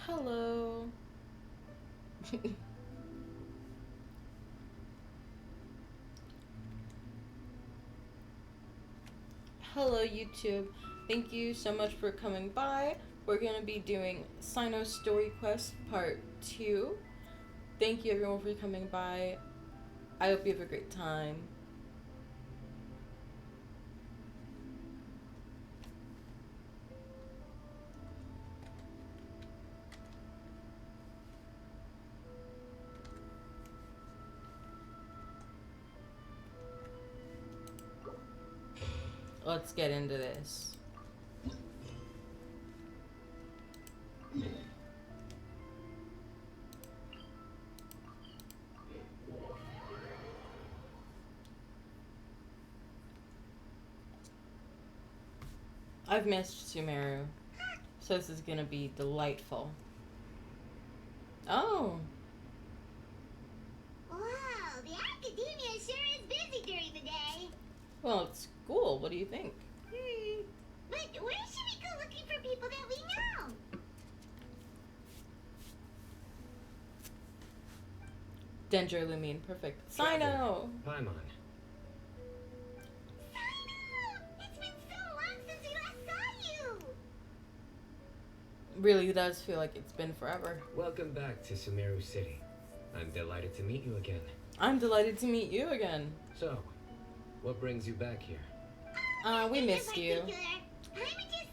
Hello. Hello, YouTube. Thank you so much for coming by. We're going to be doing Cyno Story Quest Part 2. Thank you, everyone, for coming by. I hope you have a great time. Let's get into this. I've missed Sumeru, so this is gonna be delightful. Oh, Wow, the academia sure is busy during the day. well, it's cool. What do you think? But where should we go looking for people that we know? Dendro Lumine, perfect. Cyno! Paimon. Cyno! It's been so long since we last saw you! Really does feel like it's been forever. Welcome back to Sumeru City. I'm delighted to meet you again. I'm delighted to meet you again. So, what brings you back here? We missed you. Paimon just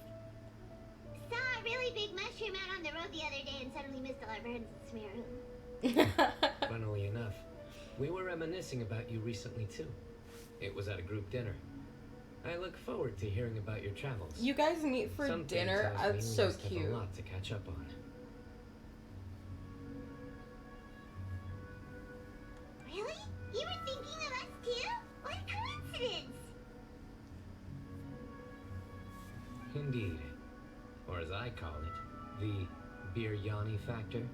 saw a really big mushroom out on the road the other day and suddenly missed all our friends in Sumeru. Funnily enough, we were reminiscing about you recently too. It was at a group dinner. I look forward to hearing about your travels. You guys meet for Something dinner? tells me That's we so must have cute. a lot to catch up on. Really? You were thinking of us too? What a coincidence! Indeed. Or as I call it, the biryani factor.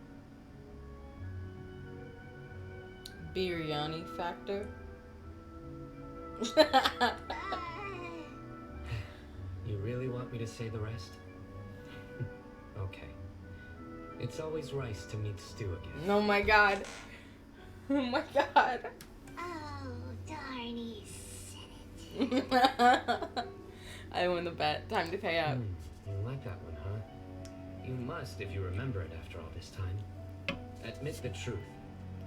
Biryani factor. You really want me to say the rest? Okay. It's always rice to meet stew again. Oh my god. Oh my god. Oh, darn, he said it. I won the bet. Time to pay up. You like that one, huh? You must if you remember it after all this time. Admit the truth.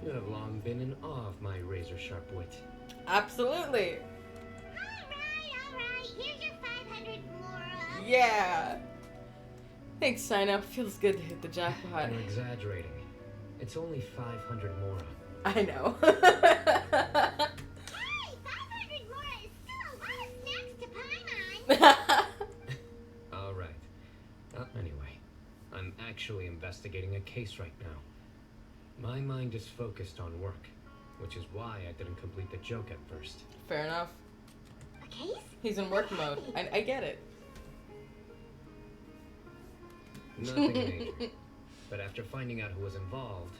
You have long been in awe of my razor-sharp wit. Absolutely. Alright, here's your 500 Mora. Yeah. Thanks, Cyno. Feels good to hit the jackpot. You're exaggerating. It's only 500 mora. I know. Hey, 500 Mora is still a lot of snacks to Paimon. All right. Anyway, I'm actually investigating a case right now. My mind is focused on work, which is why I didn't complete the joke at first. Fair enough. A case? He's in work mode. I get it. Nothing major. But after finding out who was involved,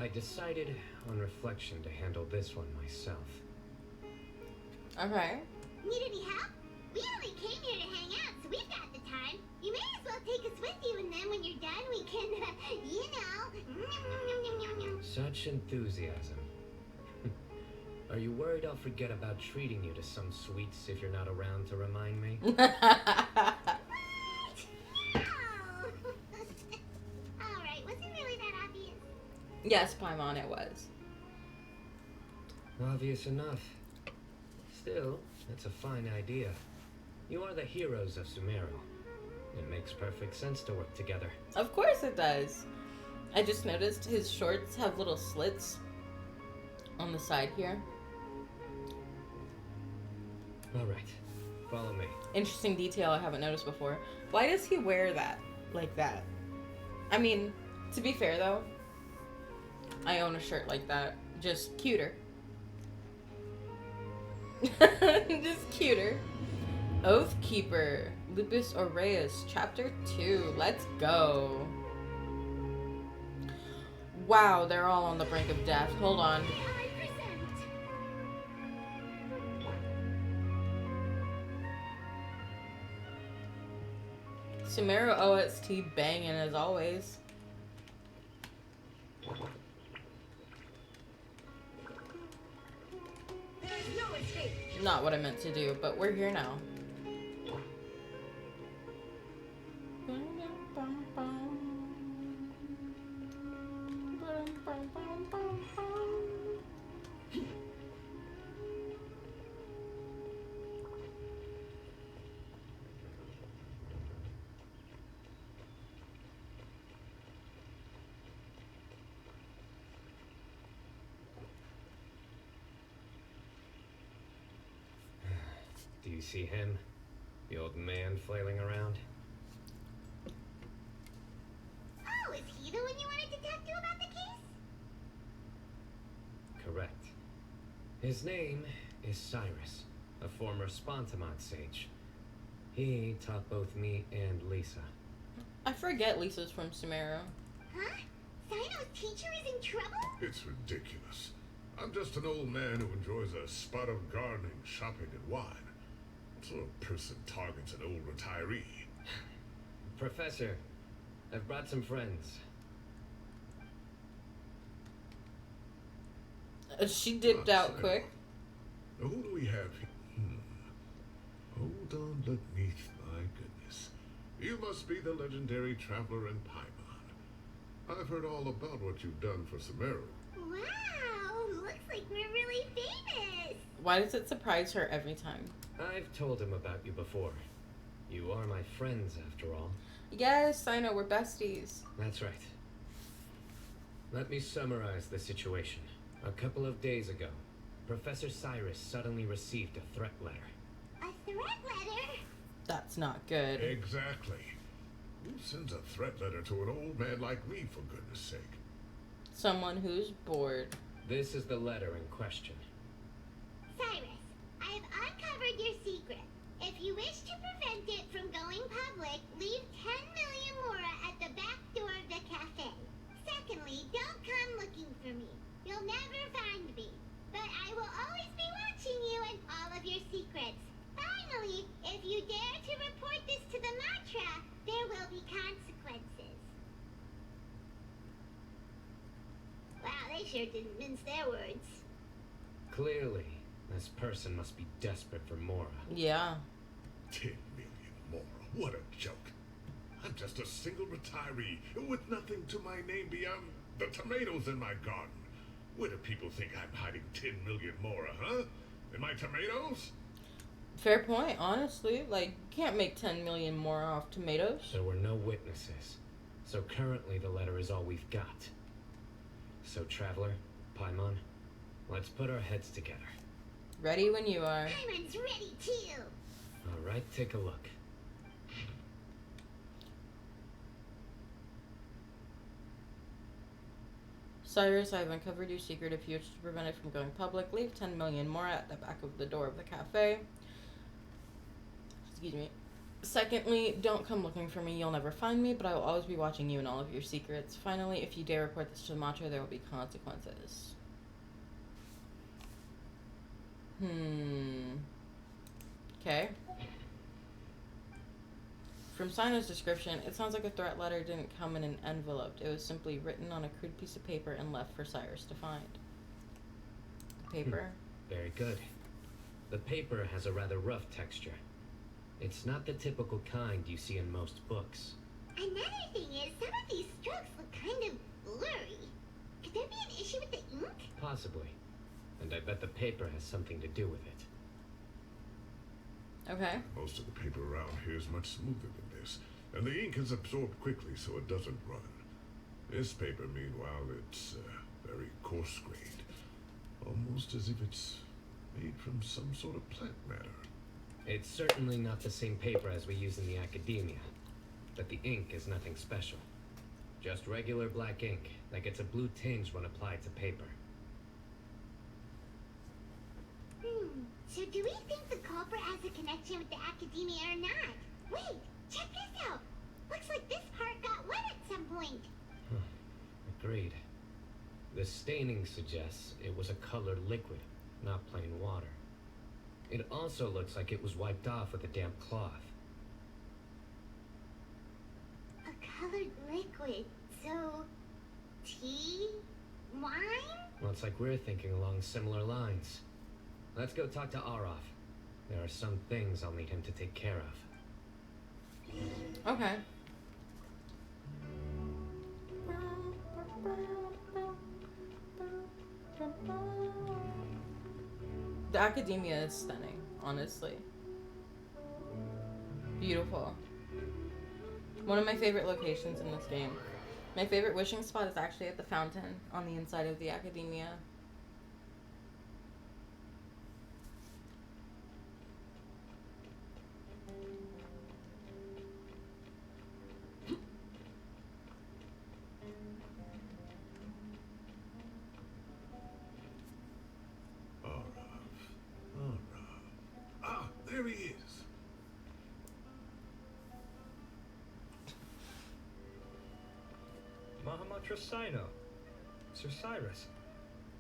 I decided on reflection to handle this one myself. Okay. Need any help? We only came here to hang out, so we've got the time. You may as well take us with you, and then when you're done, we can, you know. Such enthusiasm. Are you worried I'll forget about treating you to some sweets if you're not around to remind me? No. Alright, was it really that obvious? Yes, Paimon, it was. Obvious enough. Still, that's a fine idea. You are the heroes of Sumeru. It makes perfect sense to work together. Of course it does. I just noticed his shorts have little slits on the side here. Alright, follow me. Interesting detail I haven't noticed before. Why does he wear that like that? I mean, to be fair though, I own a shirt like that. Just cuter. Just cuter. Oathkeeper. Lupus Aureus. Chapter 2. Let's go. Wow, they're all on the brink of death. Hold on. I present. Sumeru OST banging as always. Not what I meant to do, but we're here now. Do you see him? The old man flailing around? Oh, is he the one you wanted to talk to about the case? Correct. His name is Cyrus, a former Spontamont sage. He taught both me and Lisa. I forget Lisa's from Sumeru. Huh? Cyno's teacher is in trouble? It's ridiculous. I'm just an old man who enjoys a spot of gardening, shopping, and wine. What sort of person targets an old retiree? Professor, I've brought some friends. She dipped out Cyno. quick. Now, who do we have here? Hold on, let me... My goodness. You must be the legendary traveler in Paimon. I've heard all about what you've done for Sumeru. Wow, looks like we're really famous. Why does it surprise her every time? I've told him about you before. You are my friends, after all. Yes, I know, we're besties. That's right. Let me summarize the situation. A couple of days ago, Professor Cyrus suddenly received a threat letter. A threat letter? That's not good. Exactly. Who sends a threat letter to an old man like me, for goodness sake? Someone who's bored. This is the letter in question. Cyrus, I have uncovered your secret. If you wish to prevent it from going public, leave 10 million mora at the back door of the cafe. Secondly, don't come looking for me. You'll never find me. But I will always be watching you and all of your secrets. Finally, if you dare to report this to the mantra, there will be consequences. Wow, they sure didn't mince their words. Clearly, this person must be desperate for Mora. Yeah. 10 million more. What a joke. I'm just a single retiree with nothing to my name beyond the tomatoes in my garden. Where do people think I'm hiding 10 million more, huh? In my tomatoes? Fair point, honestly. Like, you can't make 10 million more off tomatoes. There were no witnesses, so currently the letter is all we've got. So, Traveler, Paimon, let's put our heads together. Ready when you are. Paimon's ready too. All right, take a look. Cyrus, I have uncovered your secret. If you wish to prevent it from going public, leave 10 million more at the back of the door of the cafe. Excuse me. Secondly, don't come looking for me. You'll never find me, but I will always be watching you and all of your secrets. Finally, if you dare report this to the Macho, there will be consequences. Okay. From Cyno's description, it sounds like a threat letter didn't come in an envelope. It was simply written on a crude piece of paper and left for Cyrus to find. Paper? Very good. The paper has a rather rough texture. It's not the typical kind you see in most books. Another thing is, some of these strokes look kind of blurry. Could there be an issue with the ink? Possibly. And I bet the paper has something to do with it. Okay. Most of the paper around here is much smoother than this, and the ink is absorbed quickly so it doesn't run. This paper, meanwhile, it's very coarse-grained, almost as if it's made from some sort of plant matter. It's certainly not the same paper as we use in the academia, but the ink is nothing special. Just regular black ink that gets a blue tinge when applied to paper. So do we think the culprit has a connection with the academia or not? Wait, check this out. Looks like this part got wet at some point. Agreed. The staining suggests it was a colored liquid, not plain water. It also looks like it was wiped off with a damp cloth. A colored liquid. So, tea? Wine? Well, it's like we're thinking along similar lines. Let's go talk to Aroth. There are some things I'll need him to take care of. Okay. The academia is stunning, honestly. Beautiful. One of my favorite locations in this game. My favorite wishing spot is actually at the fountain on the inside of the academia. There he is. Mahamatra Cyno, Sir Cyrus.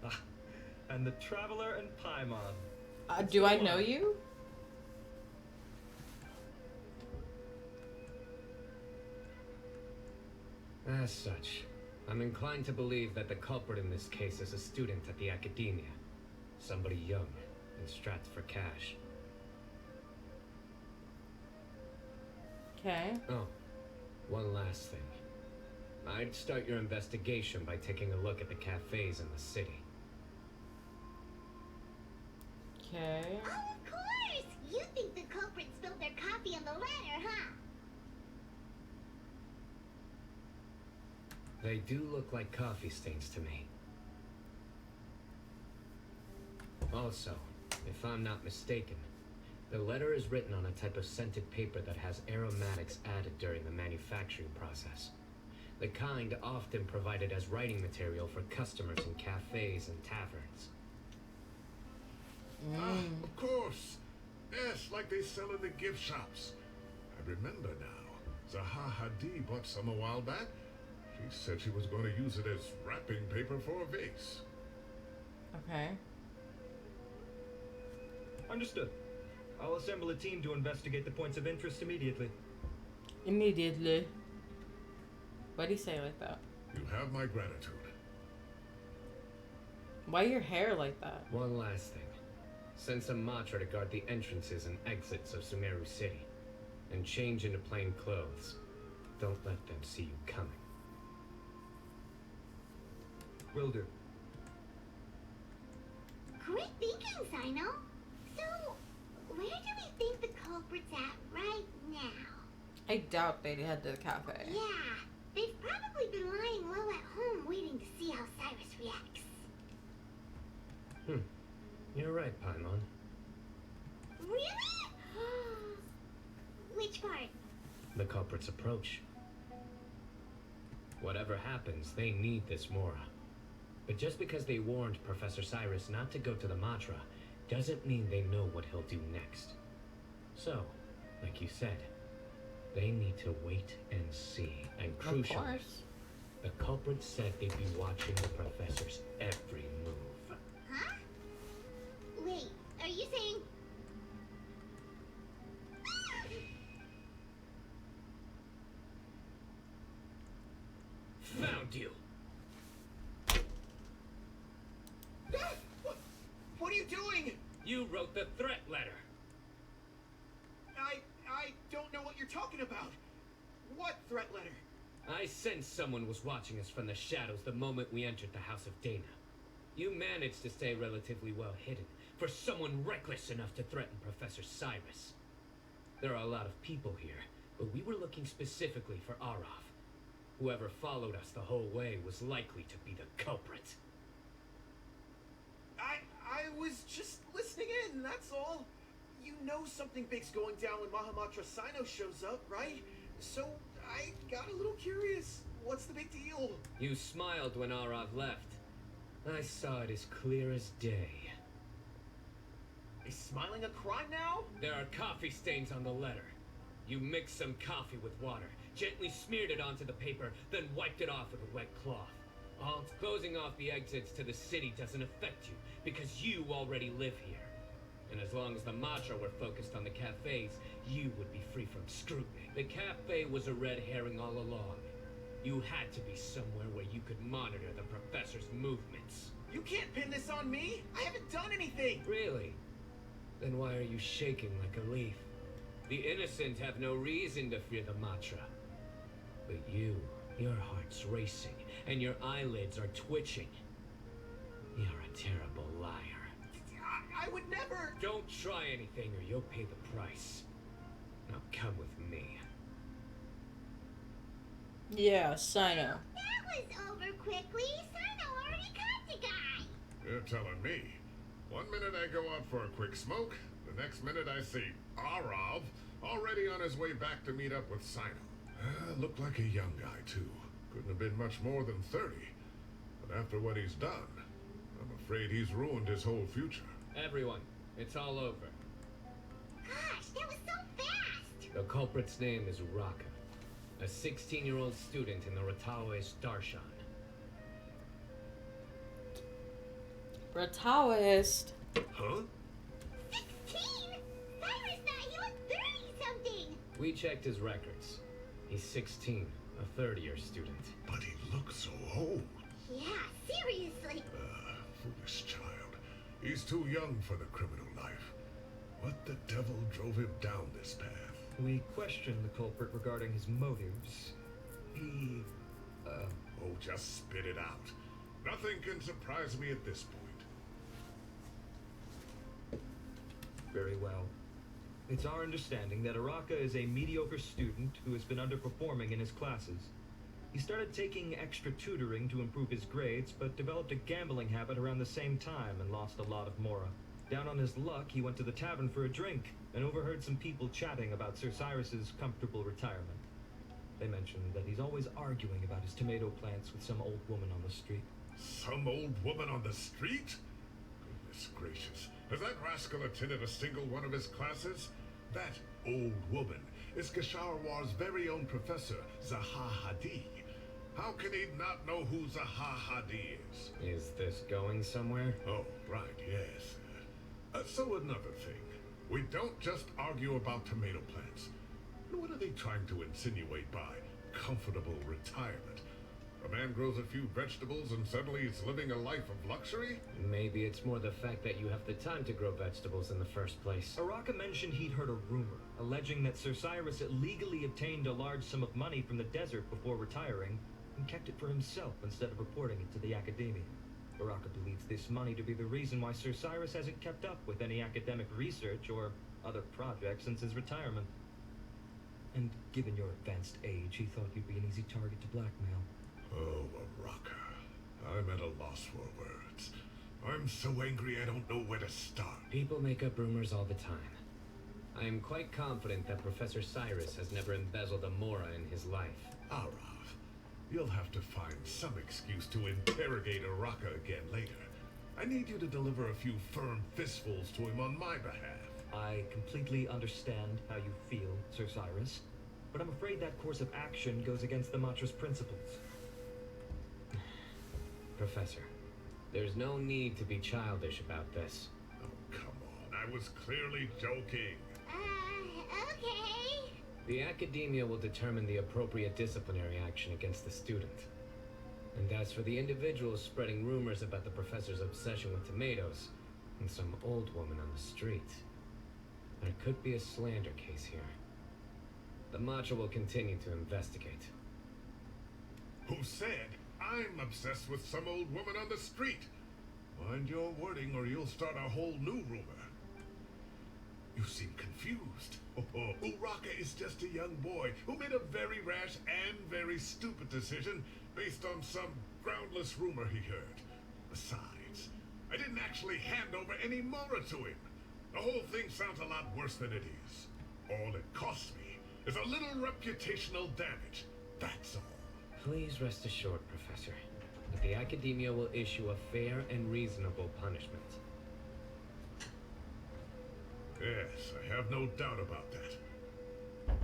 Ah, and the Traveler and Paimon. Do I know you? As such, I'm inclined to believe that the culprit in this case is a student at the academia. Somebody young and strapped for cash. Okay. Oh, one last thing. I'd start your investigation by taking a look at the cafes in the city. Okay. Oh, of course! You think the culprit spilled their coffee on the ladder, huh? They do look like coffee stains to me. Also, if I'm not mistaken, the letter is written on a type of scented paper that has aromatics added during the manufacturing process. The kind often provided as writing material for customers in cafes and taverns. Of course. Yes, like they sell in the gift shops. I remember now. Zaha Hadid bought some a while back. She said she was going to use it as wrapping paper for a vase. Okay. Understood. I'll assemble a team to investigate the points of interest immediately. Immediately. Why'd he say it like that? You have my gratitude. Why your hair like that? One last thing. Send some Matra to guard the entrances and exits of Sumeru City. And change into plain clothes. Don't let them see you coming. Will do. Great thinking, Cyno. So, where do we think the culprit's at right now? I doubt they'd head to the cafe. Yeah, they've probably been lying low at home waiting to see how Cyrus reacts. You're right, Paimon. Really? Which part? The culprit's approach. Whatever happens, they need this Mora. But just because they warned Professor Cyrus not to go to the Matra, doesn't mean they know what he'll do next. So, like you said, they need to wait and see. And Of crucially, course. the culprit said they'd be watching the professor's every move. Huh? Wait, are you saying... Found you! What are you doing? You wrote the threat letter! I don't know what you're talking about. What threat letter? I sensed someone was watching us from the shadows the moment we entered the House of Dana. You managed to stay relatively well hidden for someone reckless enough to threaten Professor Cyrus. There are a lot of people here, but we were looking specifically for Aroth. Whoever followed us the whole way was likely to be the culprit. I was just listening in, that's all. You know something big's going down when Mahamatra Cyno shows up, right? So I got a little curious. What's the big deal? You smiled when Aroth left. I saw it as clear as day. Is smiling a crime now? There are coffee stains on the letter. You mixed some coffee with water, gently smeared it onto the paper, then wiped it off with a wet cloth. Closing off the exits to the city doesn't affect you, because you already live here. And as long as the Matra were focused on the cafes, you would be free from scrutiny. The cafe was a red herring all along. You had to be somewhere where you could monitor the professor's movements. You can't pin this on me. I haven't done anything. Really? Then why are you shaking like a leaf? The innocent have no reason to fear the Matra. But you, your heart's racing, and your eyelids are twitching. You're a terrible liar. I would never... Don't try anything or you'll pay the price. Now come with me. Yeah, cyno. That was over quickly. Cyno already caught the guy. You're telling me. 1 minute I go out for a quick smoke, the next minute I see Arav already on his way back to meet up with Cyno. Looked like a young guy, too. Couldn't have been much more than 30. But after what he's done, I'm afraid he's ruined his whole future. Everyone, it's all over. Gosh, that was so fast. The culprit's name is Raka, a 16-year-old student in the Ratawe Darshan. Taoist. Huh? 16? Cyrus thought he was 30-something. We checked his records. He's 16, a third-year student. But he looks so old. Yeah, seriously. Foolish child. He's too young for the criminal life. What the devil drove him down this path? We questioned the culprit regarding his motives. He, Oh, just spit it out. Nothing can surprise me at this point. very well. It's our understanding that Araka is a mediocre student who has been underperforming in his classes. He started taking extra tutoring to improve his grades, but developed a gambling habit around the same time and lost a lot of mora. Down on his luck, he went to the tavern for a drink and overheard some people chatting about Sir Cyrus's comfortable retirement. They mentioned that he's always arguing about his tomato plants with some old woman on the street. Some old woman on the street? Goodness gracious. Has that rascal attended a single one of his classes? That old woman is Gasharwar's very own professor, Zaha Hadi. How can he not know who Zaha Hadi is? Is this going somewhere? Oh, right, yes. So another thing. We don't just argue about tomato plants. What are they trying to insinuate by comfortable retirement? A man grows a few vegetables and suddenly he's living a life of luxury? Maybe it's more the fact that you have the time to grow vegetables in the first place. Araka mentioned he'd heard a rumor, alleging that Sir Cyrus illegally obtained a large sum of money from the desert before retiring, and kept it for himself instead of reporting it to the academia. Araka believes this money to be the reason why Sir Cyrus hasn't kept up with any academic research or other projects since his retirement. And given your advanced age, he thought you'd be an easy target to blackmail. Oh, Araka. I'm at a loss for words. I'm so angry I don't know where to start. People make up rumors all the time. I am quite confident that Professor Cyrus has never embezzled a mora in his life. Arav, you'll have to find some excuse to interrogate Araka again later. I need you to deliver a few firm fistfuls to him on my behalf. I completely understand how you feel, Sir Cyrus, but I'm afraid that course of action goes against the Matra's principles. Professor, there's no need to be childish about this. Oh, come on. I was clearly joking. Okay. The academia will determine the appropriate disciplinary action against the student. And as for the individuals spreading rumors about the professor's obsession with tomatoes and some old woman on the street, there could be a slander case here. The Matra will continue to investigate. Who said I'm obsessed with some old woman on the street? Mind your wording or you'll start a whole new rumor. You seem confused. Oh, Uraka is just a young boy who made a very rash and very stupid decision based on some groundless rumor he heard. Besides, I didn't actually hand over any mora to him. The whole thing sounds a lot worse than it is. All it cost me is a little reputational damage. That's all. Please rest assured, Professor, that the academia will issue a fair and reasonable punishment. Yes, I have no doubt about that.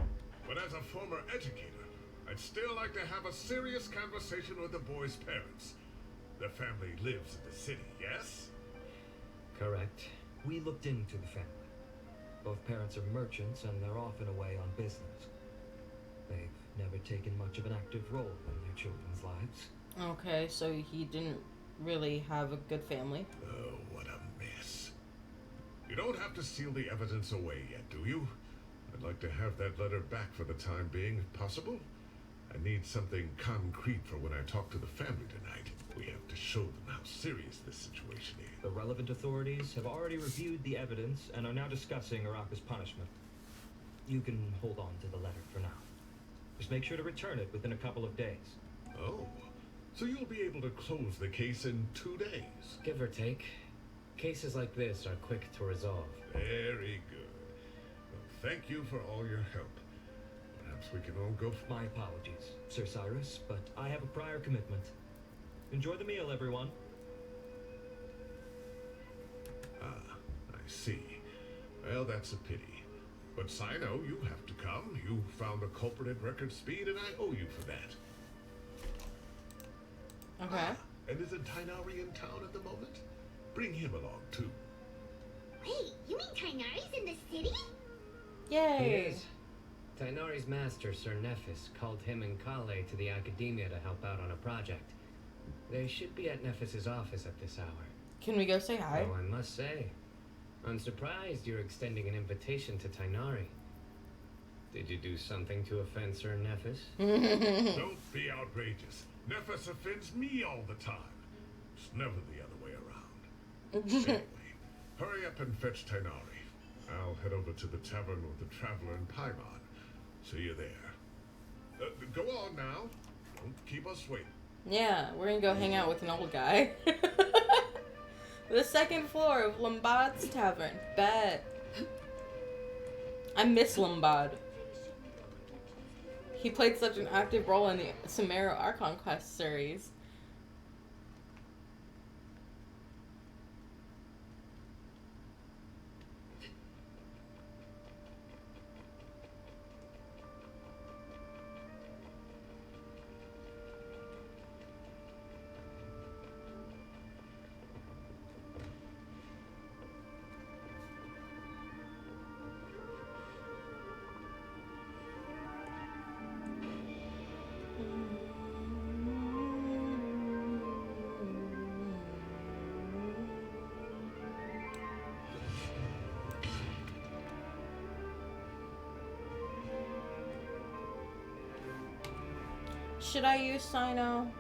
But as a former educator, I'd still like to have a serious conversation with the boy's parents. The family lives in the city, yes? Correct. We looked into the family. Both parents are merchants and they're often away on business. They've never taken much of an active role in their children's lives. Okay, so he didn't really have a good family. Oh, what a mess. You don't have to seal the evidence away yet, do you? I'd like to have that letter back for the time being, if possible. I need something concrete for when I talk to the family tonight. We have to show them how serious this situation is. The relevant authorities have already reviewed the evidence and are now discussing Araka's punishment. You can hold on to the letter for now. Just make sure to return it within a couple of days. Oh, so you'll be able to close the case in 2 days. Give or take. Cases like this are quick to resolve. Very good. Well, thank you for all your help. Perhaps we can all go. My apologies, Sir Cyrus, but I have a prior commitment. Enjoy the meal, everyone. Ah, I see. Well, that's a pity. But Cyno, you have to come. You found the culprit at record speed, and I owe you for that. Okay. And isn't Tainari in town at the moment? Bring him along, too. Wait, you mean Tainari's in the city? He Yay. is. Tainari's master, Sir Nephis, called him and Kale to the academia to help out on a project. They should be at Nephis's office at this hour. Can we go say hi? Though I must say, I'm surprised you're extending an invitation to Tainari. Did you do something to offend Sir Nephis? Don't be outrageous. Nephis offends me all the time. It's never the other way around. Anyway, hurry up and fetch Tainari. I'll head over to the tavern with the traveler in Paimon. See you there. Go on now. Don't keep us waiting. Yeah, we're gonna go hang out with an old guy. The second floor of Lombard's Tavern. Bet. I miss Lombard. He played such an active role in the Sumeru Archon Quest series. Should I use cyno?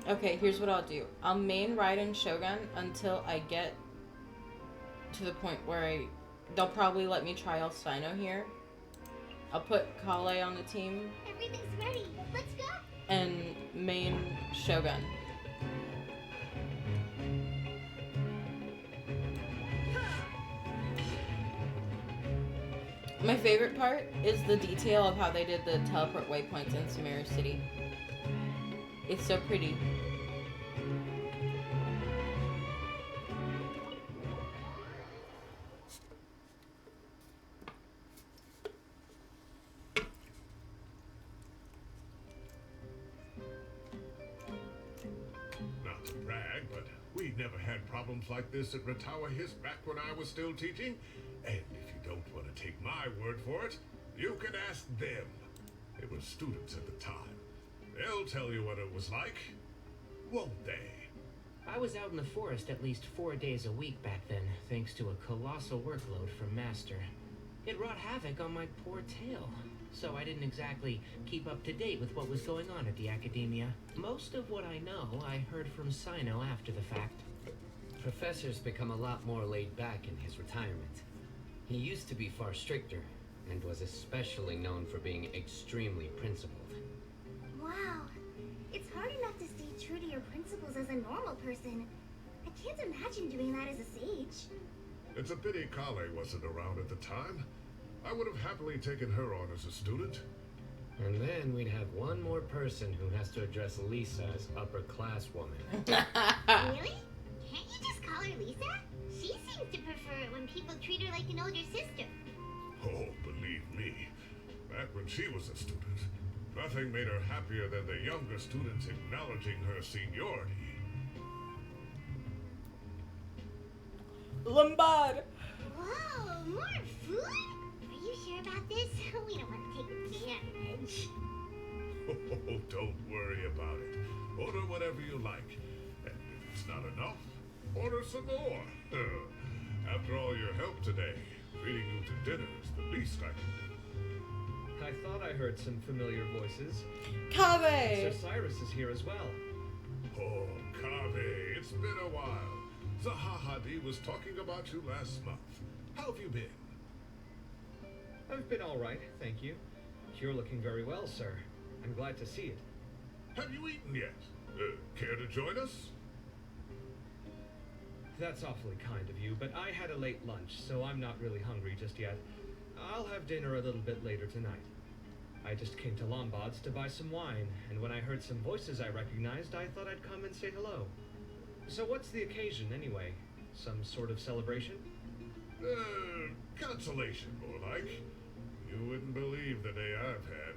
Okay, here's what I'll do. I'll main Raiden Shogun until I get to the point where they'll probably let me try El Cyno here. I'll put Kale on the team Everything's ready. Let's go. and main Shogun. My favorite part is the detail of how they did the teleport waypoints in Sumeru City. It's so pretty. Not to brag, but we never had problems like this at Ratawa His back when I was still teaching. And if you don't want to take my word for it, you can ask them. They were students at the time. They'll tell you what it was like, won't they? I was out in the forest at least 4 days a week back then, thanks to a colossal workload from Master. It wrought havoc on my poor tail, so I didn't exactly keep up to date with what was going on at the academia. Most of what I know, I heard from Cyno after the fact. Professor's become a lot more laid back in his retirement. He used to be far stricter, and was especially known for being extremely principled. Wow. It's hard enough to stay true to your principles as a normal person. I can't imagine doing that as a sage. It's a pity Kale wasn't around at the time. I would have happily taken her on as a student. And then we'd have one more person who has to address Lisa as upper-class woman. Really? Can't you just call her Lisa? She seems to prefer it when people treat her like an older sister. Oh, believe me, back when she was a student, nothing made her happier than the younger students acknowledging her seniority. Lombard! Whoa, more food? Are you sure about this? We don't want to take a pee. Don't worry about it. Order whatever you like. And if it's not enough, order some more. After all your help today, treating you to dinner is the least I can do. I thought I heard some familiar voices. Sir Kave! Cyrus is here as well. Oh, Kave, it's been a while. Zahahadi was talking about you last month. How have you been? I've been all right, thank you. You're looking very well, sir. I'm glad to see it. Have you eaten yet? Care to join us? That's awfully kind of you, but I had a late lunch, so I'm not really hungry just yet. I'll have dinner a little bit later tonight. I just came to Lombard's to buy some wine, and when I heard some voices I recognized, I thought I'd come and say hello. So what's the occasion, anyway? Some sort of celebration? Consolation, more like. You wouldn't believe the day I've had.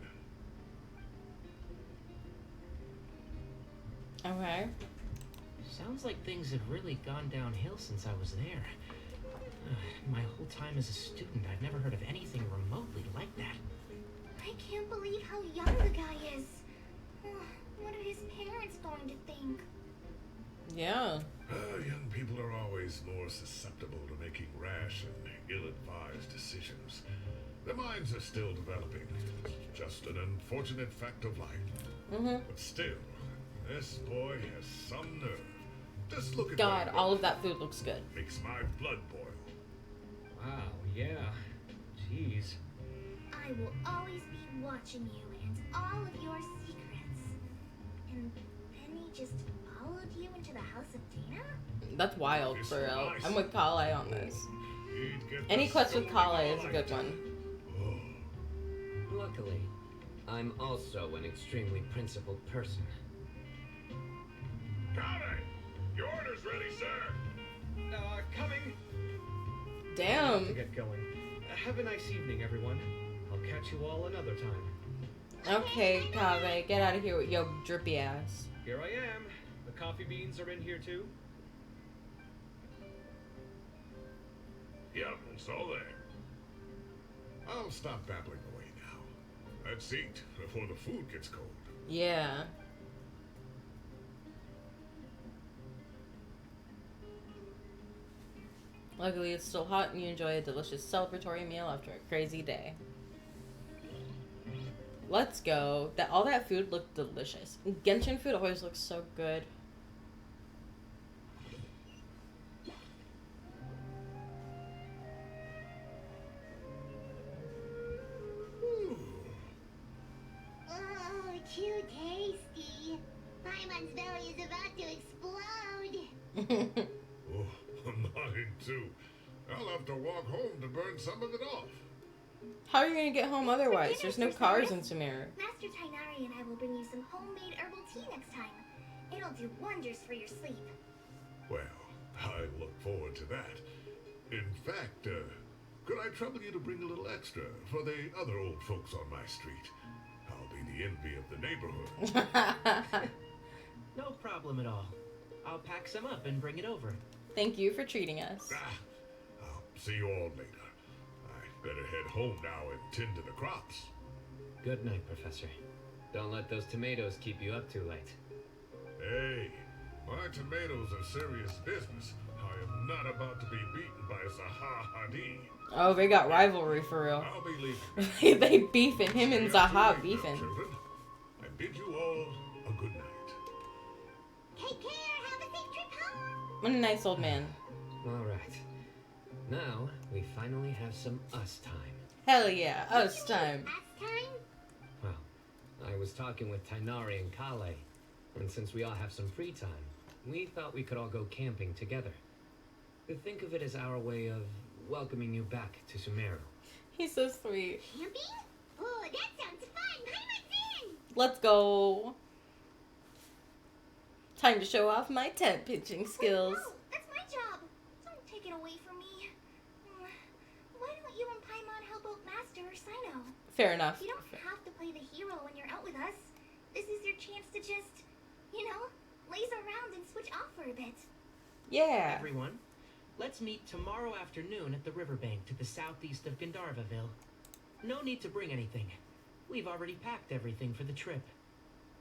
Okay. Sounds like things have really gone downhill since I was there. My whole time as a student, I've never heard of anything remotely like that. I can't believe how young the guy is. What are his parents going to think? Yeah. Young people are always more susceptible to making rash and ill-advised decisions. Their minds are still developing. Just an unfortunate fact of life. Mm-hmm. But still, this boy has some nerve. Just look at God, my all of brother. that food looks good. Makes my blood boil. Wow, yeah. Jeez. I will always be watching you and all of your secrets. And Penny just followed you into the house of Dana? That's wild, It's for real. nice. I'm with Kale on this. He'd get Any the quest with scolding Kale all is a I good do. one. Oh. Luckily, I'm also an extremely principled person. Kale, your order's ready, sir. Coming. To Damn. get going. Have a nice evening, everyone. I'll catch you all another time. Okay, Kave, get out of here with your drippy ass. Here I am. The coffee beans are in here too. Yep, it's all there. I'll stop babbling away now. Let's eat before the food gets cold. Yeah. Luckily, it's still hot and you enjoy a delicious celebratory meal after a crazy day. Let's go. All that food looked delicious. Genshin food always looks so good. Ooh. Oh, too tasty. Paimon's belly is about to explode. Oh, mine too. I'll have to walk home to burn some of it off. How are you gonna get home otherwise? There's no cars in Sumeru. Master Tainari and I will bring you some homemade herbal tea next time. It'll do wonders for your sleep. Well, I look forward to that. In fact, could I trouble you to bring a little extra for the other old folks on my street? I'll be the envy of the neighborhood. No problem at all. I'll pack some up and bring it over. Thank you for treating us. I'll see you all later. I better head home now and tend to the crops. Good night, Professor. Don't let those tomatoes keep you up too late. Hey, my tomatoes are serious business. I am not about to be beaten by Zahahadi. Oh, they got rivalry for real. I'll be leaving. They beefing. Him and Stay up Zaha too late, beefing. children. I bid you all a good night. Take care. Have a safe trip home. What a nice old man. All right. Now, we finally have some us time. Hell yeah, us time. Last time? Well, I was talking with Tainari and Kale, and since we all have some free time, we thought we could all go camping together. Think of it as our way of welcoming you back to Sumeru. He's so sweet. Camping? Oh, that sounds fun. Paimon's in. Let's go. Time to show off my tent pitching skills. Oh, no, that's my job. Don't take it away from me. Why don't you and Paimon help out Master or Cyno? Fair enough. You don't have to play the hero when you're out with us. This is your chance to just, laze around and switch off for a bit. Yeah. Everyone, let's meet tomorrow afternoon at the riverbank to the southeast of Gandharvaville. No need to bring anything. We've already packed everything for the trip.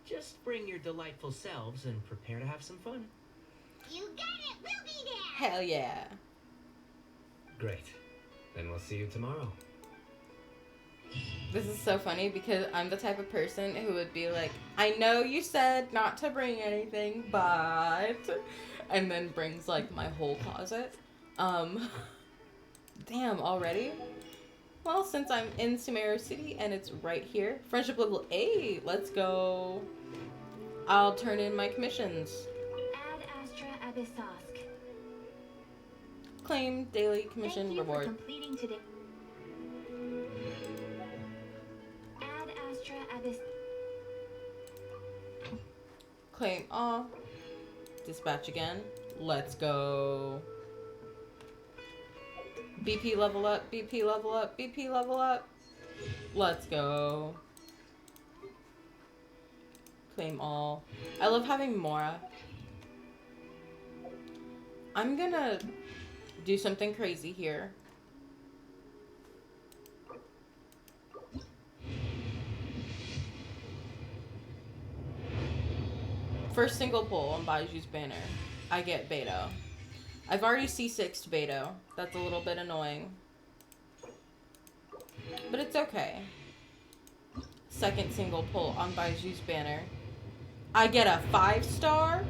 Just bring your delightful selves and prepare to have some fun. You got it. We'll be there. Hell yeah. Great. Then we'll see you tomorrow. This is so funny because I'm the type of person who would be like, I know you said not to bring anything, but... And then brings, like, my whole closet. Damn, already? Well, since I'm in Sumeru City and it's right here. Friendship level 8. Let's go. I'll turn in my commissions. Ad Astra Abyssosk. Claim daily commission Thank you reward. for completing today. Ad Astra Abyss. Claim all. Dispatch again. Let's go. BP level up, BP level up, BP level up. Let's go. Claim all. I love having Mora. I'm gonna do something crazy here. First single pull on Baiju's banner. I get Beto. I've already C6'd Beto. That's a little bit annoying. But it's okay. Second single pull on Baiju's banner. I get a 5-star.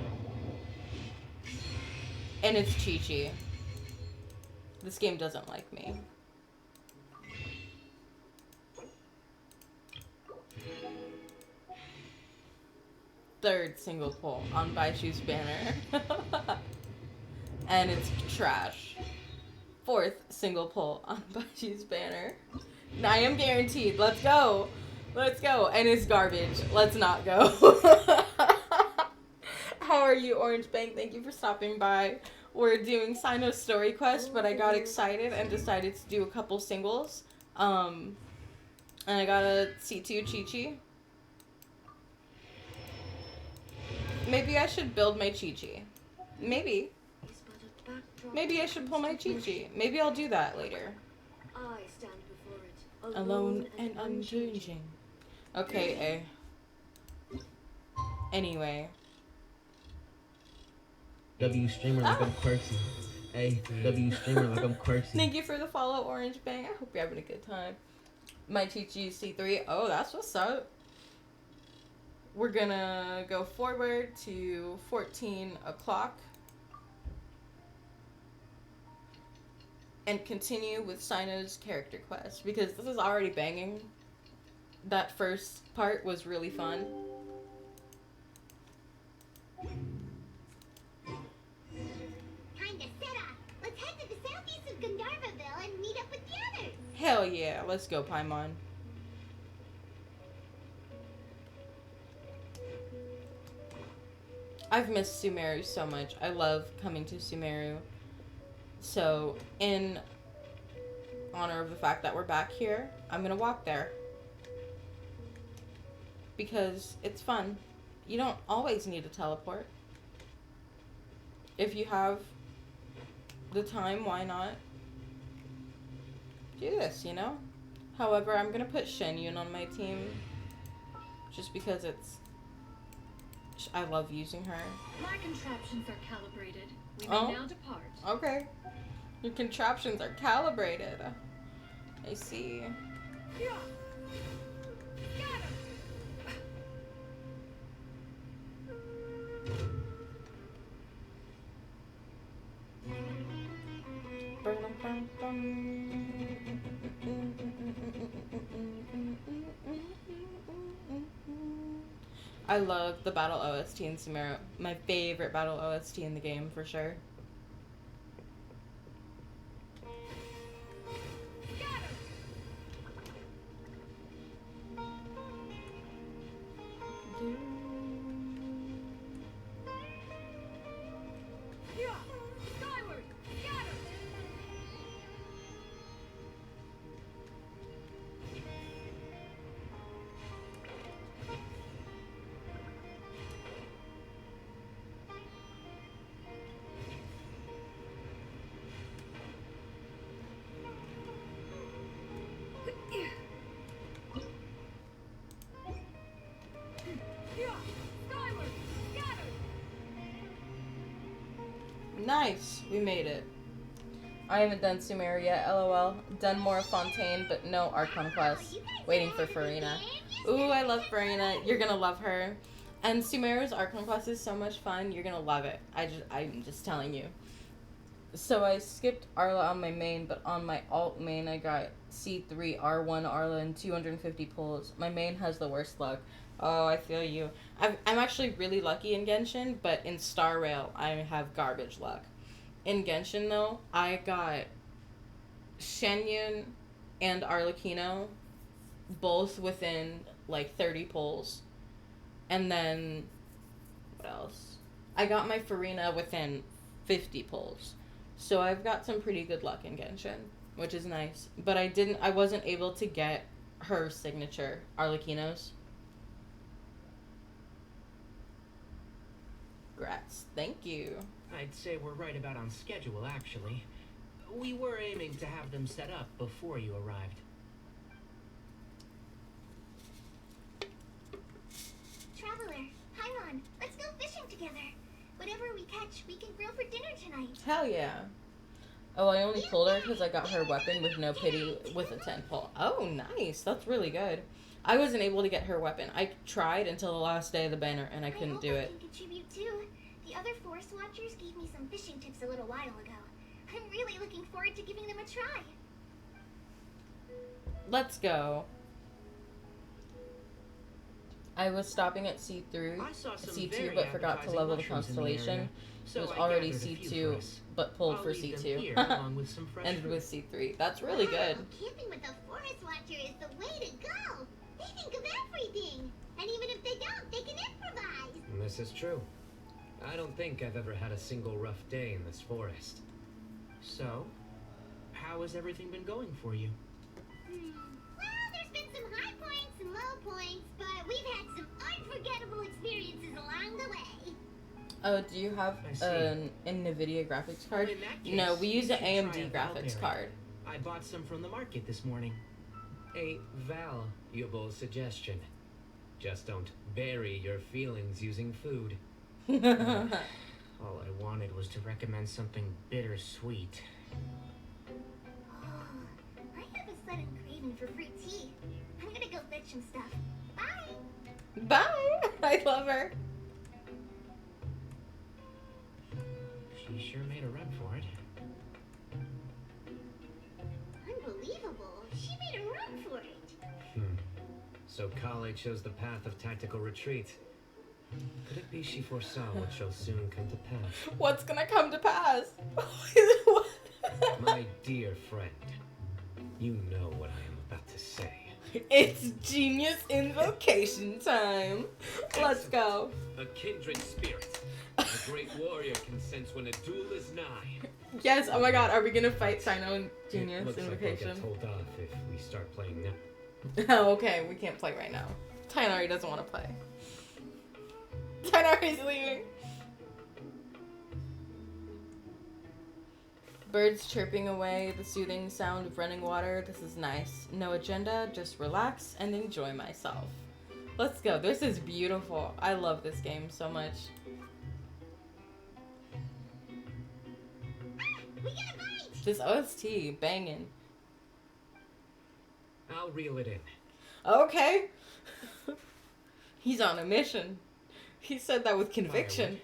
And it's Chi-Chi. This game doesn't like me. Third single pull on Baiju's banner. And it's trash. Fourth single pull on Baiju's banner. I am guaranteed. Let's go. Let's go. And it's garbage. Let's not go. How are you, Orange Bank? Thank you for stopping by. We're doing Cyno story quest, but I got excited and decided to do a couple singles. And I got a C2 Chi-Chi. Maybe I should build my Chi-Chi. Maybe. Maybe I should pull my Chi-Chi. Maybe I'll do that later. I stand before it, Alone and unchanging. Okay, Anyway. W streamer like I'm quirky. Hey, W streamer like I'm quirky. Thank you for the follow, Orange Bang. I hope you're having a good time. My Chi-Chi C3. Oh, that's what's up. We're gonna go forward to 14 o'clock. And continue with Cyno's character quest. Because this is already banging. That first part was really fun. Time to set off. Let's head to the southeast of Gandharvaville and meet up with the others. Hell yeah. Let's go, Paimon. I've missed Sumeru so much. I love coming to Sumeru. So, in honor of the fact that we're back here, I'm gonna walk there. Because it's fun. You don't always need to teleport. If you have the time, why not do this, you know? However, I'm gonna put Shenyun on my team. Just because it's... I love using her. My contraptions are calibrated. We may now depart. Okay. Your contraptions are calibrated. I see. Yeah. Got him. I love the battle OST in Sumeru. My favorite battle OST in the game, for sure. Yeah. Skyward. Got him. Nice. We made it. I haven't done Sumeru yet, lol. Done more Fontaine, but no Archon Quest. Waiting for Farina. Ooh, I love Farina. You're gonna love her. And Sumeru's Archon Quest is so much fun. You're gonna love it. I'm just telling you. So I skipped Arla on my main, but on my alt main I got C3, R1 Arla, and 250 pulls. My main has the worst luck. Oh, I feel you. I'm actually really lucky in Genshin, but in Star Rail I have garbage luck. In Genshin, though, I got Shenyun and Arlecchino both within, like, 30 pulls. And then, what else? I got my Farina within 50 pulls. So I've got some pretty good luck in Genshin, which is nice. But I wasn't able to get her signature, Arlecchino's. Grats. Thank you. I'd say we're right about on schedule, actually. We were aiming to have them set up before you arrived. Traveler, Hyron, let's go fishing together. Whatever we catch, we can grill for dinner tonight. Hell yeah. Oh, I only pulled her because I got her weapon with no pity with a 10 pull. Oh, nice. That's really good. I wasn't able to get her weapon. I tried until the last day of the banner, and I couldn't do it. I can contribute too. The other Forest Watchers gave me some fishing tips a little while ago. I'm really looking forward to giving them a try. Let's go. I was stopping at C3, I saw some C2, very but forgot to appetizing level the mushrooms in the constellation. area, so It was I already gathered a few C2, for us. but pulled I'll for leave them C2. here, along with some fresh Ended fruit. with C3. That's really good. Camping with a Forest Watcher is the way to go. They think of everything. And even if they don't, they can improvise. This is true. I don't think I've ever had a single rough day in this forest. So, how has everything been going for you? Well, there's been some high points and low points, but we've had some unforgettable experiences along the way. Oh, do you have I see. an NVIDIA graphics card? In that case, No, we use you an should try AMD a graphics Valberry. card. I bought some from the market this morning. A valuable suggestion. Just don't bury your feelings using food. All I wanted was to recommend something bittersweet. I have a sudden craving for fruit tea. I'm gonna go fetch some stuff. Bye. Bye! I love her. She sure made a run for it. Unbelievable. She made a run for it. So Kale chose the path of tactical retreat. Could it be she foresaw what shall soon come to pass? What's gonna come to pass? My dear friend, you know what I am about to say. It's genius invocation time. Let's go. A kindred spirit. A great warrior can sense when a duel is nigh. Yes, oh my god, are we gonna fight Cyno and It Genius looks like we'll invocation? get told off if we start playing now. Oh, okay, we can't play right now. Tainari doesn't want to play. Tainari's leaving. Birds chirping away, the soothing sound of running water. This is nice. No agenda, just relax and enjoy myself. Let's go. This is beautiful. I love this game so much. We get a bite. This OST, banging. I'll reel it in. Okay. He's on a mission. He said that with conviction.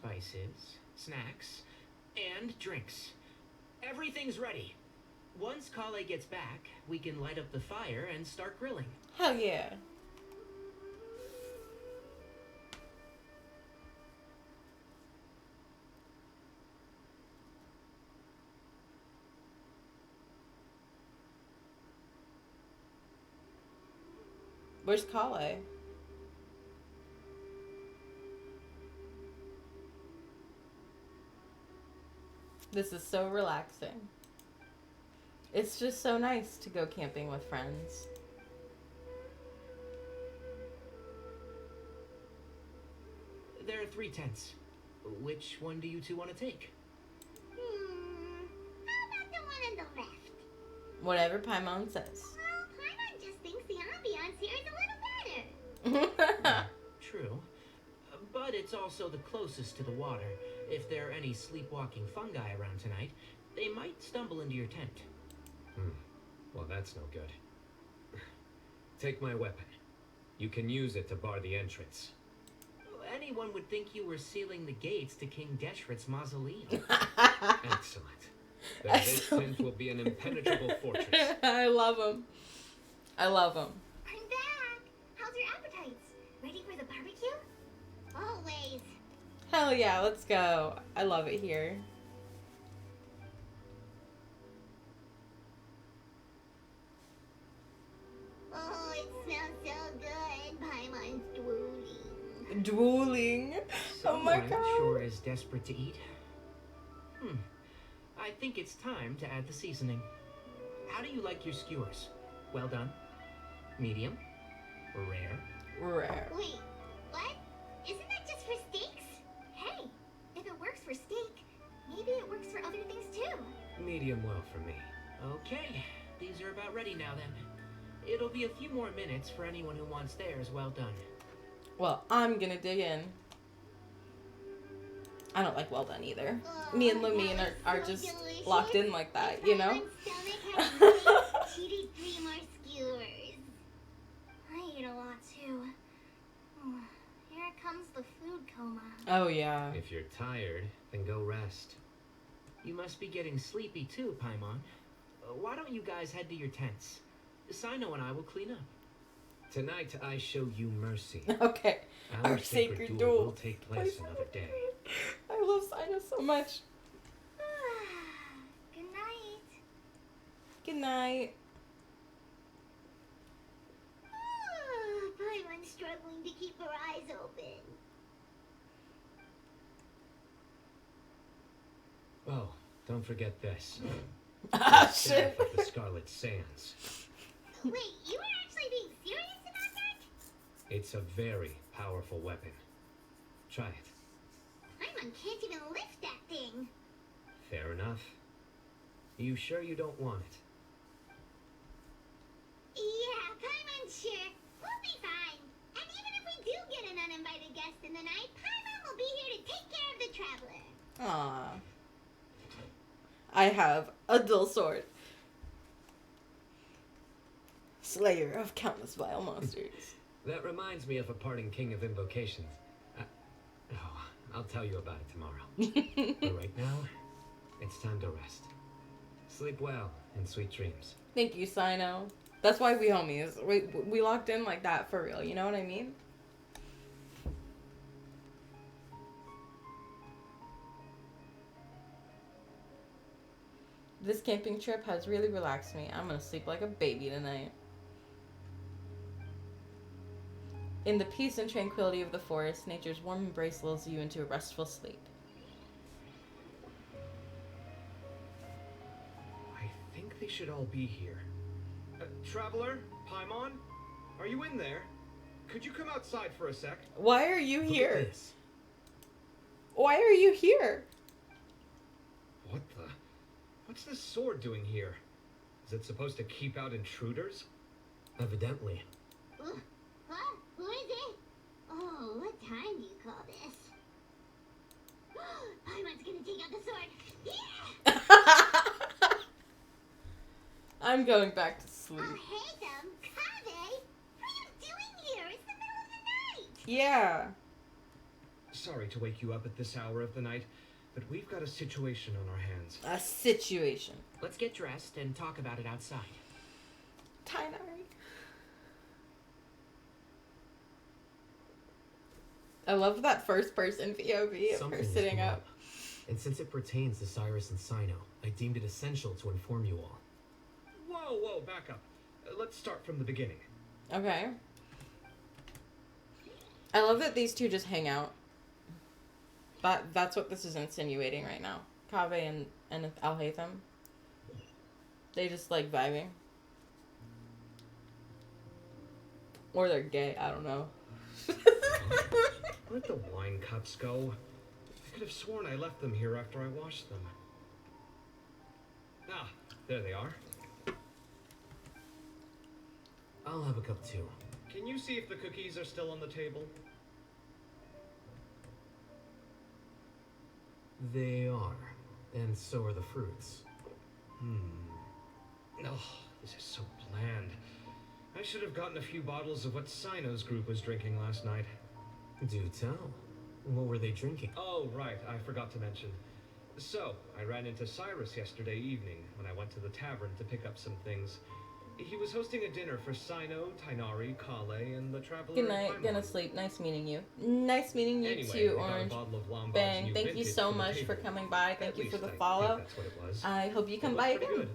Firewood, spices, snacks, and drinks. Everything's ready. Once Kale gets back, we can light up the fire and start grilling. Hell yeah. Where's Kale? This is so relaxing. It's just so nice to go camping with friends. There are 3 tents. Which one do you two want to take? How about the one on the left? Whatever Paimon says. Well, Paimon just thinks the ambiance here is a little better. True. But it's also the closest to the water. If there are any sleepwalking fungi around tonight, they might stumble into your tent. Well, that's no good. Take my weapon. You can use it to bar the entrance. Anyone would think you were sealing the gates to King Deshret's mausoleum. Excellent. Then this tent will be an impenetrable fortress. I love him. I love him. I'm back. How's your appetites? Ready for the barbecue? Always. Hell yeah, let's go. I love it here. Oh, it smells so good. Paimon's drooling. Drooling. Oh my Someone god. sure is desperate to eat. I think it's time to add the seasoning. How do you like your skewers? Well done? Medium? Rare? Rare. Wait, what? Isn't that just for steaks? Hey, if it works for steak, maybe it works for other things too. Medium well for me. Okay, these are about ready now then. It'll be a few more minutes for anyone who wants theirs well done. Well, I'm gonna dig in. I don't like well done either. Oh, Me and Lumine that are was so just delicious. locked in like that, you know? If Paimon's stomach had steak, she'd eat 3 more skewers. I eat a lot too. Here comes the food coma. Oh yeah. If you're tired, then go rest. You must be getting sleepy too, Paimon. Why don't you guys head to your tents? Cyno and I will clean up. Tonight I show you mercy. Okay. Our Our sacred sacred duel will duel. take place another day. I love Cyno so much. Good night. Good night. Paimon's struggling to keep her eyes open. Oh, don't forget this. Ah, Staff shit. of the Scarlet Sands. Wait, you were actually being serious about that? It's a very powerful weapon. Try it. Paimon can't even lift that thing. Fair enough. You sure you don't want it? Yeah, Paimon's sure. We'll be fine. And even if we do get an uninvited guest in the night, Paimon will be here to take care of the traveler. Aww. I have a dull sword. Slayer of countless vile monsters. That reminds me of a parting king of invocations. I'll tell you about it tomorrow. But right now, it's time to rest. Sleep well and sweet dreams. Thank you, Cyno. That's why we homies. We locked in like that for real. You know what I mean? This camping trip has really relaxed me. I'm gonna sleep like a baby tonight. In the peace and tranquility of the forest, nature's warm embrace lulls you into a restful sleep. I think they should all be here. Traveler, Paimon, are you in there? Could you come outside for a sec? Why are you Look at here? this. Why are you here? What the? What's this sword doing here? Is it supposed to keep out intruders? Evidently. Huh? Who is it? Oh, what time do you call this? Paimon's gonna take out the sword. Yeah! I'm going back to sleep. Oh, hey them, Kave! What are you doing here? It's the middle of the night! Yeah. Sorry to wake you up at this hour of the night, but we've got a situation on our hands. A situation. Let's get dressed and talk about it outside. Tainari. I love that first person POV of her Something has sitting come up. And since it pertains to Cyrus and Cyno, I deemed it essential to inform you all. Whoa, back up. Let's start from the beginning. Okay. I love that these two just hang out. That's what this is insinuating right now. Kaveh and Al-Haytham. They just like vibing. Or they're gay, I don't know. Where'd the wine cups go? I could have sworn I left them here after I washed them. Ah, there they are. I'll have a cup too. Can you see if the cookies are still on the table? They are. And so are the fruits. Oh, this is so bland. I should have gotten a few bottles of what Cyno's group was drinking last night. Do tell. What were they drinking? Oh, right, I forgot to mention. So, I ran into Cyrus yesterday evening when I went to the tavern to pick up some things. He was hosting a dinner for Cyno, Tighnari, Kale, and the Traveler. Good night. Gonna sleep. Nice meeting you. Nice meeting you Anyway, too, I got a Orange. bottle of Lombard's Bang. new Thank you vintage so for the much for table. coming by. Thank At you for least the I think follow. that's what it was. I hope you It come looked by pretty again. good.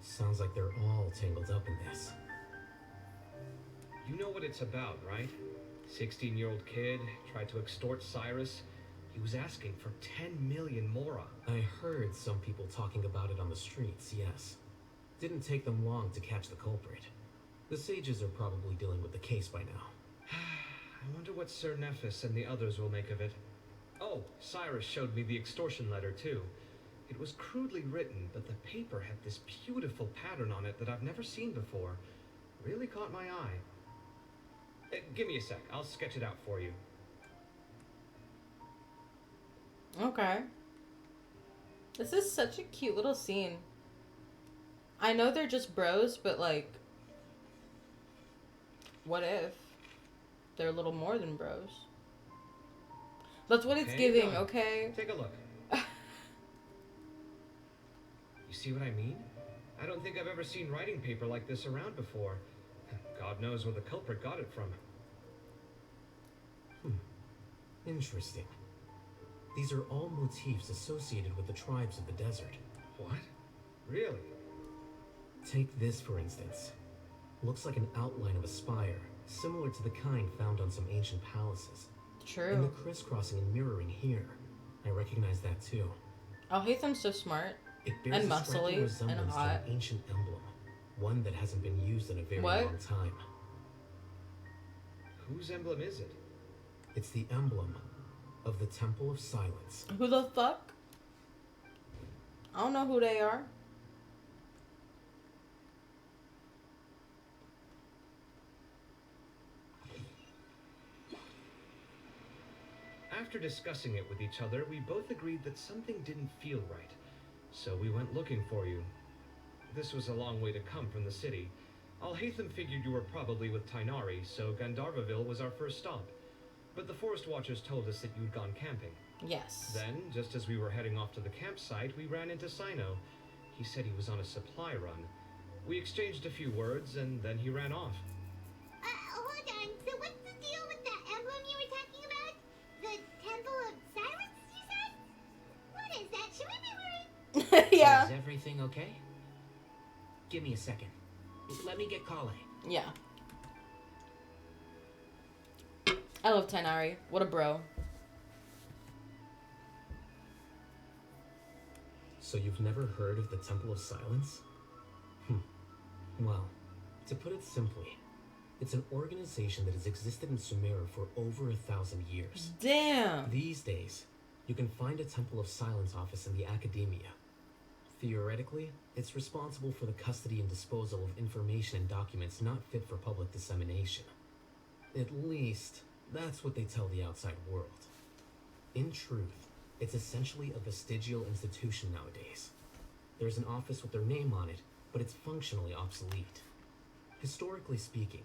Sounds like they're all tangled up in this. You know what it's about, right? 16-year-old kid tried to extort Cyrus. He was asking for 10 million mora. I heard some people talking about it on the streets, yes. Didn't take them long to catch the culprit. The sages are probably dealing with the case by now. I wonder what Sir Nephis and the others will make of it. Oh, Cyrus showed me the extortion letter, too. It was crudely written, but the paper had this beautiful pattern on it that I've never seen before. Really caught my eye. Give me a sec. I'll sketch it out for you. Okay. This is such a cute little scene. I know they're just bros, but like, what if they're a little more than bros? That's what it's Okay, giving, done. okay? Take a look. You see what I mean? I don't think I've ever seen writing paper like this around before. God knows where the culprit got it from. Interesting. These are all motifs associated with the tribes of the desert. What? Really? Take this, for instance. Looks like an outline of a spire, similar to the kind found on some ancient palaces. And the True. crisscrossing and mirroring here. I recognize that too. Oh, Hatham's so smart. It bears And a striking muscly and resemblance to hot. an ancient emblem. One that hasn't been used in a very What? long time. Whose emblem is it? It's the emblem of the Temple of Silence. Who the fuck? I don't know who they are. After discussing it with each other, we both agreed that something didn't feel right. So we went looking for you. This was a long way to come from the city. Alhaitham figured you were probably with Tighnari, so Gandharvaville was our first stop. But the Forest Watchers told us that you'd gone camping. Yes. Then, just as we were heading off to the campsite, we ran into Cyno. He said he was on a supply run. We exchanged a few words, and then he ran off. Hold on. So what's the deal with the emblem you were talking about? The Temple of Silence, you said? What is that? Should we be worried? Yeah. Is everything okay? Give me a second. Let me get Kale. Yeah. I love Tighnari. What a bro. So you've never heard of the Temple of Silence? Well, to put it simply, it's an organization that has existed in Sumeru for over 1,000 years. Damn. These days, you can find a Temple of Silence office in the academia. Theoretically, it's responsible for the custody and disposal of information and documents not fit for public dissemination. At least, that's what they tell the outside world. In truth, it's essentially a vestigial institution nowadays. There's an office with their name on it, but it's functionally obsolete. Historically speaking,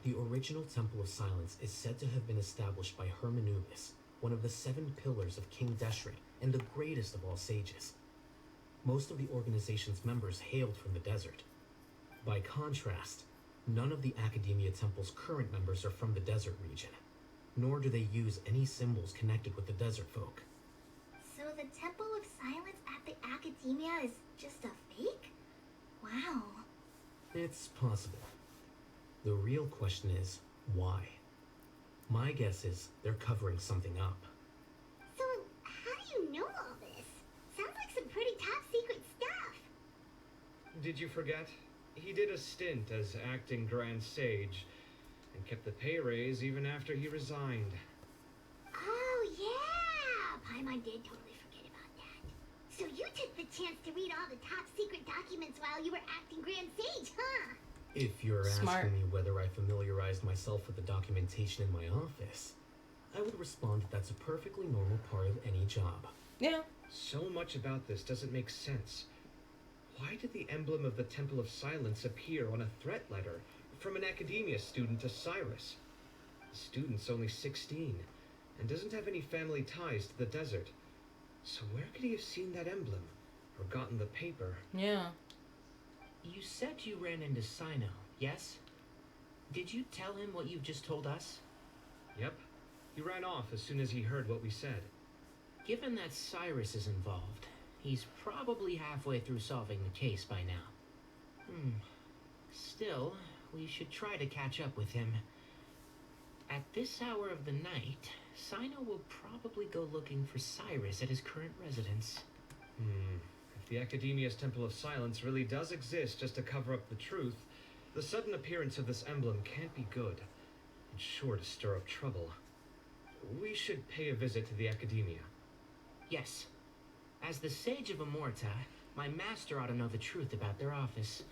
the original Temple of Silence is said to have been established by Hermanubis, one of the 7 pillars of King Deshret and the greatest of all sages. Most of the organization's members hailed from the desert. By contrast, none of the Academia Temple's current members are from the desert region, nor do they use any symbols connected with the desert folk. So the Temple of Silence at the Academia is just a fake? Wow. It's possible. The real question is, why? My guess is they're covering something up. So how do you know all this? Sounds like some pretty top secret stuff. Did you forget? He did a stint as acting Grand Sage, and kept the pay raise even after he resigned. Oh yeah! Paimon did totally forget about that. So you took the chance to read all the top secret documents while you were acting Grand Sage, huh? If you're Smart. asking me whether I familiarized myself with the documentation in my office, I would respond that that's a perfectly normal part of any job. Yeah. So much about this doesn't make sense. Why did the emblem of the Temple of Silence appear on a threat letter from an academia student to Cyrus? The student's only 16 and doesn't have any family ties to the desert. So where could he have seen that emblem or gotten the paper? Yeah. You said you ran into Cyno, yes? Did you tell him what you've just told us? Yep. He ran off as soon as he heard what we said. Given that Cyrus is involved, he's probably halfway through solving the case by now. Still, we should try to catch up with him. At this hour of the night, Cyno will probably go looking for Cyrus at his current residence. If the Academia's Temple of Silence really does exist just to cover up the truth, the sudden appearance of this emblem can't be good. It's sure to stir up trouble. We should pay a visit to the Academia. Yes. As the Sage of Amorta, my master ought to know the truth about their office.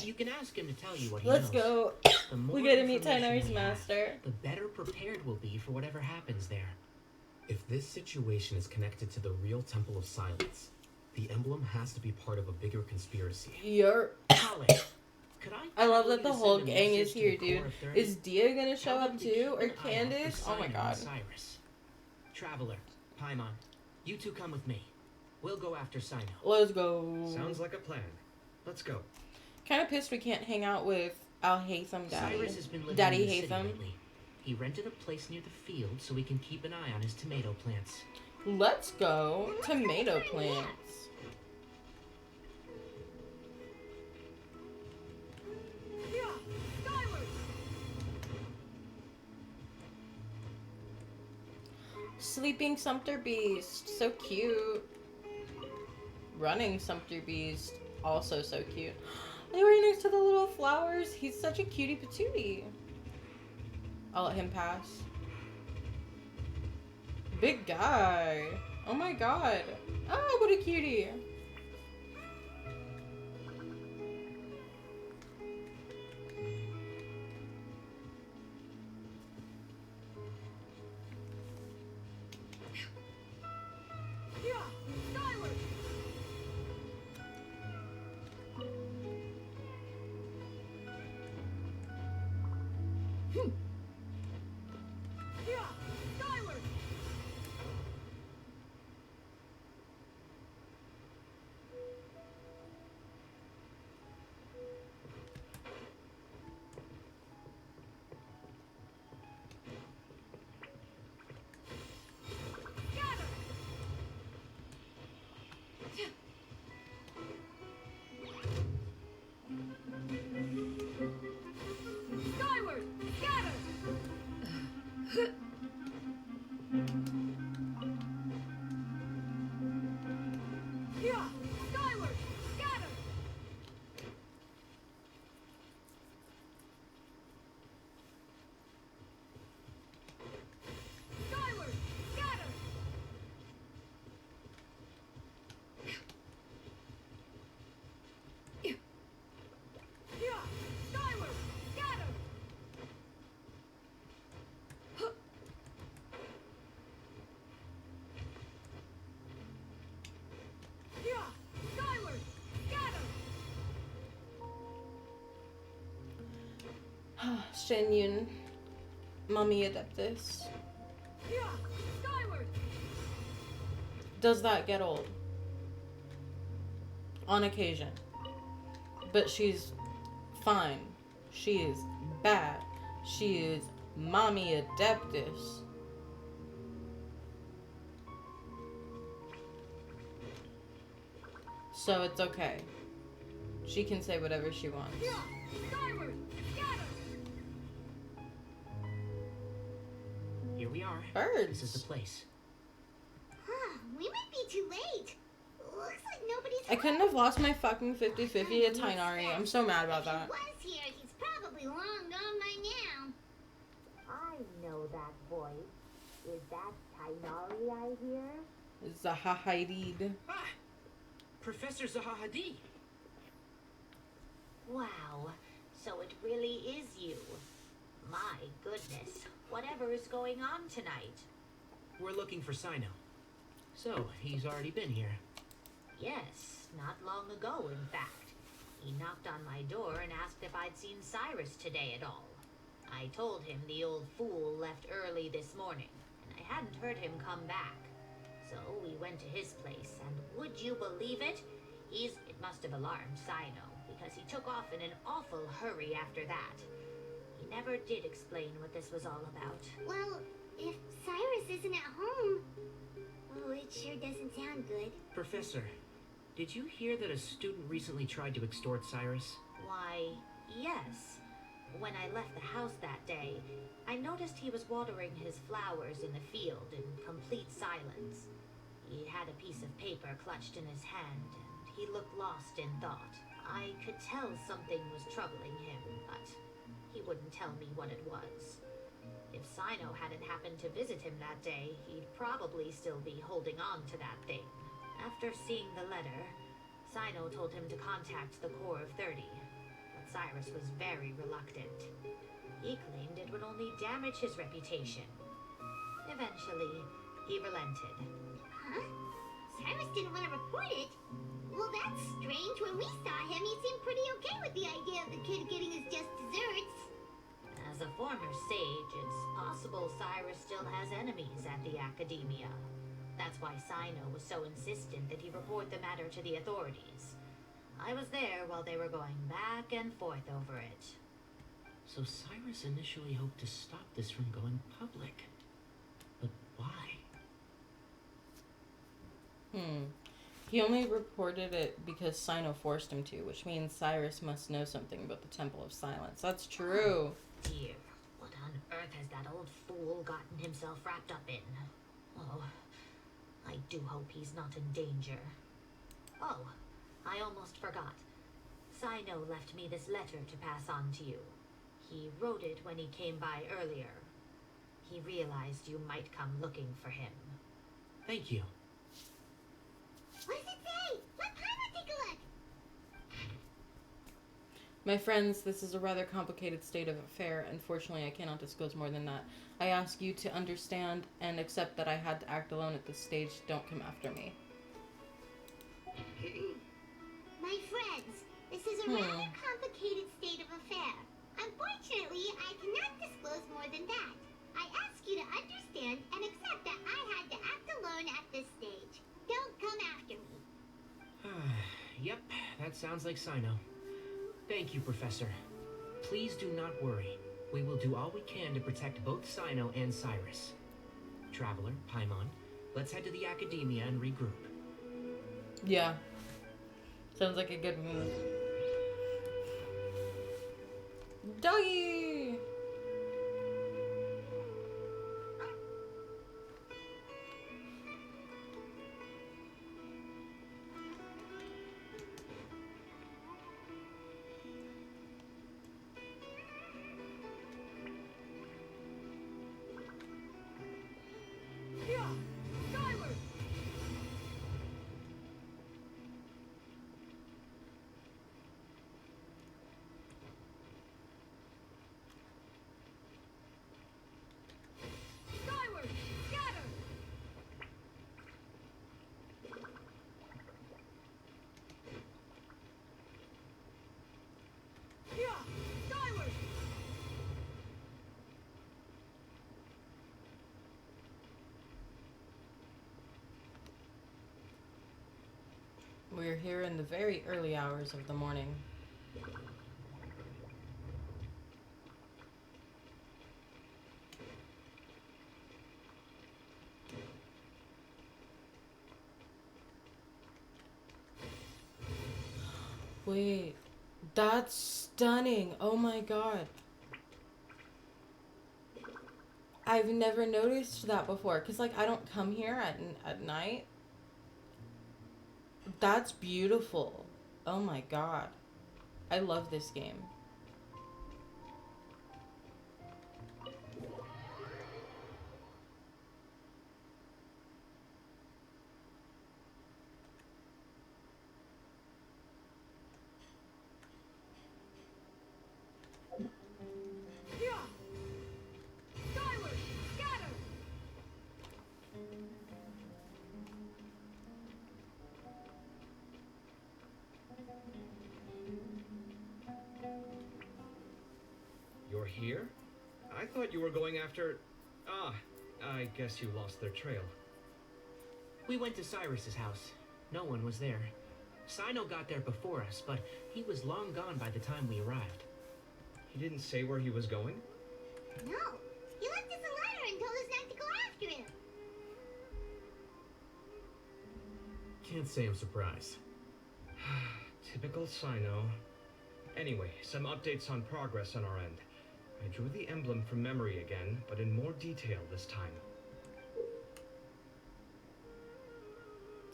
You can ask him to tell you what he knows. Let's go. The more We gotta meet information Tynar's we have, master. the better prepared we'll be for whatever happens there. If this situation is connected to the real Temple of Silence, the emblem has to be part of a bigger conspiracy. You're... Holly, could I love that you the to whole send a gang message is to here, the dude. core of 30? Is Dia gonna show Tell them up to too? keep Or an eye out for Candace? Oh my Cyno god. and Cyrus. Traveler, Paimon, you two come with me. We'll go after Cyno. Let's go. Sounds like a plan. Let's go. Kind of pissed we can't hang out with Al Haytham Daddy. Cyrus has been living Daddy in the city Haytham. lately. He rented a place near the field so we can keep an eye on his tomato plants. Let's go. Tomato plants. Sleeping Sumpter Beast. So cute. Running Sumpter Beast. Also so cute. They were next to the little flowers. He's such a cutie patootie. I'll let him pass. Big guy. Oh my god. Oh, what a cutie. Shen Yun, Mummy Adeptus. Does that get old? On occasion. But she's fine. She is bad. She is Mommy Adeptus. So it's okay. She can say whatever she wants. Here we are. Birds. This is the place. Huh, we might be too late. Looks like nobody's I couldn't have lost my fucking 50-50 at Tynari. I'm so mad about If he that. was here, he's probably long gone by now. I know that voice. Is that Tainari I hear? Zahahaidid. Ah! Professor Zaha Hadid. Wow, so it really is you. My goodness, whatever is going on tonight? We're looking for Cyno. So, he's already been here. Yes, not long ago, in fact. He knocked on my door and asked if I'd seen Cyrus today at all. I told him the old fool left early this morning, and I hadn't heard him come back. So we went to his place, and would you believe it? It must have alarmed Cyno, because he took off in an awful hurry after that. He never did explain what this was all about. Well, if Cyrus isn't at home... Oh, it sure doesn't sound good. Professor, did you hear that a student recently tried to extort Cyrus? Why, yes. When I left the house that day, I noticed he was watering his flowers in the field in complete silence. He had a piece of paper clutched in his hand, and he looked lost in thought. I could tell something was troubling him, but he wouldn't tell me what it was. If Cyno hadn't happened to visit him that day, he'd probably still be holding on to that thing. After seeing the letter, Cyno told him to contact the Corps of 30, but Cyrus was very reluctant. He claimed it would only damage his reputation. Eventually, he relented. Huh? Cyrus didn't want to report it? Well, that's strange. When we saw him, he seemed pretty okay with the idea of the kid getting his just desserts. As a former sage, it's possible Cyrus still has enemies at the Academia. That's why Cyno was so insistent that he report the matter to the authorities. I was there while they were going back and forth over it. So Cyrus initially hoped to stop this from going public. But why? He only reported it because Cyno forced him to, which means Cyrus must know something about the Temple of Silence. That's true. Dear, what on earth has that old fool gotten himself wrapped up in? Oh, I do hope he's not in danger. Oh, I almost forgot. Cyno left me this letter to pass on to you. He wrote it when he came by earlier. He realized you might come looking for him. Thank you. What does it say? Let Piper take a look. My friends, this is a rather complicated state of affair. Unfortunately, I cannot disclose more than that. I ask you to understand and accept that I had to act alone at this stage. Don't come after me. My friends, this is a rather complicated state of affair. Unfortunately, I cannot disclose more than that. I ask you to understand and accept that I had to act alone at this stage. Don't come after me. Yep, that sounds like Cyno. Thank you, Professor. Please do not worry. We will do all we can to protect both Cyno and Cyrus. Traveler, Paimon, let's head to the Academia and regroup. Yeah. Sounds like a good move. Doggy! We're here in the very early hours of the morning. Wait, that's stunning. Oh my god. I've never noticed that before, because like I don't come here at night. That's beautiful. Oh my god. I love this game. You're here? I thought you were going after... Ah, I guess you lost their trail. We went to Cyrus's house. No one was there. Cyno got there before us, but he was long gone by the time we arrived. He didn't say where he was going? No. He left us a letter and told us not to go after him. Can't say I'm surprised. Typical cyno. Anyway, some updates on progress on our end. I drew the emblem from memory again, but in more detail this time.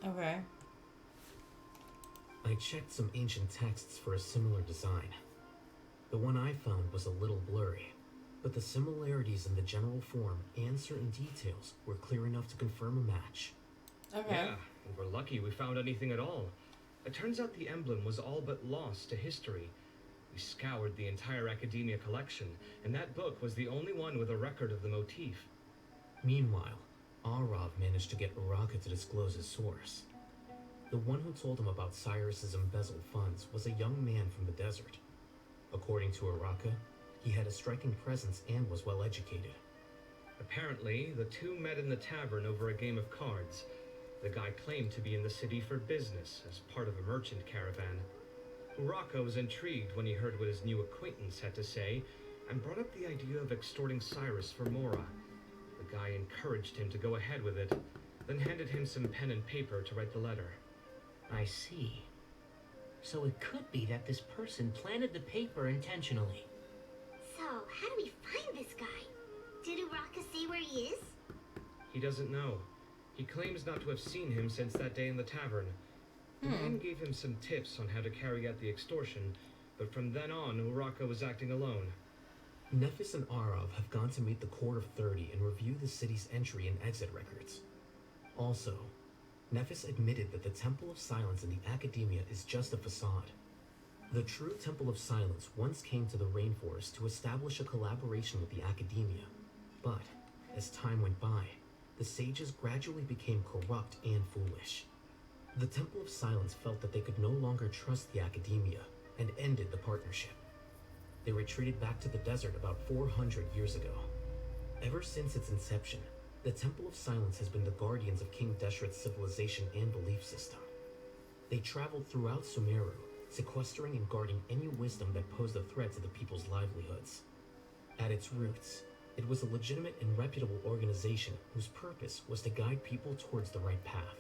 Okay. I checked some ancient texts for a similar design. The one I found was a little blurry, but the similarities in the general form and certain details were clear enough to confirm a match. Okay. Yeah, and we're lucky we found anything at all. It turns out the emblem was all but lost to history. We scoured the entire Academia collection, and that book was the only one with a record of the motif. Meanwhile, Arav managed to get Uraka to disclose his source. The one who told him about Cyrus's embezzled funds was a young man from the desert. According to Uraka, he had a striking presence and was well educated. Apparently, the two met in the tavern over a game of cards. The guy claimed to be in the city for business, as part of a merchant caravan. Uraka was intrigued when he heard what his new acquaintance had to say, and brought up the idea of extorting Cyrus for Mora. The guy encouraged him to go ahead with it, then handed him some pen and paper to write the letter. I see. So it could be that this person planted the paper intentionally. So, how do we find this guy? Did Uraka say where he is? He doesn't know. He claims not to have seen him since that day in the tavern. The man gave him some tips on how to carry out the extortion, but from then on, Uraka was acting alone. Nephis and Arav have gone to meet the Court of 30 and review the city's entry and exit records. Also, Nephis admitted that the Temple of Silence in the Academia is just a facade. The true Temple of Silence once came to the rainforest to establish a collaboration with the Academia, but as time went by, the sages gradually became corrupt and foolish. The Temple of Silence felt that they could no longer trust the Academia and ended the partnership. They retreated back to the desert about 400 years ago. Ever since its inception, the Temple of Silence has been the guardians of King Deshret's civilization and belief system. They traveled throughout Sumeru, sequestering and guarding any wisdom that posed a threat to the people's livelihoods. At its roots, it was a legitimate and reputable organization whose purpose was to guide people towards the right path.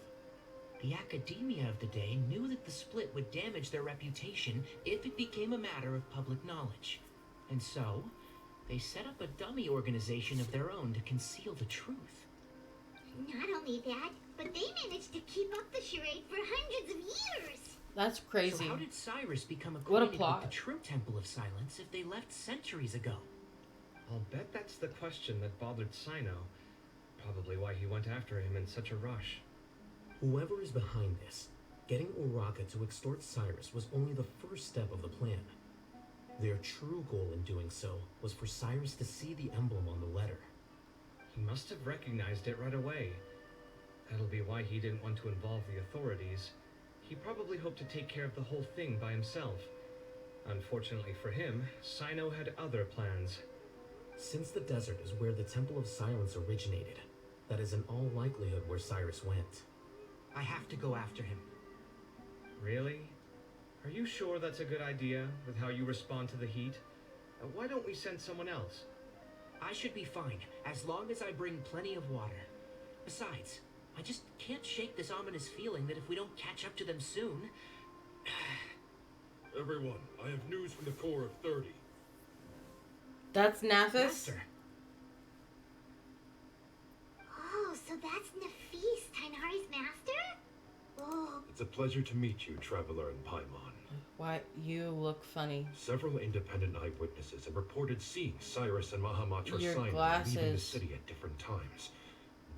The Academia of the day knew that the split would damage their reputation if it became a matter of public knowledge. And so, they set up a dummy organization of their own to conceal the truth. Not only that, but they managed to keep up the charade for hundreds of years. That's crazy. So how did Cyrus become What a acquainted plot. with the true Temple of Silence if they left centuries ago? I'll bet that's the question that bothered Cyno. Probably why he went after him in such a rush. Whoever is behind this, getting Uraka to extort Cyrus was only the first step of the plan. Their true goal in doing so was for Cyrus to see the emblem on the letter. He must have recognized it right away. That'll be why he didn't want to involve the authorities. He probably hoped to take care of the whole thing by himself. Unfortunately for him, Cyno had other plans. Since the desert is where the Temple of Silence originated, that is in all likelihood where Cyrus went. I have to go after him. Really? Are you sure that's a good idea, with how you respond to the heat? Why don't we send someone else? I should be fine, as long as I bring plenty of water. Besides, I just can't shake this ominous feeling that if we don't catch up to them soon... Everyone, I have news from the Core of 30. That's Nephis? Master. Oh, so that's Nefis, Tainari's master? Oh, It's a pleasure to meet you, Traveler in Paimon. Why, you look funny. Several independent eyewitnesses have reported seeing Cyrus and Mahamatra Your Cyno leaving the glasses. city at different times.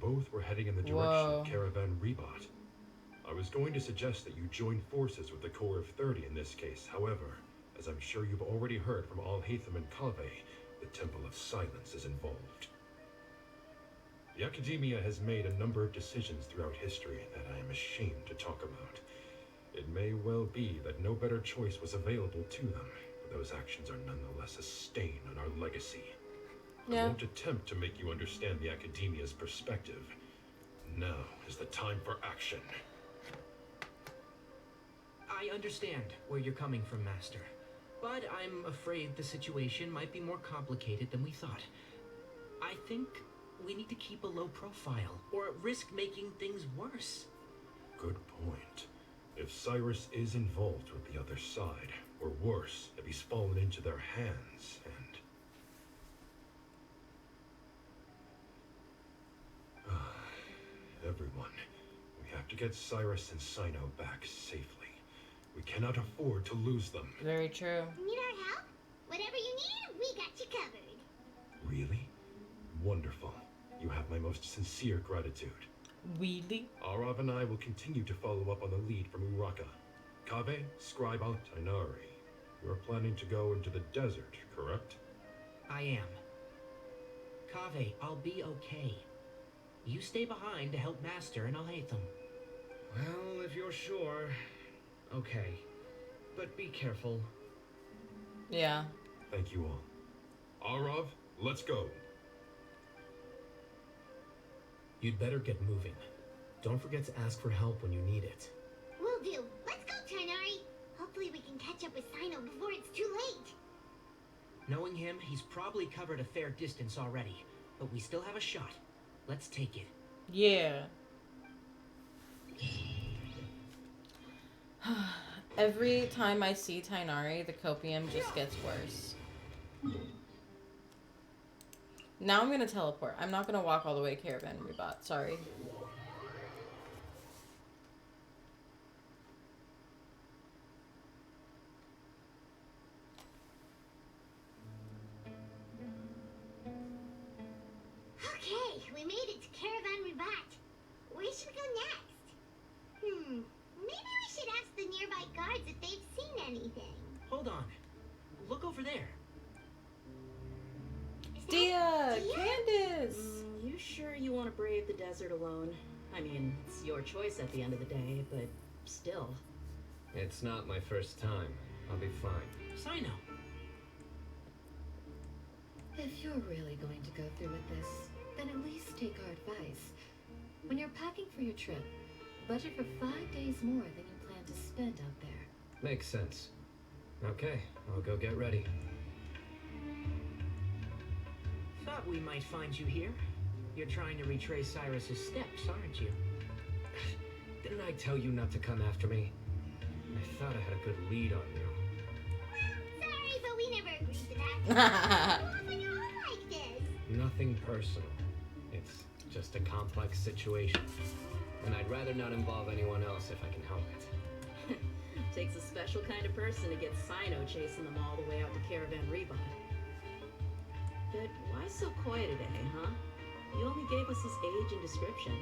Both were heading in the direction Whoa. of Caravan Rebot. I was going to suggest that you join forces with the Core of 30 in this case. However, as I'm sure you've already heard from Al-Haytham and Kaveh, the Temple of Silence is involved. The Academia has made a number of decisions throughout history that I am ashamed to talk about. It may well be that no better choice was available to them, but those actions are nonetheless a stain on our legacy. Yeah. I won't attempt to make you understand the Academia's perspective. Now is the time for action. I understand where you're coming from, Master. But I'm afraid the situation might be more complicated than we thought. I think we need to keep a low profile, or risk making things worse. Good point. If Cyrus is involved with the other side, or worse, if he's fallen into their hands, and... Everyone, we have to get Cyrus and Cyno back safely. We cannot afford to lose them. Very true. Need our help? Whatever you need, we got you covered. Really? Wonderful. You have my most sincere gratitude. Really? Arav and I will continue to follow up on the lead from Uraka. Kaveh, Scribe out Tainari. You're planning to go into the desert, correct? I am. Kaveh, I'll be okay. You stay behind to help Master and I'll hate them. Well, if you're sure. Okay. But be careful. Yeah. Thank you all. Arav, let's go. You'd better get moving. Don't forget to ask for help when you need it. Will do. Let's go, Tainari. Hopefully we can catch up with Cyno before it's too late. Knowing him, he's probably covered a fair distance already. But we still have a shot. Let's take it. Yeah. Every time I see Tainari, the copium just gets worse. Now I'm gonna teleport. I'm not gonna walk all the way caravan rebot. Sorry. Okay, we made it to Caravan Ribat. Where should we go next? Maybe we should ask the nearby guards if they've seen anything. Hold on. Look over there. Dia! Candace! You sure you want to brave the desert alone? I mean, it's your choice at the end of the day, but still. It's not my first time. I'll be fine. Cyno. If you're really going to go through with this, then at least take our advice. When you're packing for your trip, budget for 5 days more than you plan to spend out there. Makes sense. Okay, I'll go get ready. Thought we might find you here. You're trying to retrace Cyrus's steps, aren't you? Didn't I tell you not to come after me? I thought I had a good lead on you. Sorry, but we never agreed to that. How often you're all like this? Nothing personal. It's just a complex situation. And I'd rather not involve anyone else if I can help it. Takes a special kind of person to get Cyno chasing them all the way out to Caravan Rebot. But why so coy today, huh? You only gave us his age and description.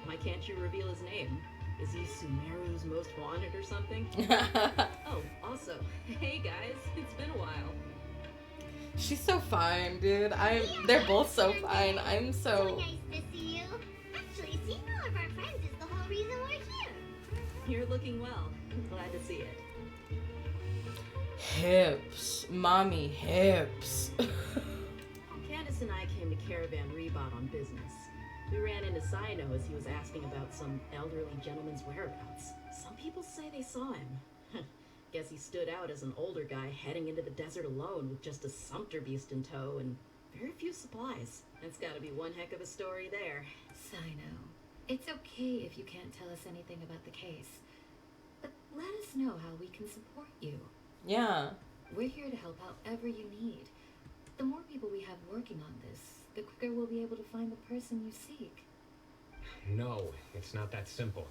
Why can't you reveal his name? Is he Sumeru's most wanted or something? Oh, also, hey guys, it's been a while. She's so fine, dude. They're both so fine. I'm so... Nice to see you. Actually, seeing all of our friends is the whole reason we're here. You're looking well. I'm glad to see it. Hips. Mommy hips. Candace and I came to Caravan Rebot on business. We ran into Cyno as he was asking about some elderly gentleman's whereabouts. Some people say they saw him. Guess he stood out as an older guy heading into the desert alone with just a sumpter beast in tow and very few supplies. That's gotta be one heck of a story there. Cyno, it's okay if you can't tell us anything about the case. But let us know how we can support you. Yeah. We're here to help however you need. The more people we have working on this, the quicker we'll be able to find the person you seek. No, it's not that simple.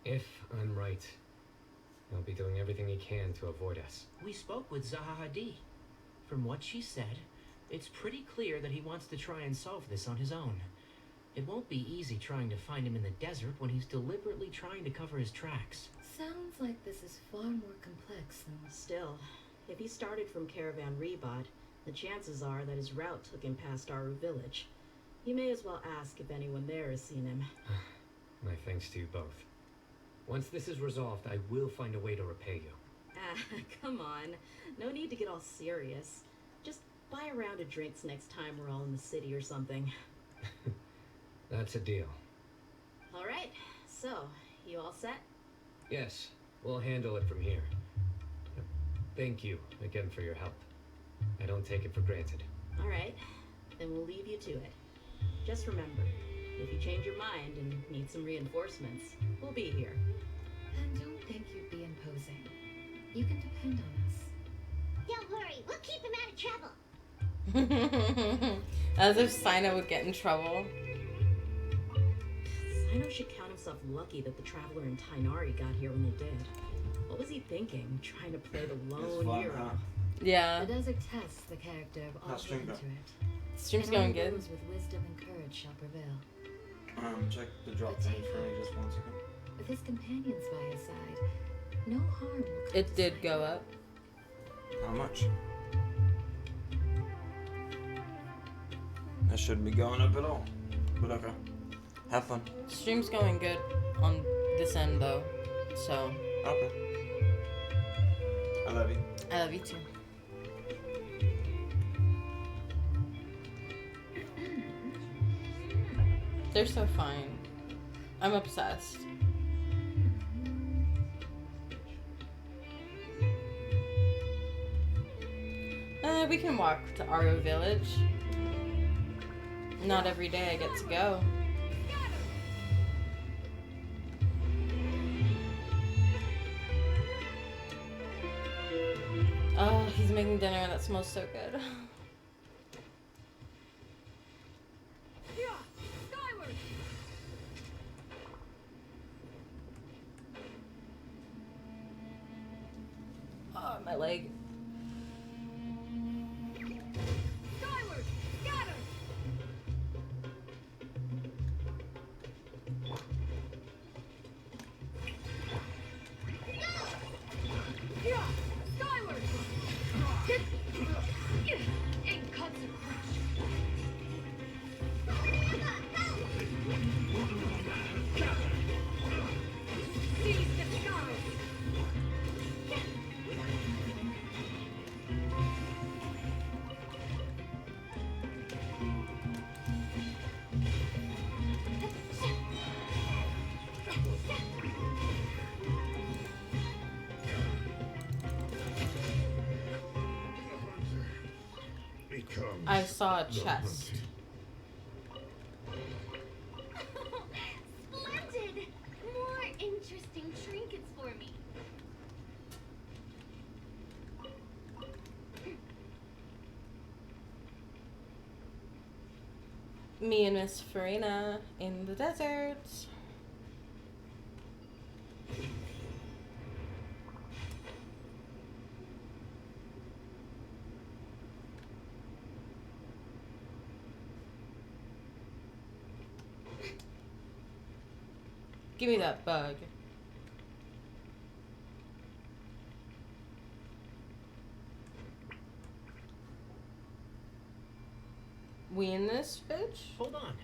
If I'm right, he'll be doing everything he can to avoid us. We spoke with Zaha Hadid. From what she said, it's pretty clear that he wants to try and solve this on his own. It won't be easy trying to find him in the desert when he's deliberately trying to cover his tracks. Sounds like this is far more complex than... Still, if he started from Caravan Rebot, the chances are that his route took him past our village. You may as well ask if anyone there has seen him. My thanks to you both. Once this is resolved, I will find a way to repay you. Ah, Come on. No need to get all serious. Just buy a round of drinks next time we're all in the city or something. That's a deal. All right. So, you all set? Yes, we'll handle it from here. Thank you again for your help. I don't take it for granted. All right. Then we'll leave you to it. Just remember, if you change your mind and need some reinforcements, we'll be here. And don't think you'd be imposing. You can depend on us. Don't worry, we'll keep him out of trouble. As if Cyno would get in trouble. Cyno should count himself lucky that the Traveler and Tainari got here when they did. What was he thinking, trying to play the lone hero? Yeah. The desert tests the character of all How's given stream to go? it. Stream's And going only good. those with wisdom and courage shall prevail. Check the drop page for me just 1 second. With his companions by his side, no harm will come It to did Cyno. go up. How much? That shouldn't be going up at all. But okay. Have fun. Stream's going good on this end though. So Okay. I love you. I love you too. They're so fine. I'm obsessed. We can walk to Aro Village. Not every day I get to go. Oh, he's making dinner and that smells so good. Oh, my leg. I saw a chest. Splendid! More interesting trinkets for me. Me and Miss Farina in the desert. Give me that bug. We in this, bitch? Hold on.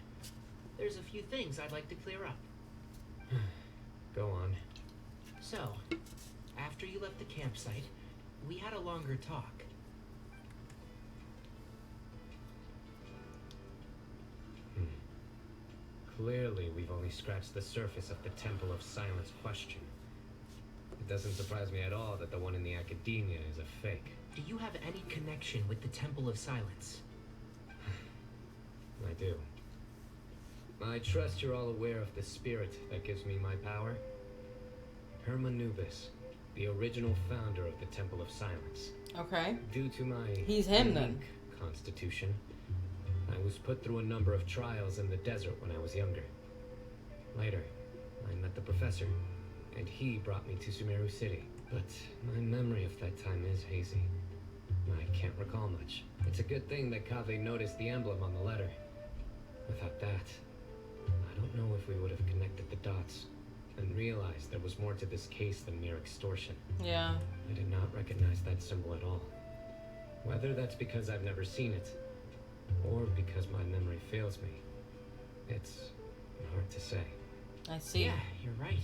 There's a few things I'd like to clear up. Go on. So, after you left the campsite, we had a longer talk. Clearly, we've only scratched the surface of the Temple of Silence question. It doesn't surprise me at all that the one in the academia is a fake. Do you have any connection with the Temple of Silence? I do. I trust you're all aware of the spirit that gives me my power. Hermanubis, the original founder of the Temple of Silence. Okay. Due to my He's him unique then. constitution, I was put through a number of trials in the desert when I was younger. Later, I met the professor, and he brought me to Sumeru City. But my memory of that time is hazy. I can't recall much. It's a good thing that Kaveh noticed the emblem on the letter. Without that, I don't know if we would have connected the dots and realized there was more to this case than mere extortion. Yeah. I did not recognize that symbol at all. Whether that's because I've never seen it, or because my memory fails me, it's hard to say. I see. Yeah, you're right.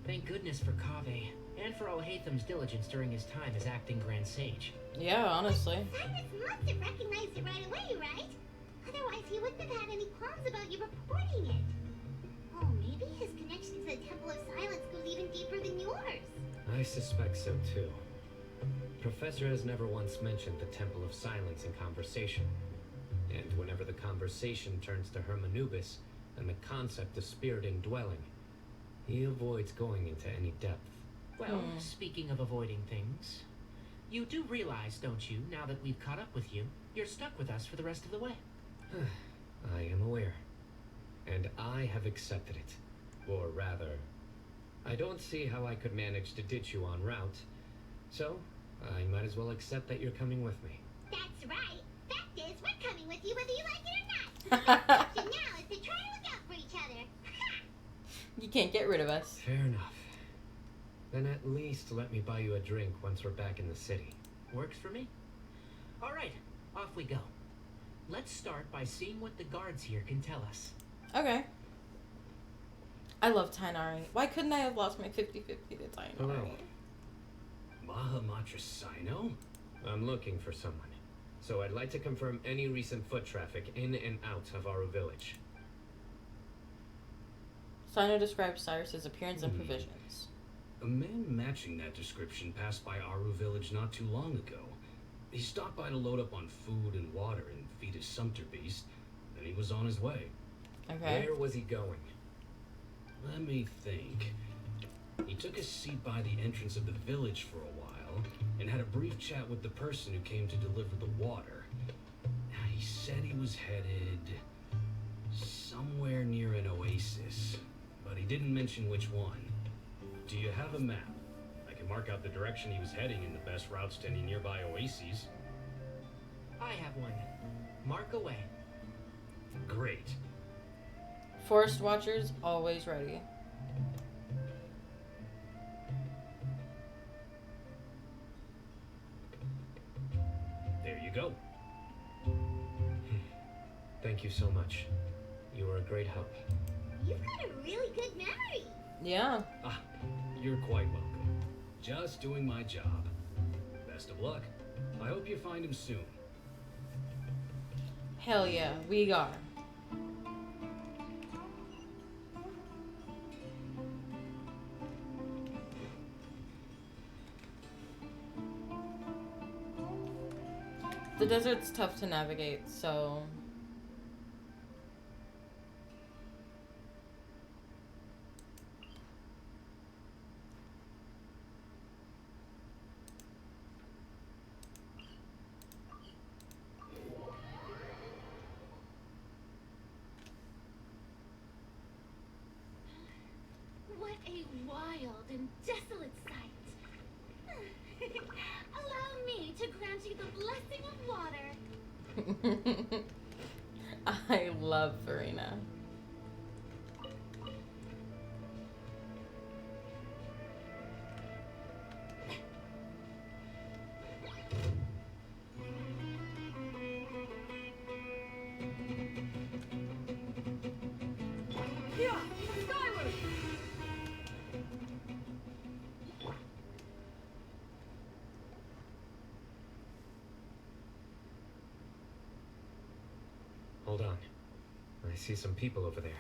Thank goodness for Kaveh. And for Ohatham's diligence during his time as acting Grand Sage. Yeah, honestly. Cyrus must have recognized it right away, right? Otherwise, he wouldn't have had any qualms about you reporting it. Oh, maybe his connection to the Temple of Silence goes even deeper than yours. I suspect so too. Professor has never once mentioned the Temple of Silence in conversation. And whenever the conversation turns to Hermanubis and the concept of spirit indwelling, he avoids going into any depth. Well, speaking of avoiding things, you do realize, don't you, now that we've caught up with you, you're stuck with us for the rest of the way. I am aware. And I have accepted it. Or rather, I don't see how I could manage to ditch you en route. So, I might as well accept that you're coming with me. That's right. Fact is, we're coming with you whether you like it or not. The option now is to try to look out for each other. You can't get rid of us. Fair enough. Then at least let me buy you a drink once we're back in the city. Works for me. All right, off we go. Let's start by seeing what the guards here can tell us. Okay. I love Tainari. Why couldn't I have lost my 50-50 to Tainari? Hello. Mahamatra Cyno? I'm looking for someone. So I'd like to confirm any recent foot traffic in and out of our village. Cyno describes Cyrus's appearance and provisions. A man matching that description passed by Aru village not too long ago. He stopped by to load up on food and water and feed his sumpter beast, then he was on his way. Okay. Where was he going? Let me think. He took a seat by the entrance of the village for a while, and had a brief chat with the person who came to deliver the water. He said he was headed somewhere near an oasis, but he didn't mention which one. Do you have a map? I can mark out the direction he was heading and the best routes to any nearby oases. I have one. Mark away. Great. Forest Watchers, always ready. There you go. Thank you so much. You were a great help. You've got a really good memory. Yeah. Ah, you're quite welcome. Just doing my job. Best of luck. I hope you find him soon. Hell yeah, we are. The desert's tough to navigate, so... What a wild and desolate sight. Allow me to grant you the blessing of water. I love Farina. Yeah, skyward! Hold on. I see some people over there.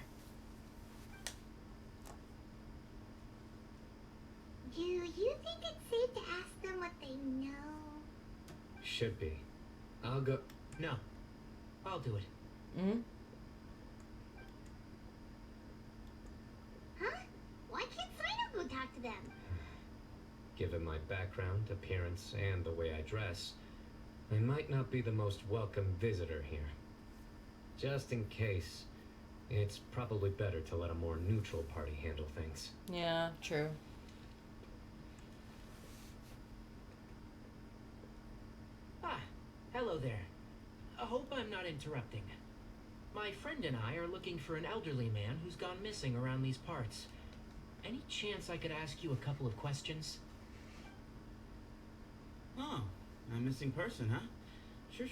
Do you think it's safe to ask them what they know? Should be. I'll go. No. I'll do it. Mm-hmm. Huh? Why can't Cyno go talk to them? Given my background, appearance, and the way I dress, I might not be the most welcome visitor here. Just in case, it's probably better to let a more neutral party handle things. Yeah, true. Ah, hello there. I hope I'm not interrupting. My friend and I are looking for an elderly man who's gone missing around these parts. Any chance I could ask you a couple of questions? Oh, a missing person, huh? Sure.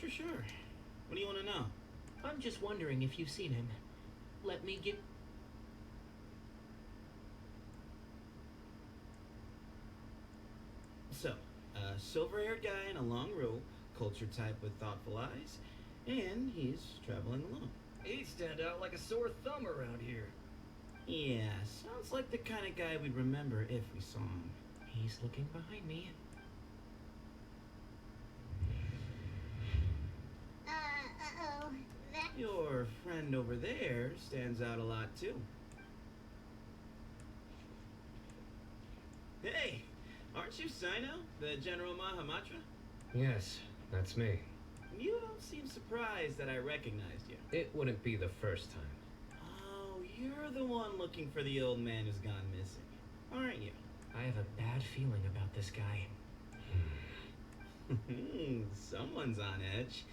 What do you want to know? I'm just wondering if you've seen him. Let me get... a silver-haired guy in a long robe, culture type with thoughtful eyes, and he's traveling alone. He'd stand out like a sore thumb around here. Yeah, sounds like the kind of guy we'd remember if we saw him. He's looking behind me. Uh-oh. That... Your friend over there stands out a lot, too. Hey, aren't you Cyno, the General Mahamatra? Yes, that's me. You don't seem surprised that I recognized you. It wouldn't be the first time. Oh, you're the one looking for the old man who's gone missing, aren't you? I have a bad feeling about this guy. Someone's on edge.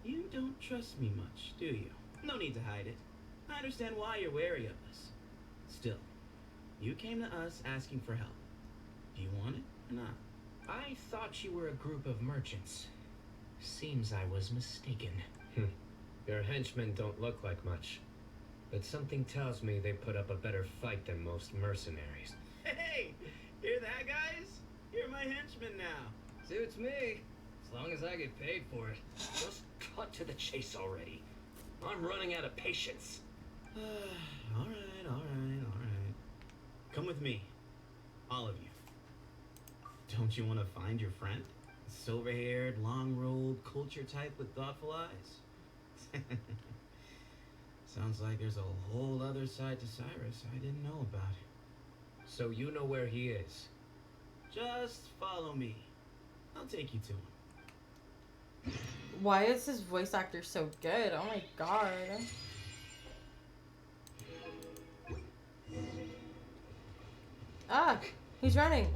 You don't trust me much, do you? No need to hide it. I understand why you're wary of us. Still, you came to us asking for help. Do you want it or not? I thought you were a group of merchants. Seems I was mistaken. Your henchmen don't look like much, but something tells me they put up a better fight than most mercenaries. Hey, hear that, guys? You're my henchman now. Suits me, as long as I get paid for it. Just cut to the chase already. I'm running out of patience. All right. Come with me, all of you. Don't you want to find your friend? Silver-haired, long-robed, culture type with thoughtful eyes? Sounds like there's a whole other side to Cyrus I didn't know about. So you know where he is? Just follow me. I'll take you to him. Why is his voice actor so good? Oh my god. Ah, he's running.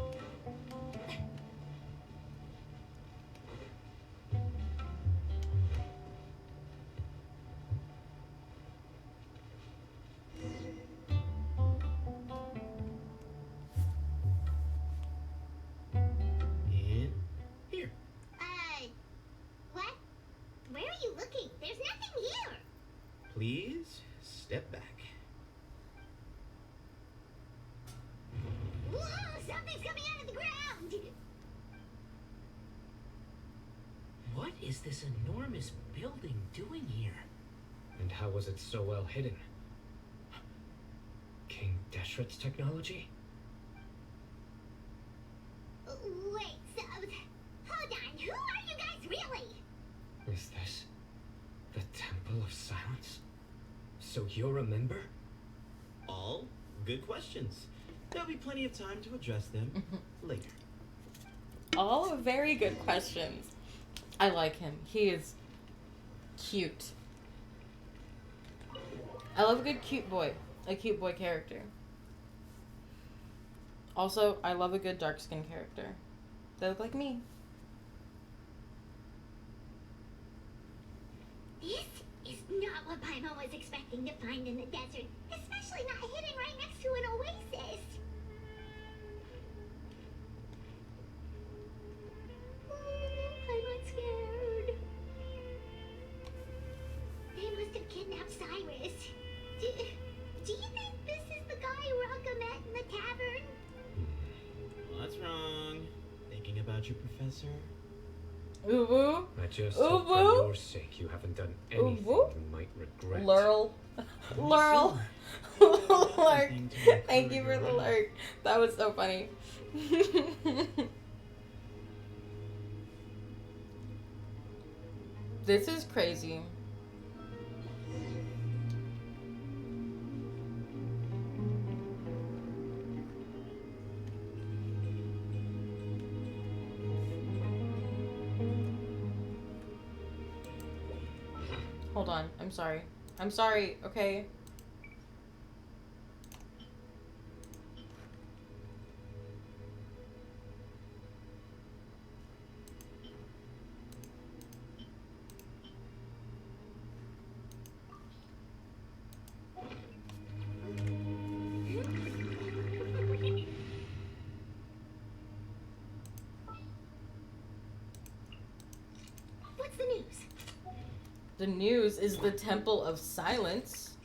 And here. What? Where are you looking? There's nothing here. Please step back. Whoa, something's coming out of the ground. What is this enormous building doing here? And how was it so well hidden? King Deshret's technology? Wait, so... Hold on, who are you guys really? Is this the Temple of Silence? So you're a member? All good questions. There'll be plenty of time to address them later. All very good questions. I like him. He is cute. I love a good cute boy. A cute boy character. Also, I love a good dark skin character. They look like me. This is not what Paimon was expecting to find in the desert, especially not hidden right next to an oasis. I'm scared. They must have kidnapped Cyrus. Do you think this is the guy Rocca met in the tavern? What's wrong? Thinking about your professor? Ooh woo. I just Ooh hope for woo. your sake you haven't done anything woo. you might regret. Lurl. Lurl. Lurk. Thank you for the lurk. That was so funny. This is crazy. Hold on. I'm sorry. I'm sorry, okay? What's the news? The news is the Temple of Silence.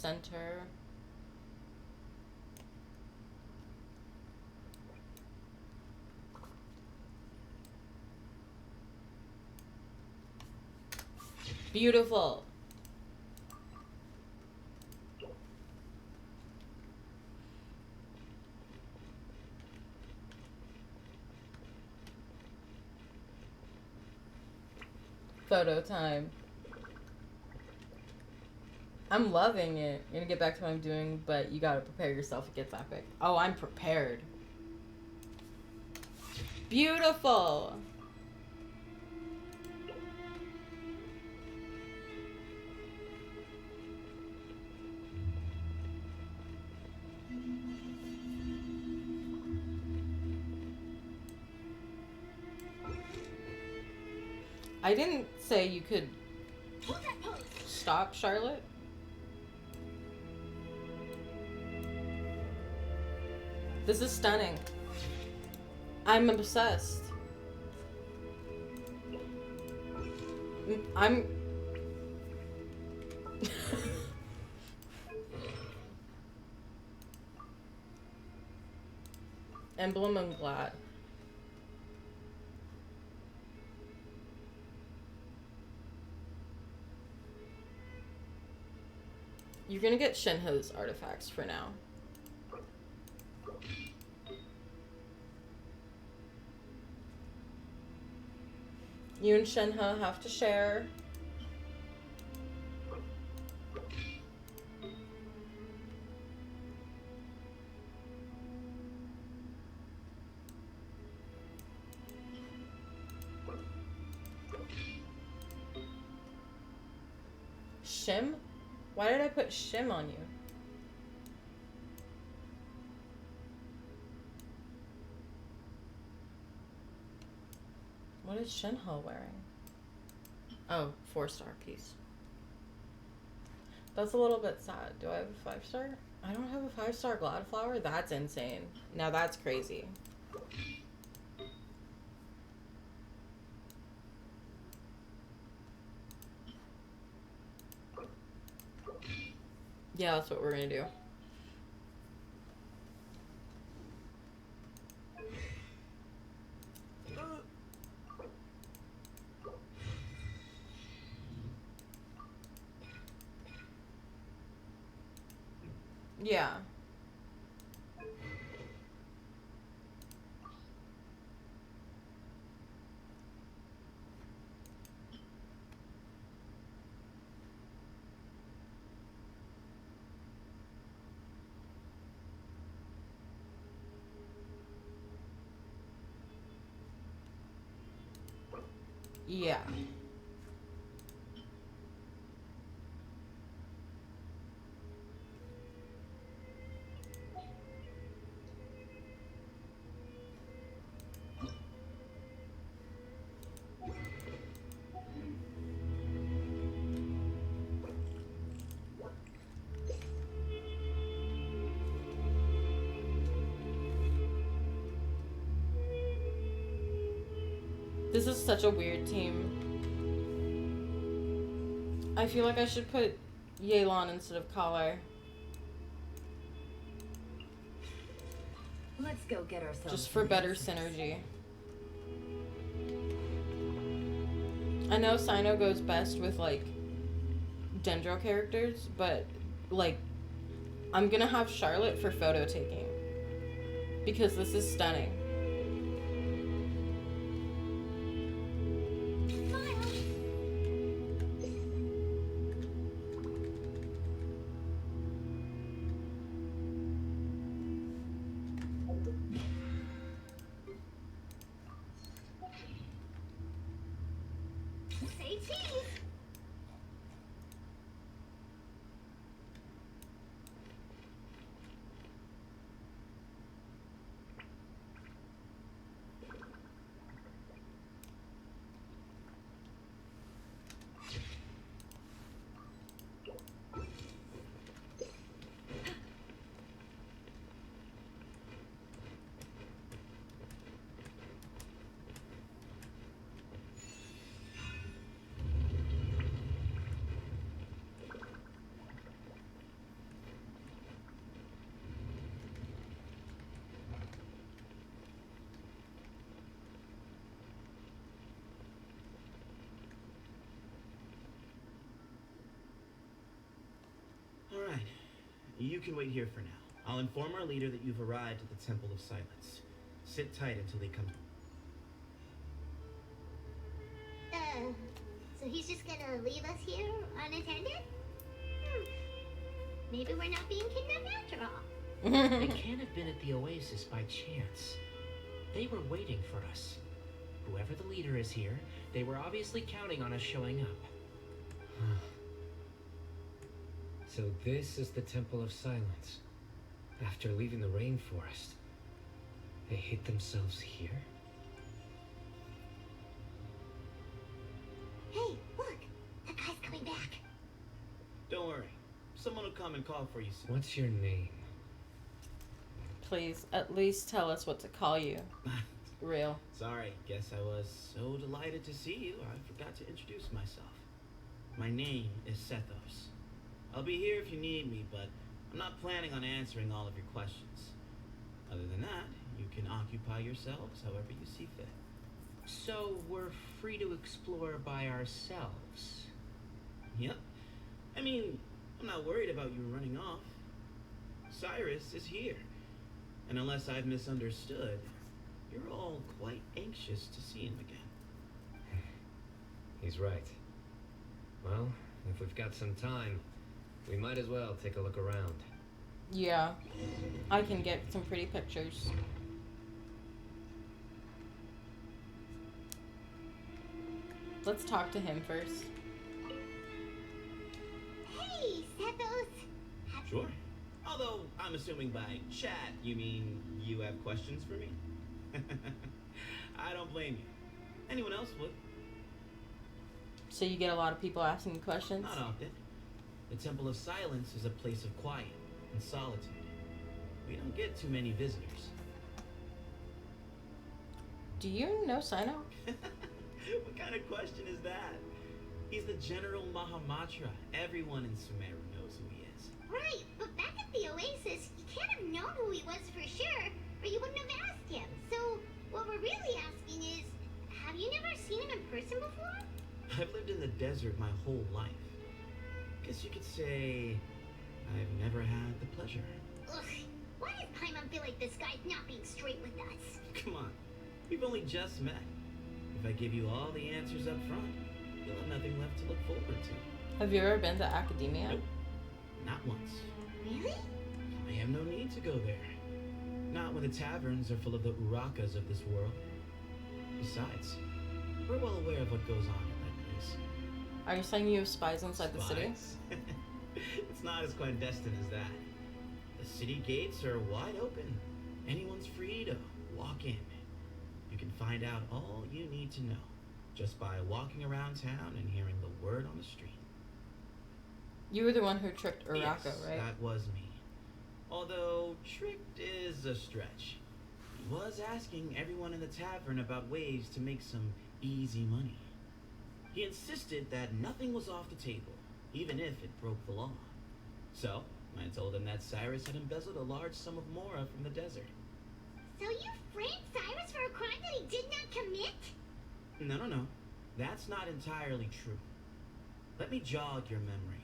center. Beautiful. Photo time. I'm loving it. I'm gonna get back to what I'm doing, but you gotta prepare yourself. It gets epic. Oh, I'm prepared. Beautiful. I didn't say you could stop, Charlotte. This is stunning. I'm obsessed. I'm... Emblem, I'm glad. You're gonna get Shinha's artifacts for now. You and Shinha have to share. Shim? Why did I put Shim on you? What is Shinha wearing? Oh, 4-star piece. That's a little bit sad. Do I have a 5-star? I don't have a 5-star Gladflower? That's insane. Now that's crazy. Yeah, that's what we're gonna do. Yeah. Yeah. This is such a weird team. I feel like I should put Yelan instead of Kale. Let's go get ourselves Just for better synergy. I know Cyno goes best with like Dendro characters, but like I'm gonna have Charlotte for photo taking because this is stunning. Say cheese. You can wait here for now. I'll inform our leader that you've arrived at the Temple of Silence. Sit tight until he comes. So he's just gonna leave us here unattended? Maybe we're not being kidnapped after all. They can't have been at the oasis by chance. They were waiting for us. Whoever the leader is here, they were obviously counting on us showing up. So this is the Temple of Silence. After leaving the rainforest, they hid themselves here? Hey, look! That guy's coming back. Don't worry. Someone will come and call for you soon. What's your name? Please, at least tell us what to call you. Real. Sorry, guess I was so delighted to see you, I forgot to introduce myself. My name is Sethos. I'll be here if you need me, but I'm not planning on answering all of your questions. Other than that, you can occupy yourselves however you see fit. So we're free to explore by ourselves? Yep. I mean, I'm not worried about you running off. Cyrus is here. And unless I've misunderstood, you're all quite anxious to see him again. He's right. Well, if we've got some time, we might as well take a look around. Yeah. I can get some pretty pictures. Let's talk to him first. Hey, Sethos! Sure. Although, I'm assuming by chat, you mean you have questions for me? I don't blame you. Anyone else would. So you get a lot of people asking you questions? Not often. The Temple of Silence is a place of quiet and solitude. We don't get too many visitors. Do you know Cyno? What kind of question is that? He's the General Mahamatra. Everyone in Sumeru knows who he is. Right, but back at the Oasis, you can't have known who he was for sure, or you wouldn't have asked him. So, what we're really asking is, have you never seen him in person before? I've lived in the desert my whole life. Guess you could say I've never had the pleasure. Ugh, why does Paimon feel like this guy's not being straight with us? Come on, we've only just met. If I give you all the answers up front, you'll have nothing left to look forward to. Have you ever been to Academia? Nope, not once. Really? I have no need to go there. Not when the taverns are full of the urakas of this world. Besides, we're well aware of what goes on in that place. Are you saying you have spies inside the city? It's not as clandestine as that. The city gates are wide open. Anyone's free to walk in. You can find out all you need to know just by walking around town and hearing the word on the street. You were the one who tricked Uraka, Yes, right? that was me. Although tricked is a stretch. He was asking everyone in the tavern about ways to make some easy money. He insisted that nothing was off the table, even if it broke the law. So, I told him that Cyrus had embezzled a large sum of mora from the desert. So you framed Cyrus for a crime that he did not commit? No. That's not entirely true. Let me jog your memory.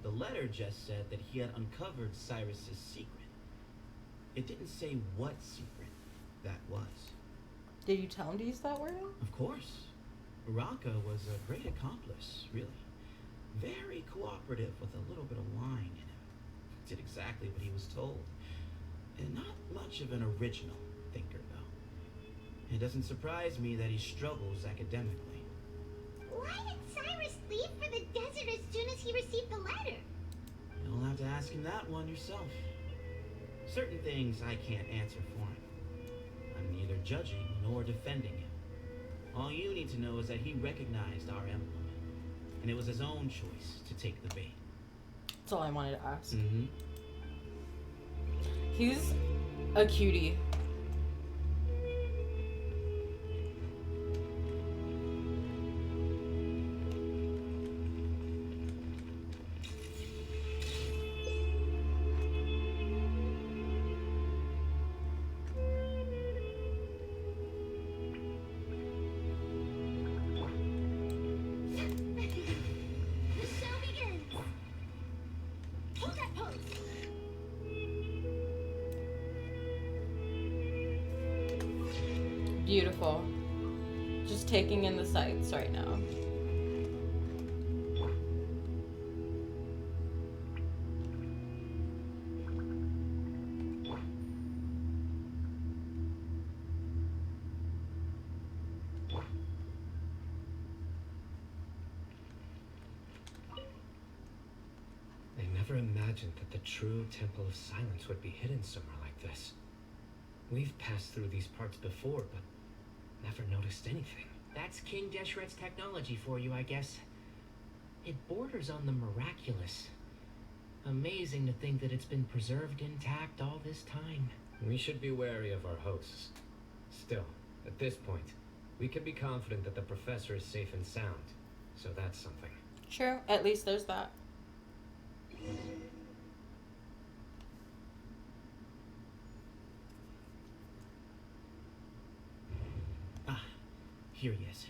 The letter just said that he had uncovered Cyrus's secret. It didn't say what secret that was. Did you tell him to use that word? Of course. Uraka was a great accomplice, really. Very cooperative with a little bit of wine in him. Did exactly what he was told. And not much of an original thinker, though. It doesn't surprise me that he struggles academically. Why did Cyrus leave for the desert as soon as he received the letter? You'll have to ask him that one yourself. Certain things I can't answer for him. I'm neither judging nor defending him. All you need to know is that he recognized our emblem, and it was his own choice to take the bait. That's all I wanted to ask. Mm-hmm. He's a cutie. The show begins! Hold that pose! Beautiful. Just taking in the sights right now. I never imagined that the true Temple of Silence would be hidden somewhere like this. We've passed through these parts before, but never noticed anything. That's King Deshret's technology for you, I guess. It borders on the miraculous. Amazing to think that it's been preserved intact all this time. We should be wary of our hosts. Still, at this point, we can be confident that the professor is safe and sound. So that's something. True. At least there's that. Ah, here he is.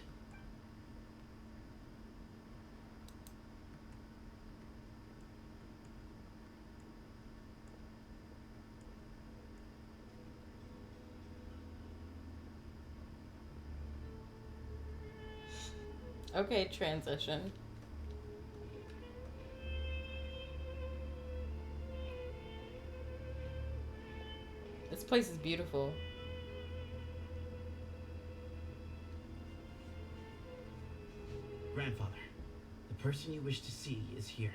Okay, transition. This place is beautiful. Grandfather, the person you wish to see is here.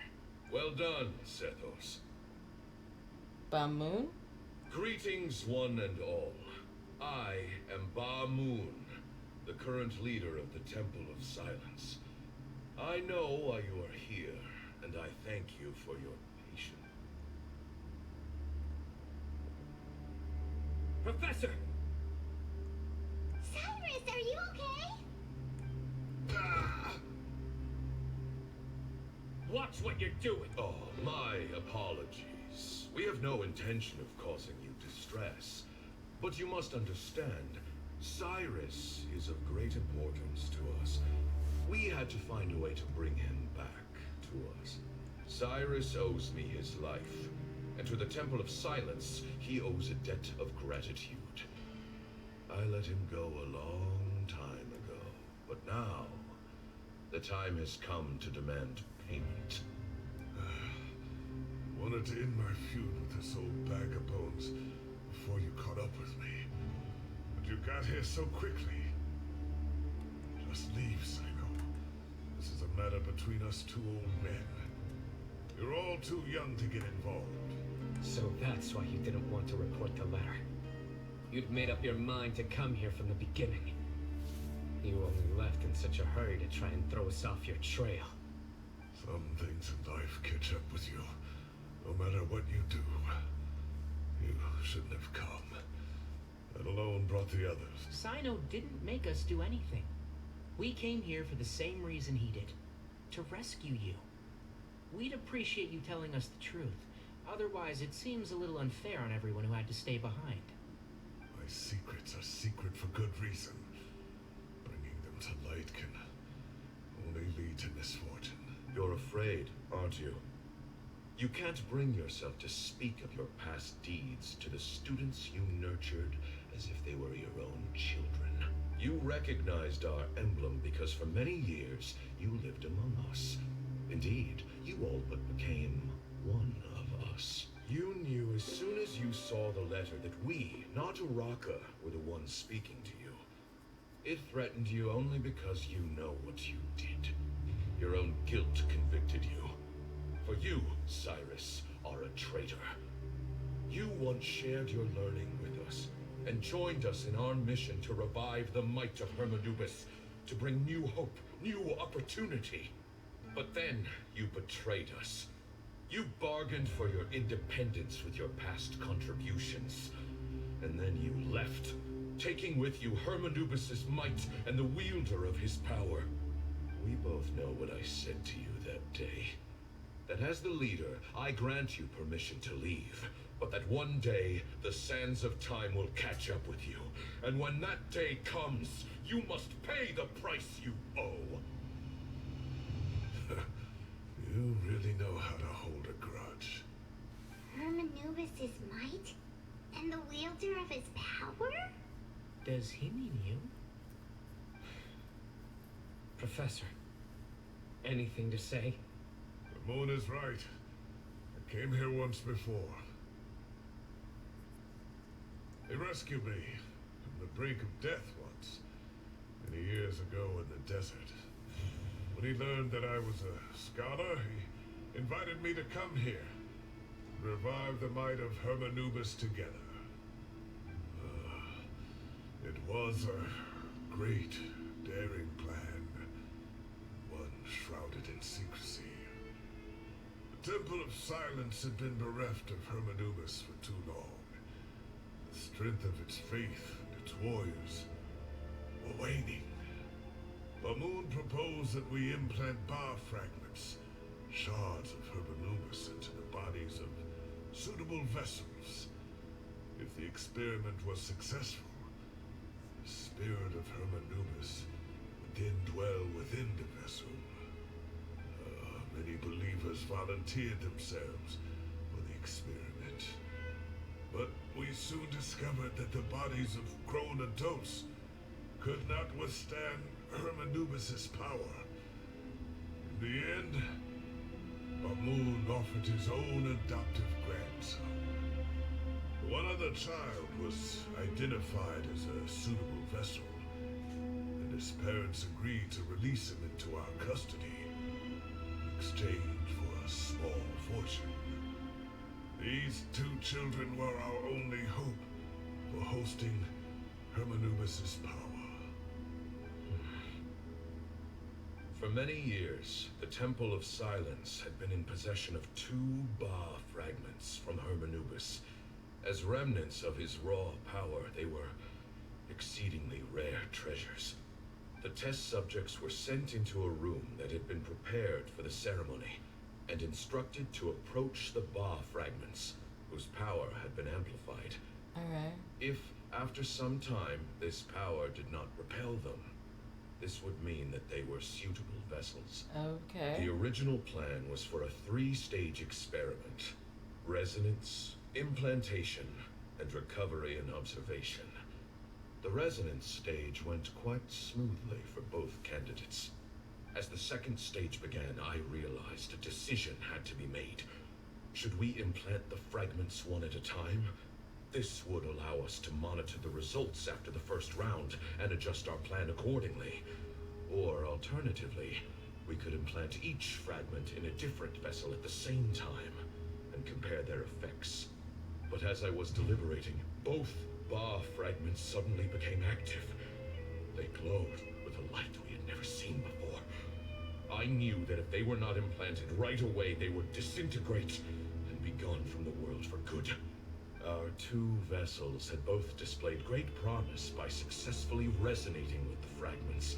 Well done, Sethos. Ba-Moon? Greetings, one and all. I am Ba-Moon, the current leader of the Temple of Silence. I know why you are here, and I thank you for your patience. Professor! Cyrus, are you okay? Watch what you're doing! Oh, my apologies. We have no intention of causing you distress. But you must understand, Cyrus is of great importance to us. We had to find a way to bring him back to us. Cyrus owes me his life, and to the Temple of Silence, he owes a debt of gratitude. I let him go a long time ago, but now, the time has come to demand payment. Wanted to end my feud with this old bag of bones before you caught up with me. But you got here so quickly. Just leave, cyno. This is a matter between us two old men. You're all too young to get involved. So that's why you didn't want to report the letter. You'd made up your mind to come here from the beginning. You only left in such a hurry to try and throw us off your trail. Some things in life catch up with you, no matter what you do. You shouldn't have come. That alone brought the others. Cyno didn't make us do anything. We came here for the same reason he did. To rescue you. We'd appreciate you telling us the truth. Otherwise, it seems a little unfair on everyone who had to stay behind. My secrets are secret for good reason. Bringing them to light can only lead to misfortune. You're afraid, aren't you? You can't bring yourself to speak of your past deeds to the students you nurtured as if they were your own children. You recognized our emblem because for many years you lived among us. Indeed, you all but became one of us. You knew as soon as you saw the letter that we, not Araka, were the ones speaking to you. It threatened you only because you know what you did. Your own guilt convicted you. For you, Cyrus, are a traitor. You once shared your learning with us, and joined us in our mission to revive the might of Hermanubis, to bring new hope, new opportunity. But then, you betrayed us. You bargained for your independence with your past contributions. And then you left, taking with you Hermanubis' might and the wielder of his power. We both know what I said to you that day. That as the leader, I grant you permission to leave. But that one day, the sands of time will catch up with you. And when that day comes, you must pay the price you owe. You really know how to hold a grudge. Hermanubis' might? And the wielder of his power? Does he mean you? Professor, anything to say? The moon is right. I came here once before. He rescued me from the brink of death once, many years ago in the desert. When he learned that I was a scholar, he invited me to come here, revive the might of Hermanubis together. It was a great, daring plan, one shrouded in secrecy. The Temple of Silence had been bereft of Hermanubis for too long. The strength of its faith and its warriors were waning. Bamoon proposed that we implant bar fragments, shards of Hermanubis, into the bodies of suitable vessels. If the experiment was successful, the spirit of Hermanubis would then dwell within the vessel. Many believers volunteered themselves for the experiment. But we soon discovered that the bodies of grown adults could not withstand Hermanubis' power. In the end, Bamoon offered his own adoptive grandson. One other child was identified as a suitable vessel, and his parents agreed to release him into our custody in exchange for a small fortune. These two children were our only hope for hosting Hermanubis' power. For many years, the Temple of Silence had been in possession of 2 Ba fragments from Hermanubis. As remnants of his raw power, they were exceedingly rare treasures. The test subjects were sent into a room that had been prepared for the ceremony, and instructed to approach the Ba fragments, whose power had been amplified. Alright. If, after some time, this power did not repel them, this would mean that they were suitable vessels. Okay. The original plan was for a 3-stage experiment: resonance, implantation, and recovery and observation. The resonance stage went quite smoothly for both candidates. As the 2nd stage began, I realized a decision had to be made. Should we implant the fragments one at a time? This would allow us to monitor the results after the first round and adjust our plan accordingly. Or alternatively, we could implant each fragment in a different vessel at the same time and compare their effects. But as I was deliberating, both Ba fragments suddenly became active. They glowed with a light we had never seen before. I knew that if they were not implanted right away, they would disintegrate and be gone from the world for good. Our 2 vessels had both displayed great promise by successfully resonating with the fragments.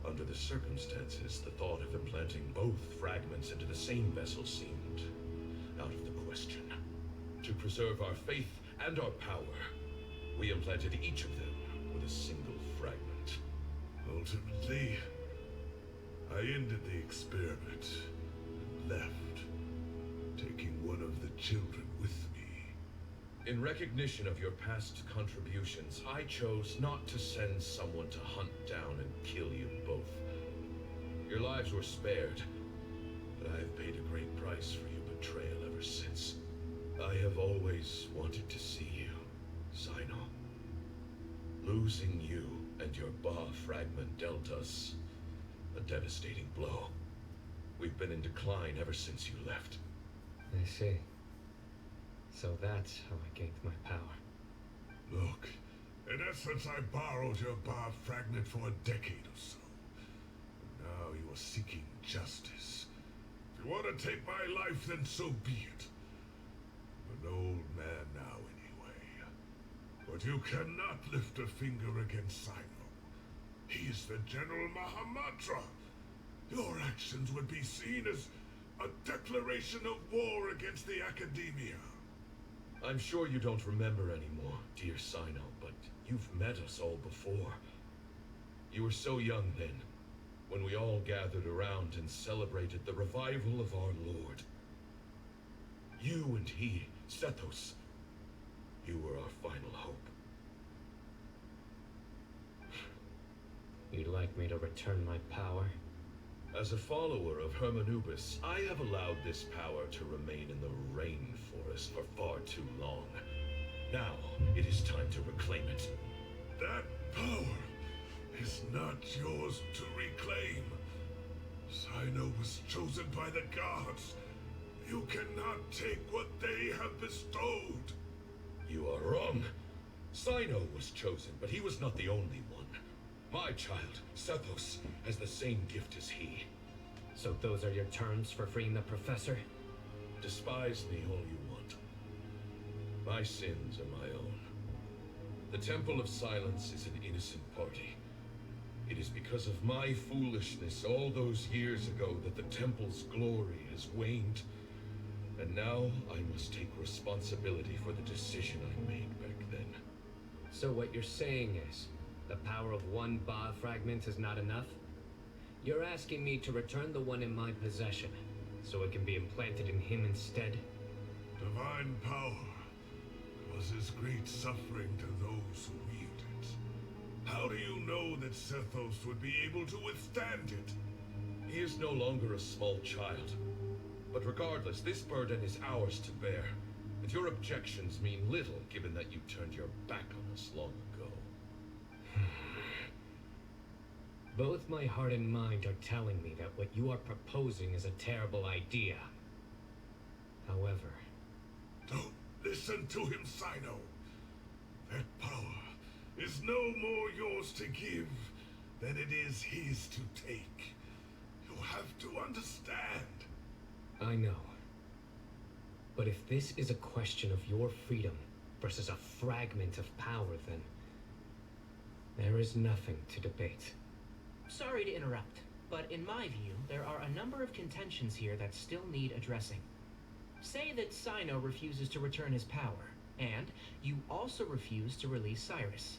Under the circumstances, the thought of implanting both fragments into the same vessel seemed out of the question. To preserve our faith and our power, we implanted each of them with a single fragment. Ultimately, I ended the experiment and left, taking one of the children with me. In recognition of your past contributions, I chose not to send someone to hunt down and kill you both. Your lives were spared, but I have paid a great price for your betrayal ever since. I have always wanted to see you, Cyno. Losing you and your Ba fragment dealt us a devastating blow. We've been in decline ever since you left. I see. So that's how I gained my power. Look, in essence, I borrowed your Ba fragment for a decade or so. And now you are seeking justice. If you want to take my life, then so be it. I'm an old man now, anyway. But you cannot lift a finger against Cyno. He is the General Mahamatra. Your actions would be seen as a declaration of war against the Academia. I'm sure you don't remember anymore, dear Cyno, but you've met us all before. You were so young then, when we all gathered around and celebrated the revival of our Lord. You and he, Sethos, you were our final hope. You'd like me to return my power? As a follower of Hermanubis, I have allowed this power to remain in the rainforest for far too long. Now, it is time to reclaim it. That power is not yours to reclaim. Cyno was chosen by the gods. You cannot take what they have bestowed. You are wrong. Cyno was chosen, but he was not the only one. My child, Sethos, has the same gift as he. So those are your terms for freeing the professor? Despise me all you want. My sins are my own. The Temple of Silence is an innocent party. It is because of my foolishness all those years ago that the Temple's glory has waned. And now I must take responsibility for the decision I made back then. So what you're saying is, the power of one Ba fragment is not enough? You're asking me to return the one in my possession, so it can be implanted in him instead? Divine power causes great suffering to those who wield it. How do you know that Sethos would be able to withstand it? He is no longer a small child. But regardless, this burden is ours to bear. And your objections mean little, given that you turned your back on us long ago. Both my heart and mind are telling me that what you are proposing is a terrible idea. However... Don't listen to him, Cyno. That power is no more yours to give than it is his to take. You have to understand. I know. But if this is a question of your freedom versus a fragment of power, then... there is nothing to debate. Sorry to interrupt, but in my view, there are a number of contentions here that still need addressing. Say that Cyno refuses to return his power, and you also refuse to release Cyrus.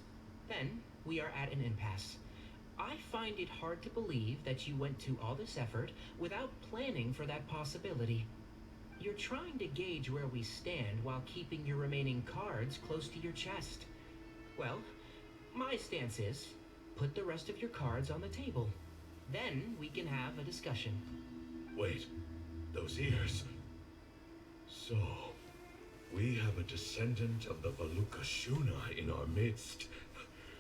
Then, we are at an impasse. I find it hard to believe that you went to all this effort without planning for that possibility. You're trying to gauge where we stand while keeping your remaining cards close to your chest. Well, my stance is, put the rest of your cards on the table. Then we can have a discussion. Wait, those ears. So, we have a descendant of the Valukashuna in our midst.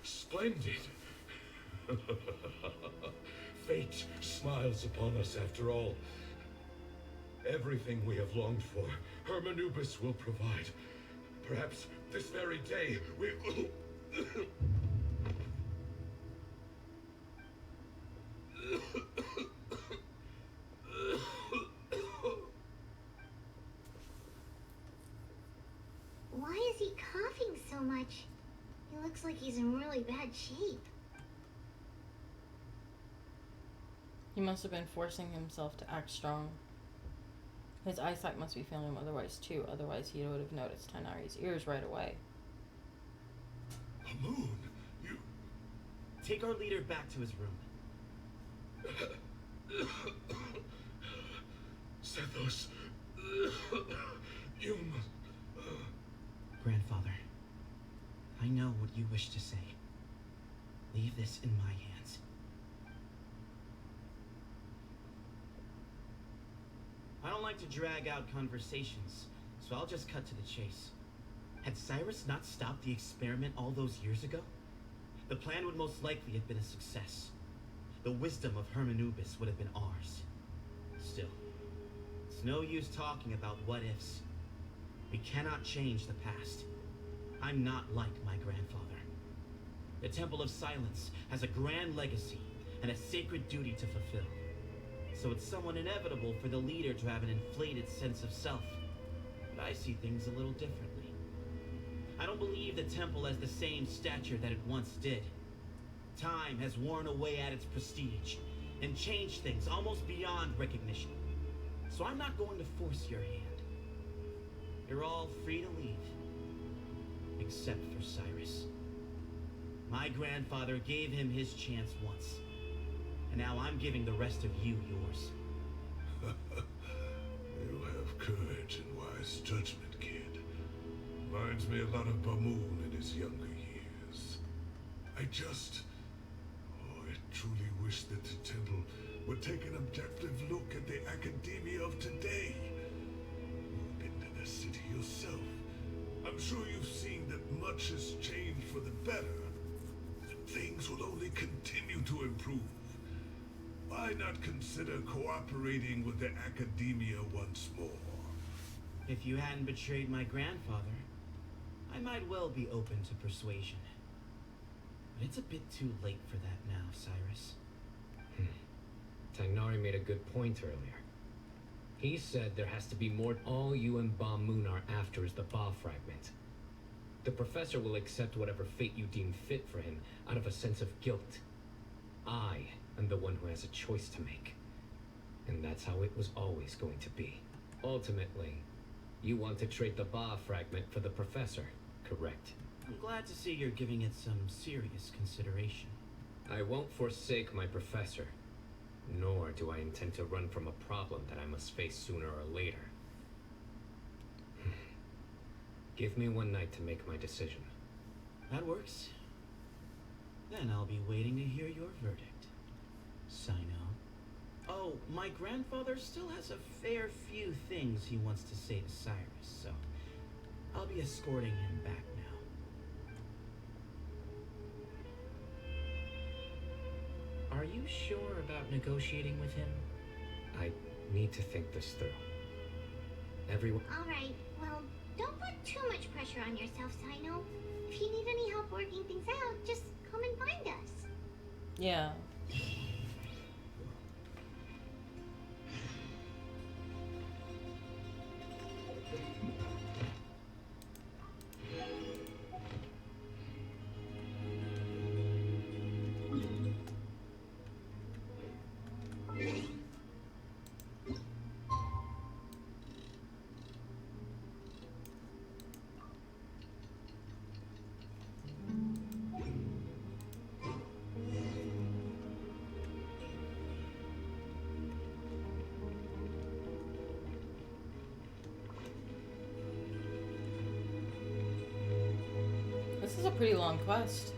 Splendid. Fate smiles upon us after all. Everything we have longed for, Hermanubis will provide. Perhaps this very day we... Why is he coughing so much? He looks like he's in really bad shape. He must have been forcing himself to act strong. His eyesight must be failing him otherwise too, otherwise he would have noticed Tanari's ears right away. Hamoon, you... Take our leader back to his room. Sethos, you must... Grandfather, I know what you wish to say. Leave this in my hands. I don't like to drag out conversations, so I'll just cut to the chase. Had Cyrus not stopped the experiment all those years ago, the plan would most likely have been a success. The wisdom of Hermanubis would have been ours. Still, it's no use talking about what-ifs. We cannot change the past. I'm not like my grandfather. The Temple of Silence has a grand legacy and a sacred duty to fulfill. So it's somewhat inevitable for the leader to have an inflated sense of self. But I see things a little differently. I don't believe the temple has the same stature that it once did. Time has worn away at its prestige and changed things almost beyond recognition. So I'm not going to force your hand. You're all free to leave. Except for Cyrus. My grandfather gave him his chance once. And now I'm giving the rest of you yours. You have courage and wise judgment, kid. Reminds me a lot of Bamoon in his younger years. It truly wish that the temple would take an objective look at the academia of today. You've been to the city yourself. I'm sure you've seen that much has changed for the better. Things will only continue to improve. Why not consider cooperating with the academia once more? If you hadn't betrayed my grandfather, I might well be open to persuasion. But it's a bit too late for that now, Cyrus. Tagnari made a good point earlier. He said there has to be more. All you and Ba Moon are after is the Ba fragment. The professor will accept whatever fate you deem fit for him out of a sense of guilt. I am the one who has a choice to make. And that's how it was always going to be. Ultimately, you want to trade the Ba fragment for the professor, correct? I'm glad to see you're giving it some serious consideration. I won't forsake my professor, nor do I intend to run from a problem that I must face sooner or later. Give me one night to make my decision. That works. Then I'll be waiting to hear your verdict, Cyno. Oh, my grandfather still has a fair few things he wants to say to Cyrus, so I'll be escorting him back now. Are you sure about negotiating with him? I need to think this through. Everyone... Alright, well, don't put too much pressure on yourself, Cyno. If you need any help working things out, just come and find us. Yeah. This is a pretty long quest.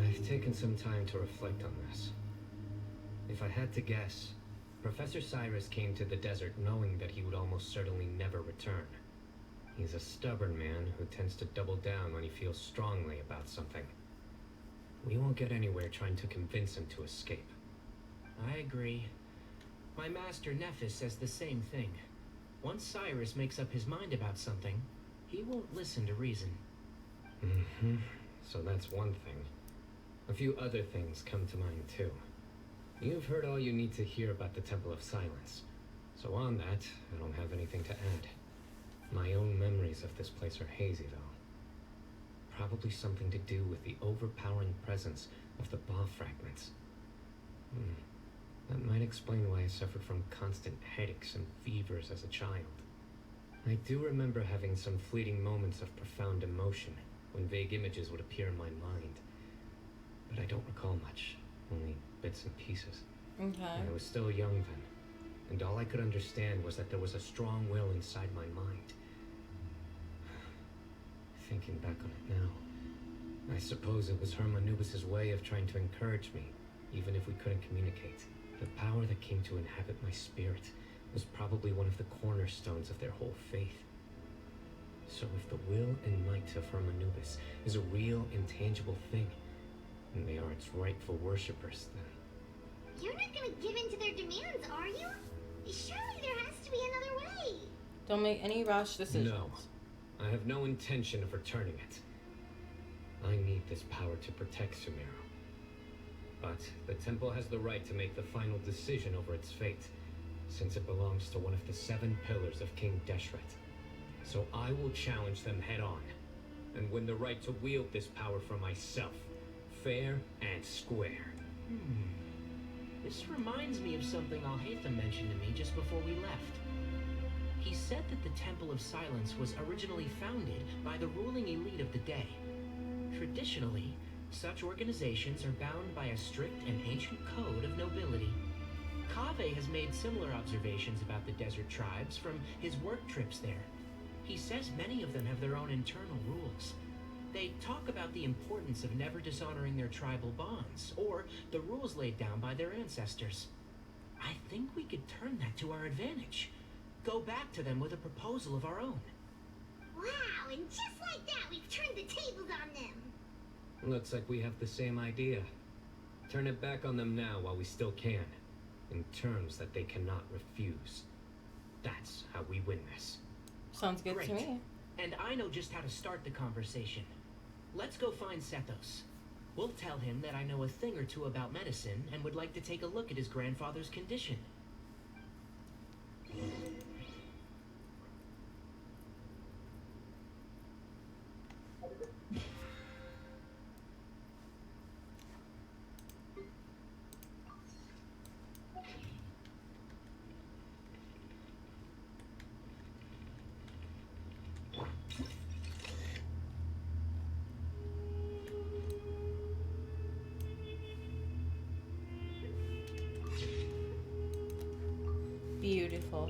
I've taken some time to reflect on this. If I had to guess, Professor Cyrus came to the desert knowing that he would almost certainly never return. He's a stubborn man who tends to double down when he feels strongly about something. We won't get anywhere trying to convince him to escape. I agree. My master Nephis says the same thing. Once Cyrus makes up his mind about something, he won't listen to reason. So that's one thing. A few other things come to mind too. You've heard all you need to hear about the Temple of Silence. So on that, I don't have anything to add. My own memories of this place are hazy though. Probably something to do with the overpowering presence of the Ba fragments. That might explain why I suffered from constant headaches and fevers as a child. I do remember having some fleeting moments of profound emotion when vague images would appear in my mind. But I don't recall much, only bits and pieces. Okay. I was still young then, and all I could understand was that there was a strong will inside my mind. Thinking back on it now, I suppose it was Herm Anubis' way of trying to encourage me, even if we couldn't communicate. The power that came to inhabit my spirit was probably one of the cornerstones of their whole faith. So if the will and might of Herm Anubis is a real, intangible thing, and they are its rightful worshippers, then... You're not gonna give in to their demands, are you? Surely there has to be another way. Don't make any rash decisions. No. I have no intention of returning it. I need this power to protect Sumeru. But the temple has the right to make the final decision over its fate, since it belongs to one of the 7 pillars of King Deshret. So I will challenge them head on, and win the right to wield this power for myself, fair and square. This reminds me of something Alhaitham mentioned to me just before we left. He said that the Temple of Silence was originally founded by the ruling elite of the day. Traditionally, such organizations are bound by a strict and ancient code of nobility. Kaveh has made similar observations about the desert tribes from his work trips there. He says many of them have their own internal rules. They talk about the importance of never dishonoring their tribal bonds, or the rules laid down by their ancestors. I think we could turn that to our advantage. Go back to them with a proposal of our own. Wow, and just like that, we've turned the tables on them. Looks like we have the same idea. Turn it back on them now while we still can, in terms that they cannot refuse. That's how we win this. Sounds good Great. to me. And I know just how to start the conversation. Let's go find Sethos. We'll tell him that I know a thing or two about medicine and would like to take a look at his grandfather's condition. Beautiful.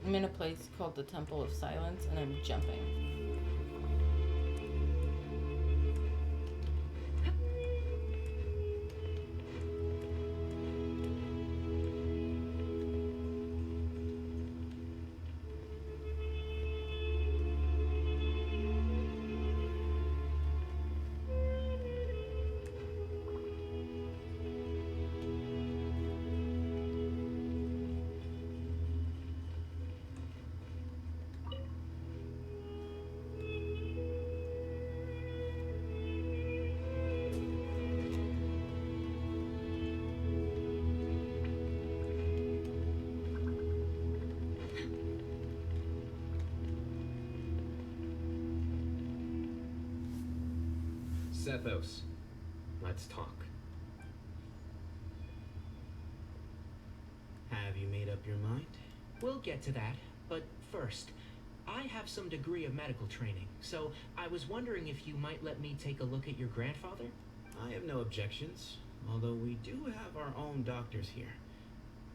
I'm in a place called the Temple of Silence and I'm jumping. Sethos, let's talk. Have you made up your mind? We'll get to that, but first, I have some degree of medical training, so I was wondering if you might let me take a look at your grandfather? I have no objections, although we do have our own doctors here.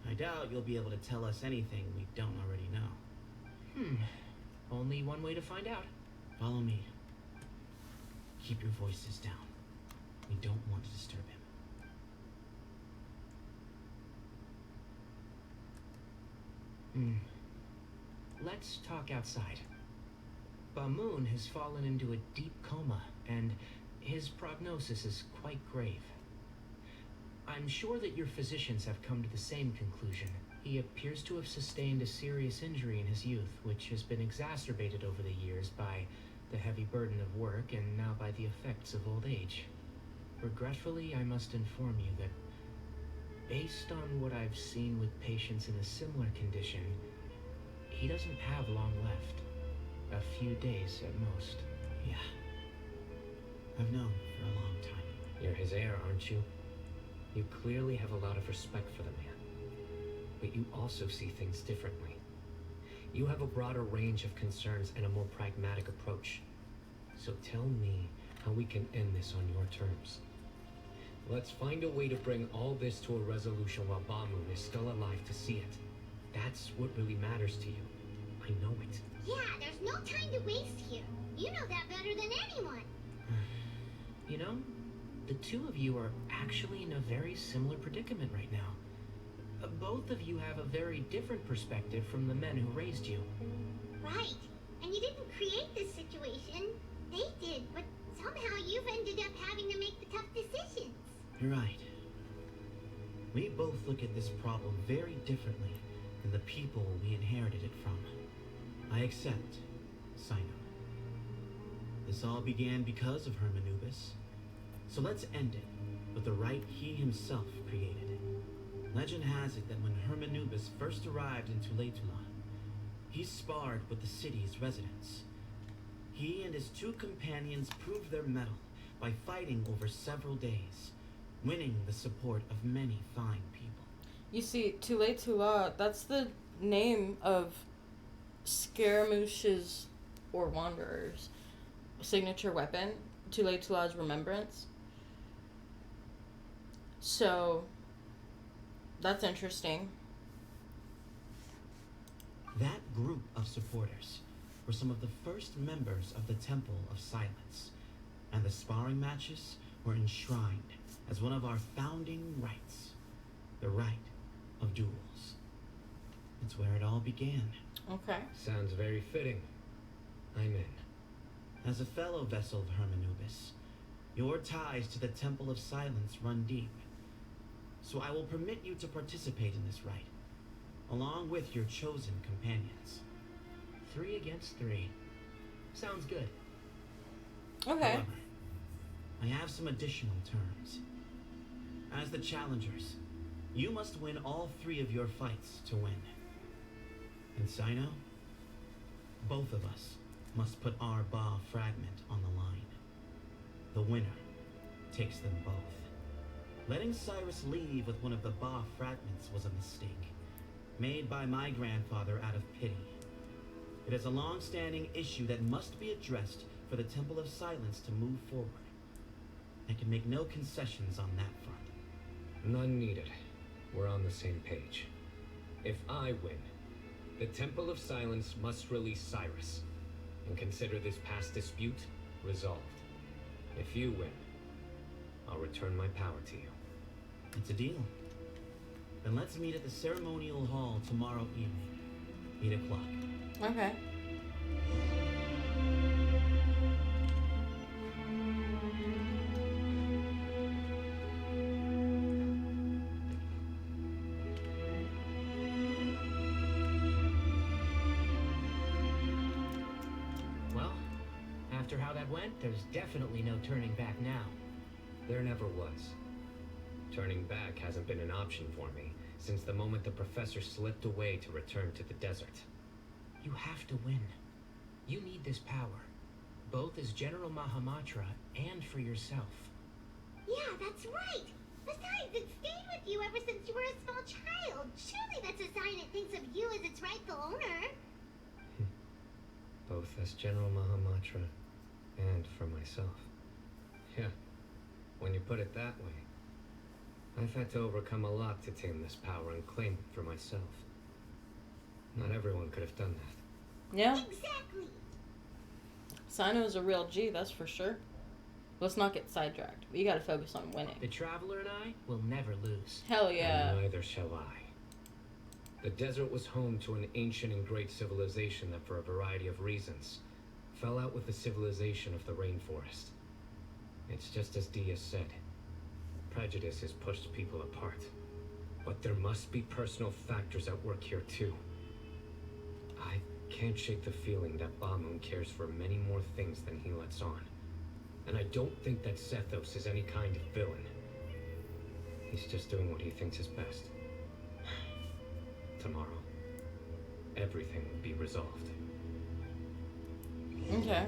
I doubt you'll be able to tell us anything we don't already know. Only one way to find out. Follow me. Keep your voices down. We don't want to disturb him. Let's talk outside. Bamoon has fallen into a deep coma, and his prognosis is quite grave. I'm sure that your physicians have come to the same conclusion. He appears to have sustained a serious injury in his youth, which has been exacerbated over the years by the heavy burden of work and now by the effects of old age. Regretfully, I must inform you that based on what I've seen with patients in a similar condition, he doesn't have long left. A few days at most. Yeah. I've known for a long time. You're his heir, aren't you? You clearly have a lot of respect for the man. But you also see things differently. You have a broader range of concerns and a more pragmatic approach. So tell me how we can end this on your terms. Let's find a way to bring all this to a resolution while Bamoon is still alive to see it. That's what really matters to you. I know it. Yeah, there's no time to waste here. You know that better than anyone. You know, the two of you are actually in a very similar predicament right now. Both of you have a very different perspective from the men who raised you. Right. And you didn't create this situation. They did, but somehow you've ended up having to make the tough decisions. You're right. We both look at this problem very differently than the people we inherited it from. I accept, cyno. This all began because of Hermanubis. So let's end it with the rite he himself created. Legend has it that when Hermanubis first arrived in Tuletula, he sparred with the city's residents. He and his two companions proved their mettle by fighting over several days, winning the support of many fine people. You see, Tule Tula, that's the name of Scaramouche's, or Wanderer's, signature weapon. Tule Tula's remembrance. So, that's interesting. That group of supporters were some of the first members of the Temple of Silence, and the sparring matches were enshrined as one of our founding rights, the right of duels. It's where it all began. Okay. Sounds very fitting. I'm in. As a fellow vessel of Hermanubis, your ties to the Temple of Silence run deep. So I will permit you to participate in this rite, along with your chosen companions. 3 against 3. Sounds good. Okay. However, I have some additional terms. As the challengers, you must win all 3 of your fights to win. And cyno, both of us must put our Ba fragment on the line. The winner takes them both. Letting Cyrus leave with one of the Ba fragments was a mistake, made by my grandfather out of pity. It is a long-standing issue that must be addressed for the Temple of Silence to move forward. I can make no concessions on that front. None needed. We're on the same page. If I win, the Temple of Silence must release Cyrus, and consider this past dispute resolved. If you win, I'll return my power to you. It's a deal. Then let's meet at the ceremonial hall tomorrow evening, 8 o'clock. Okay. Well, after how that went, there's definitely no turning back now. There never was. Turning back hasn't been an option for me since the moment the professor slipped away to return to the desert. You have to win. You need this power, both as General Mahamatra and for yourself. Yeah, that's right. Besides, it stayed with you ever since you were a small child. Surely that's a sign it thinks of you as its rightful owner. Both as General Mahamatra and for myself. Yeah, when you put it that way. I've had to overcome a lot to tame this power and claim it for myself. Not everyone could have done that. Yeah. Exactly. Cyno's a real G, that's for sure. Let's not get sidetracked. We gotta focus on winning. The Traveler and I will never lose. Hell yeah. And neither shall I. The desert was home to an ancient and great civilization that, for a variety of reasons, fell out with the civilization of the rainforest. It's just as Dia said. Prejudice has pushed people apart. But there must be personal factors at work here too. I can't shake the feeling that Bamun cares for many more things than he lets on. And I don't think that Sethos is any kind of villain. He's just doing what he thinks is best. Tomorrow, everything will be resolved. Okay.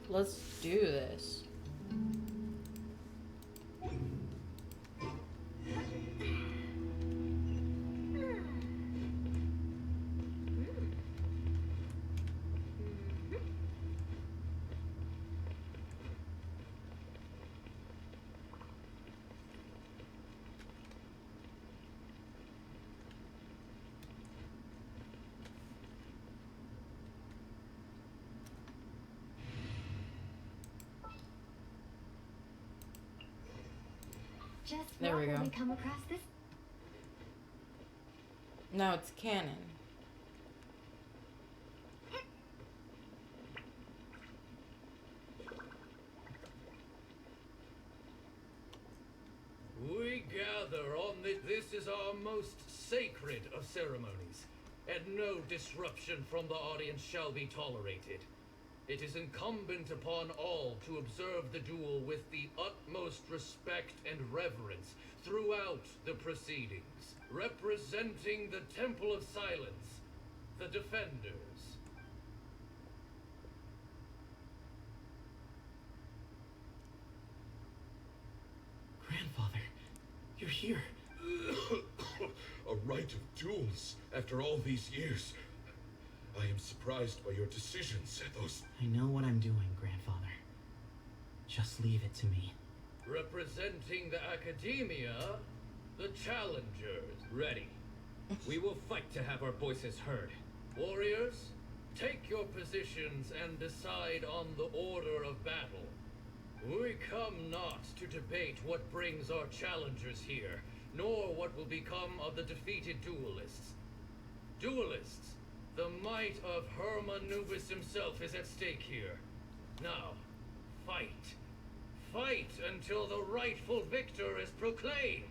Let's do this. Just There we now go. we come across this. Now it's canon. This is our most sacred of ceremonies, and no disruption from the audience shall be tolerated. It is incumbent upon all to observe the duel with the utmost respect and reverence throughout the proceedings. Representing the Temple of Silence, the Defenders. Grandfather, you're here. A rite of duels after all these years. I am surprised by your decision, Sethos. I know what I'm doing, Grandfather. Just leave it to me. Representing the Academia, the Challengers. Ready. We will fight to have our voices heard. Warriors, take your positions and decide on the order of battle. We come not to debate what brings our challengers here, nor what will become of the defeated duelists. Duelists, the might of Hermanubis himself is at stake here. Now, fight. Fight until the rightful victor is proclaimed.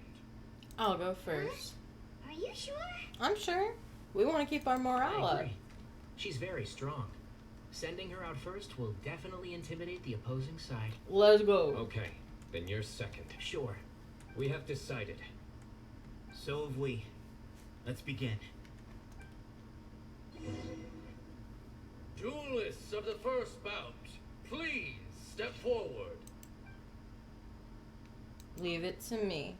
I'll go first. Are you sure? I'm sure. We want to keep our morale I up. agree. She's very strong. Sending her out first will definitely intimidate the opposing side. Let's go. Okay, then you're second. Sure. We have decided. So have we. Let's begin. Duelists of the first bout, please step forward. Leave it to me.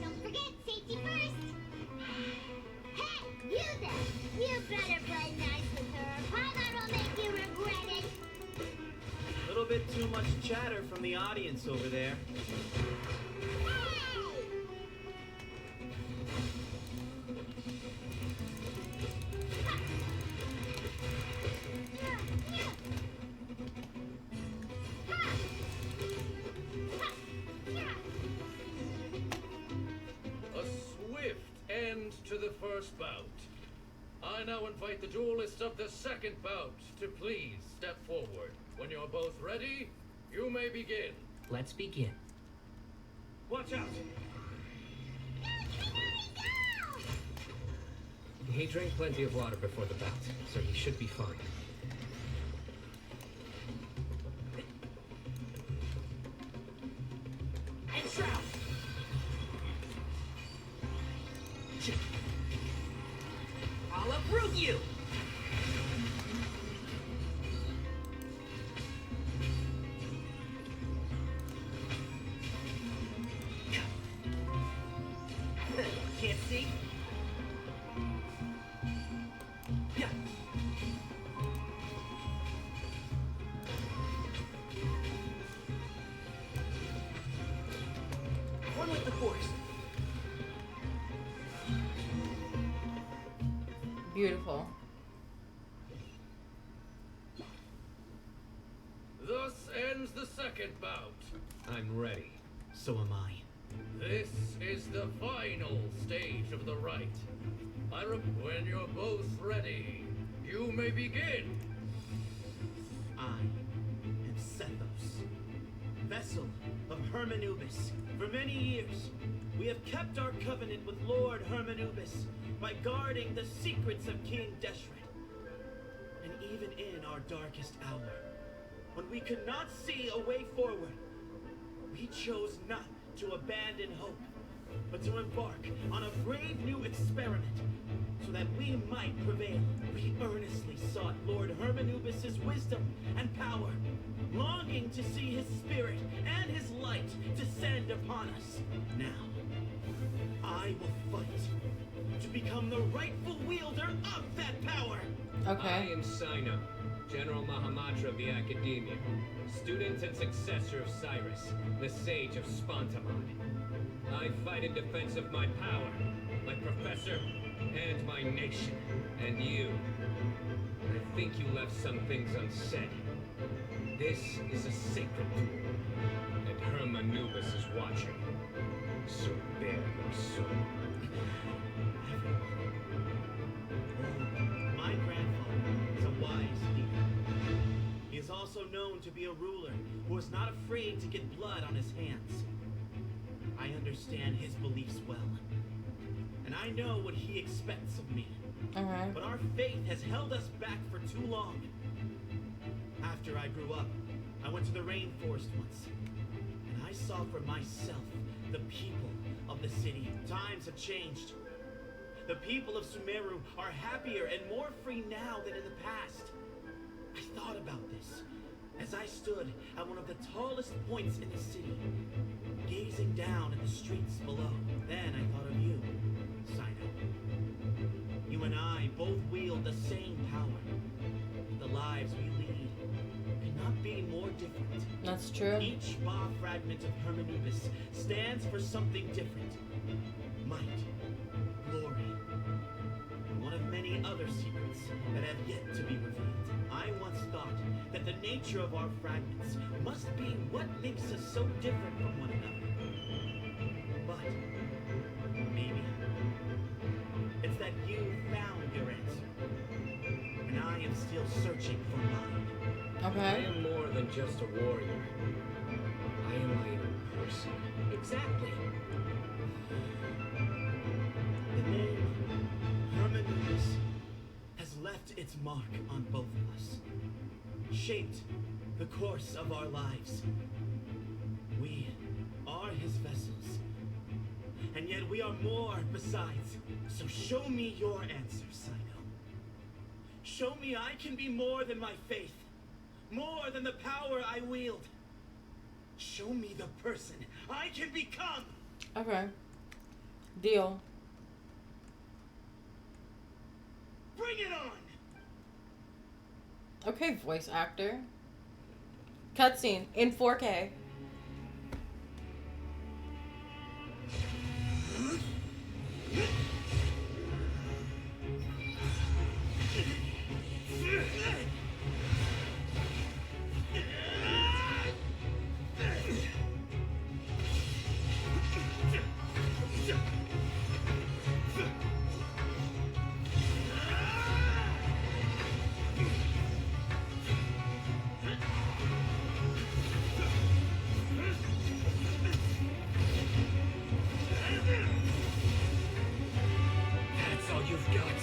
Don't forget, safety first. Hey, you there! You better play nice with her. Father will make you regret it. A little bit too much chatter from the audience over there. A swift end to the first bout. I now invite the duelists of the second bout to please step forward. When you're both ready, you may begin. Let's begin. Watch out! He drank plenty of water before the bout, so he should be fine. And Shroud! I'll uproot you! Can't see? Yeah. One with the force. Beautiful. Thus ends the second bout. I'm ready. So am I. This is the final stage of the rite. When you're both ready, you may begin. I am Sethos, vessel of Hermanubis. For many years, we have kept our covenant with Lord Hermanubis by guarding the secrets of King Deshret. And even in our darkest hour, when we could not see a way forward, we chose not to abandon hope, but to embark on a brave new experiment so that we might prevail. We earnestly sought Lord Hermanubis' wisdom and power, longing to see his spirit and his light descend upon us. Now, I will fight to become the rightful wielder of that power. I am Cyno, General Mahamatra of the Academia, student and successor of Cyrus, the Sage of Spontamon. I fight in defense of my power, my professor, and my nation. And you, I think you left some things unsaid. This is a sacred duel, and Hermanubis is watching. So bare your soul. My grandfather is a wise leader. He is also also known to be a ruler who is not afraid to get blood on his hands. I understand his beliefs well, and I know what he expects of me. But our faith has held us back for too long. After I grew up, I went to the rainforest once, and I saw for myself the people of the city. Times have changed. The people of Sumeru are happier and more free now than in the past. I thought about this as I stood at one of the tallest points in the city, gazing down at the streets below. Then I thought of you, Cyno. You and I both wield the same power. The lives we lead could not be more different. That's true. Each Ba fragment of Hermanubis stands for something different. Might, glory, and one of many other secrets that have yet to be revealed. I once thought that the nature of our fragments must be what makes us so different from one another. But maybe it's that you found your answer, and I am still searching for mine. I am more than just a warrior. I am my own person. Exactly. The name Hermanubis has left its mark on both of us, shaped the course of our lives. We are his vessels, and yet we are more besides. So show me your answer, Cyno. Show me I can be more than my faith, more than the power I wield. Show me the person I can become. Okay. Deal. Bring it on! Okay, voice actor. Cutscene in 4K. That's all you've got.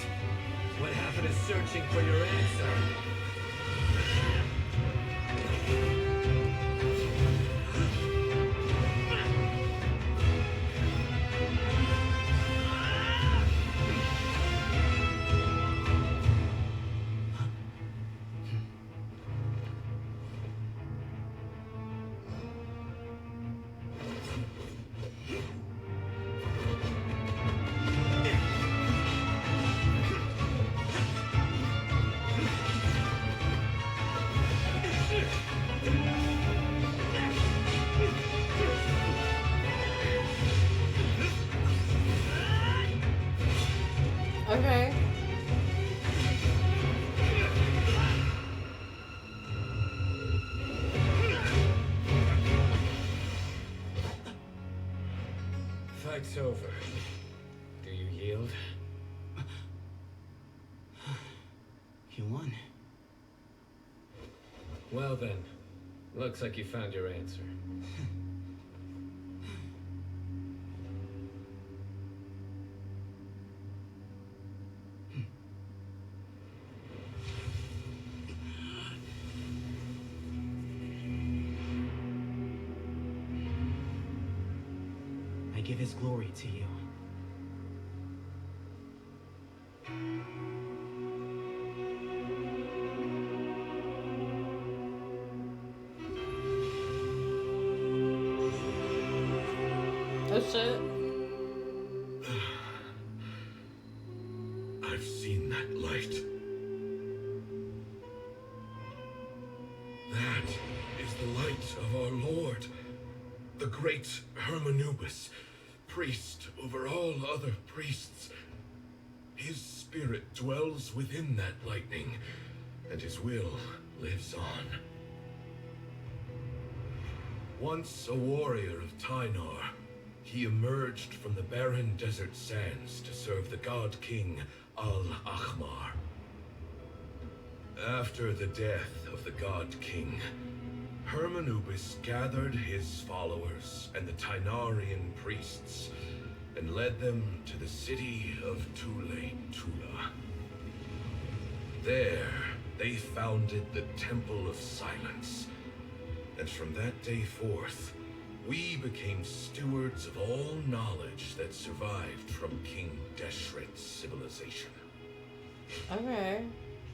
What happened is searching for your answer. Okay. Fight's over. Do you yield? You won. Well then, looks like you found your answer. I give his glory to you. Oh shit. I've seen that light. That is the light of our Lord, the great Hermanubis, priest over all other priests. His spirit dwells within that lightning, and his will lives on. Once a warrior of Tynar, he emerged from the barren desert sands to serve the god king Al-Ahmar. After the death of the God King, Hermanubis gathered his followers and the Tainarian priests and led them to the city of Tula. There, they founded the Temple of Silence. And from that day forth, we became stewards of all knowledge that survived from King Deshret's civilization. Okay.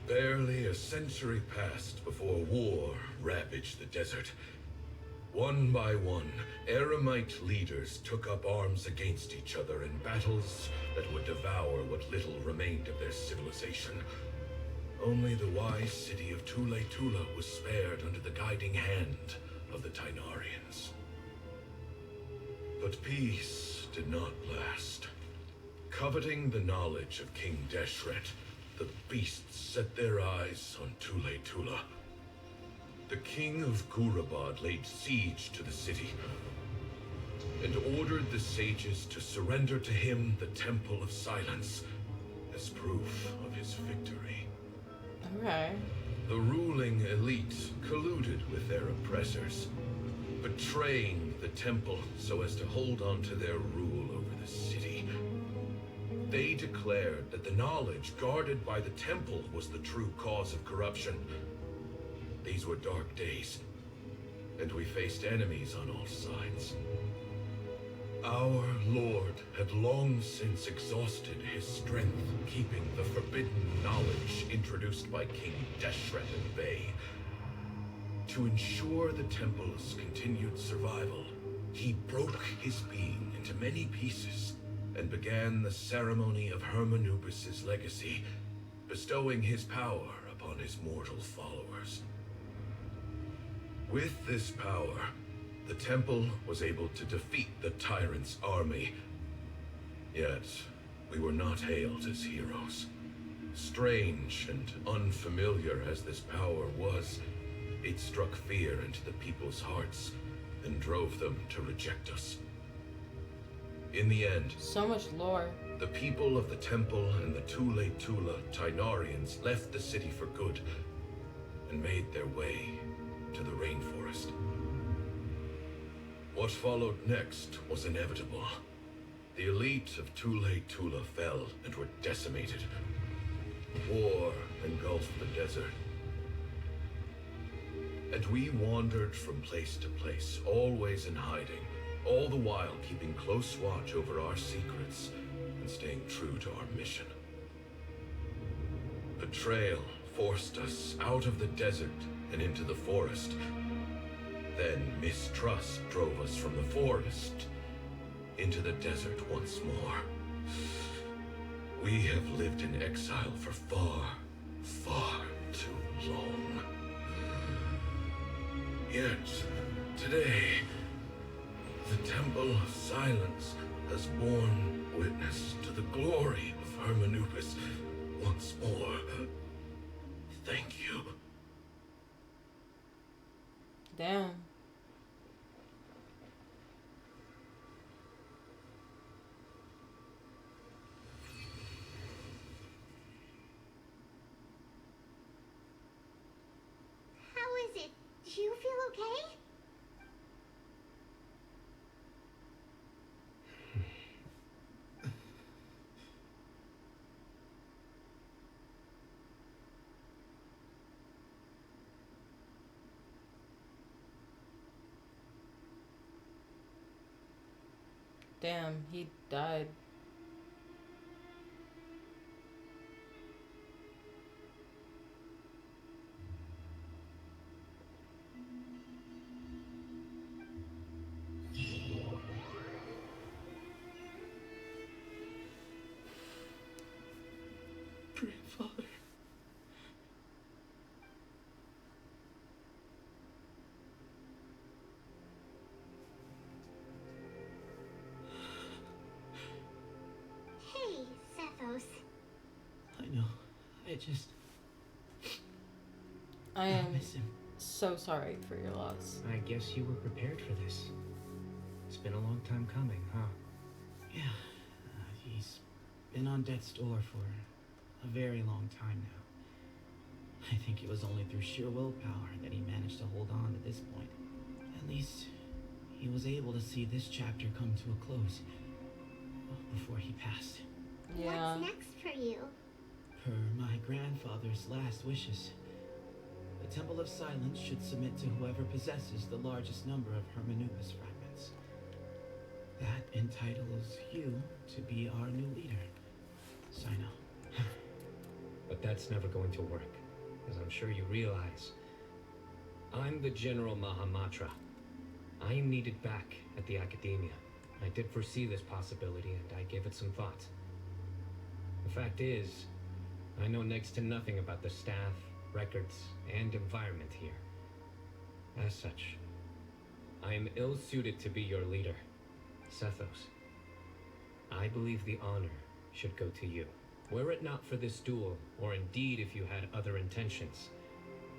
Barely a century passed before war ravaged the desert. One by one, Eremite leaders took up arms against each other in battles that would devour what little remained of their civilization. Only the wise city of Tula was spared under the guiding hand of the Tainarians. But peace did not last. Coveting the knowledge of King Deshret, the beasts set their eyes on Tula. The king of Gurabad laid siege to the city and ordered the sages to surrender to him the Temple of Silence as proof of his victory. Okay. The ruling elite colluded with their oppressors, betraying the temple so as to hold on to their rule over the city. They declared that the knowledge guarded by the temple was the true cause of corruption. These were dark days, and we faced enemies on all sides. Our Lord had long since exhausted his strength, keeping the forbidden knowledge introduced by King Deshret at bay. To ensure the temple's continued survival, he broke his being into many pieces and began the ceremony of Hermanubis' legacy, bestowing his power upon his mortal followers. With this power, the temple was able to defeat the tyrant's army. Yet, we were not hailed as heroes. Strange and unfamiliar as this power was, it struck fear into the people's hearts and drove them to reject us. In the end, so much lore. The people of the temple and the Tula Tainarians left the city for good and made their way to the rainforest. What followed next was inevitable. The elite of Tula fell and were decimated. War engulfed the desert. And we wandered from place to place, always in hiding, all the while keeping close watch over our secrets and staying true to our mission. Betrayal forced us out of the desert and into the forest. Then mistrust drove us from the forest into the desert once more. We have lived in exile for far too long. Yet, today, the Temple of Silence has borne witness to the glory of Hermanubis once more. Thank you. Damn. How is it? Do you feel okay? Damn, he died. Grandfather. Hey, Sethos. I know. I just... I am miss him. so sorry for your loss. I guess you were prepared for this. It's been a long time coming, huh? Yeah. He's been on death's door for a very long time now. I think it was only through sheer willpower that he managed to hold on to this point. At least, he was able to see this chapter come to a close before he passed. Yeah. What's next for you? Per my grandfather's last wishes, the Temple of Silence should submit to whoever possesses the largest number of Hermanubis fragments. That entitles you to be our new leader, cyno. But that's never going to work, as I'm sure you realize. I'm the General Mahamatra. I am needed back at the Academia. I did foresee this possibility, and I gave it some thought. The fact is, I know next to nothing about the staff, records, and environment here. As such, I am ill-suited to be your leader, Sethos. I believe the honor should go to you. Were it not for this duel, or indeed if you had other intentions,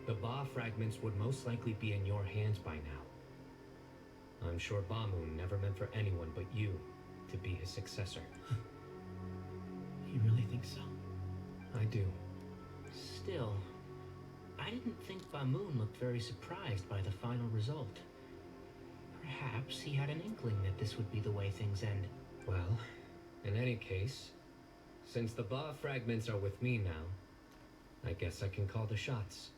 the Ba fragments would most likely be in your hands by now. I'm sure Bamun never meant for anyone but you to be his successor. You really think so? I do. Still, I didn't think Bamun looked very surprised by the final result. Perhaps he had an inkling that this would be the way things end. Well, in any case, since the Ba fragments are with me now, I guess I can call the shots.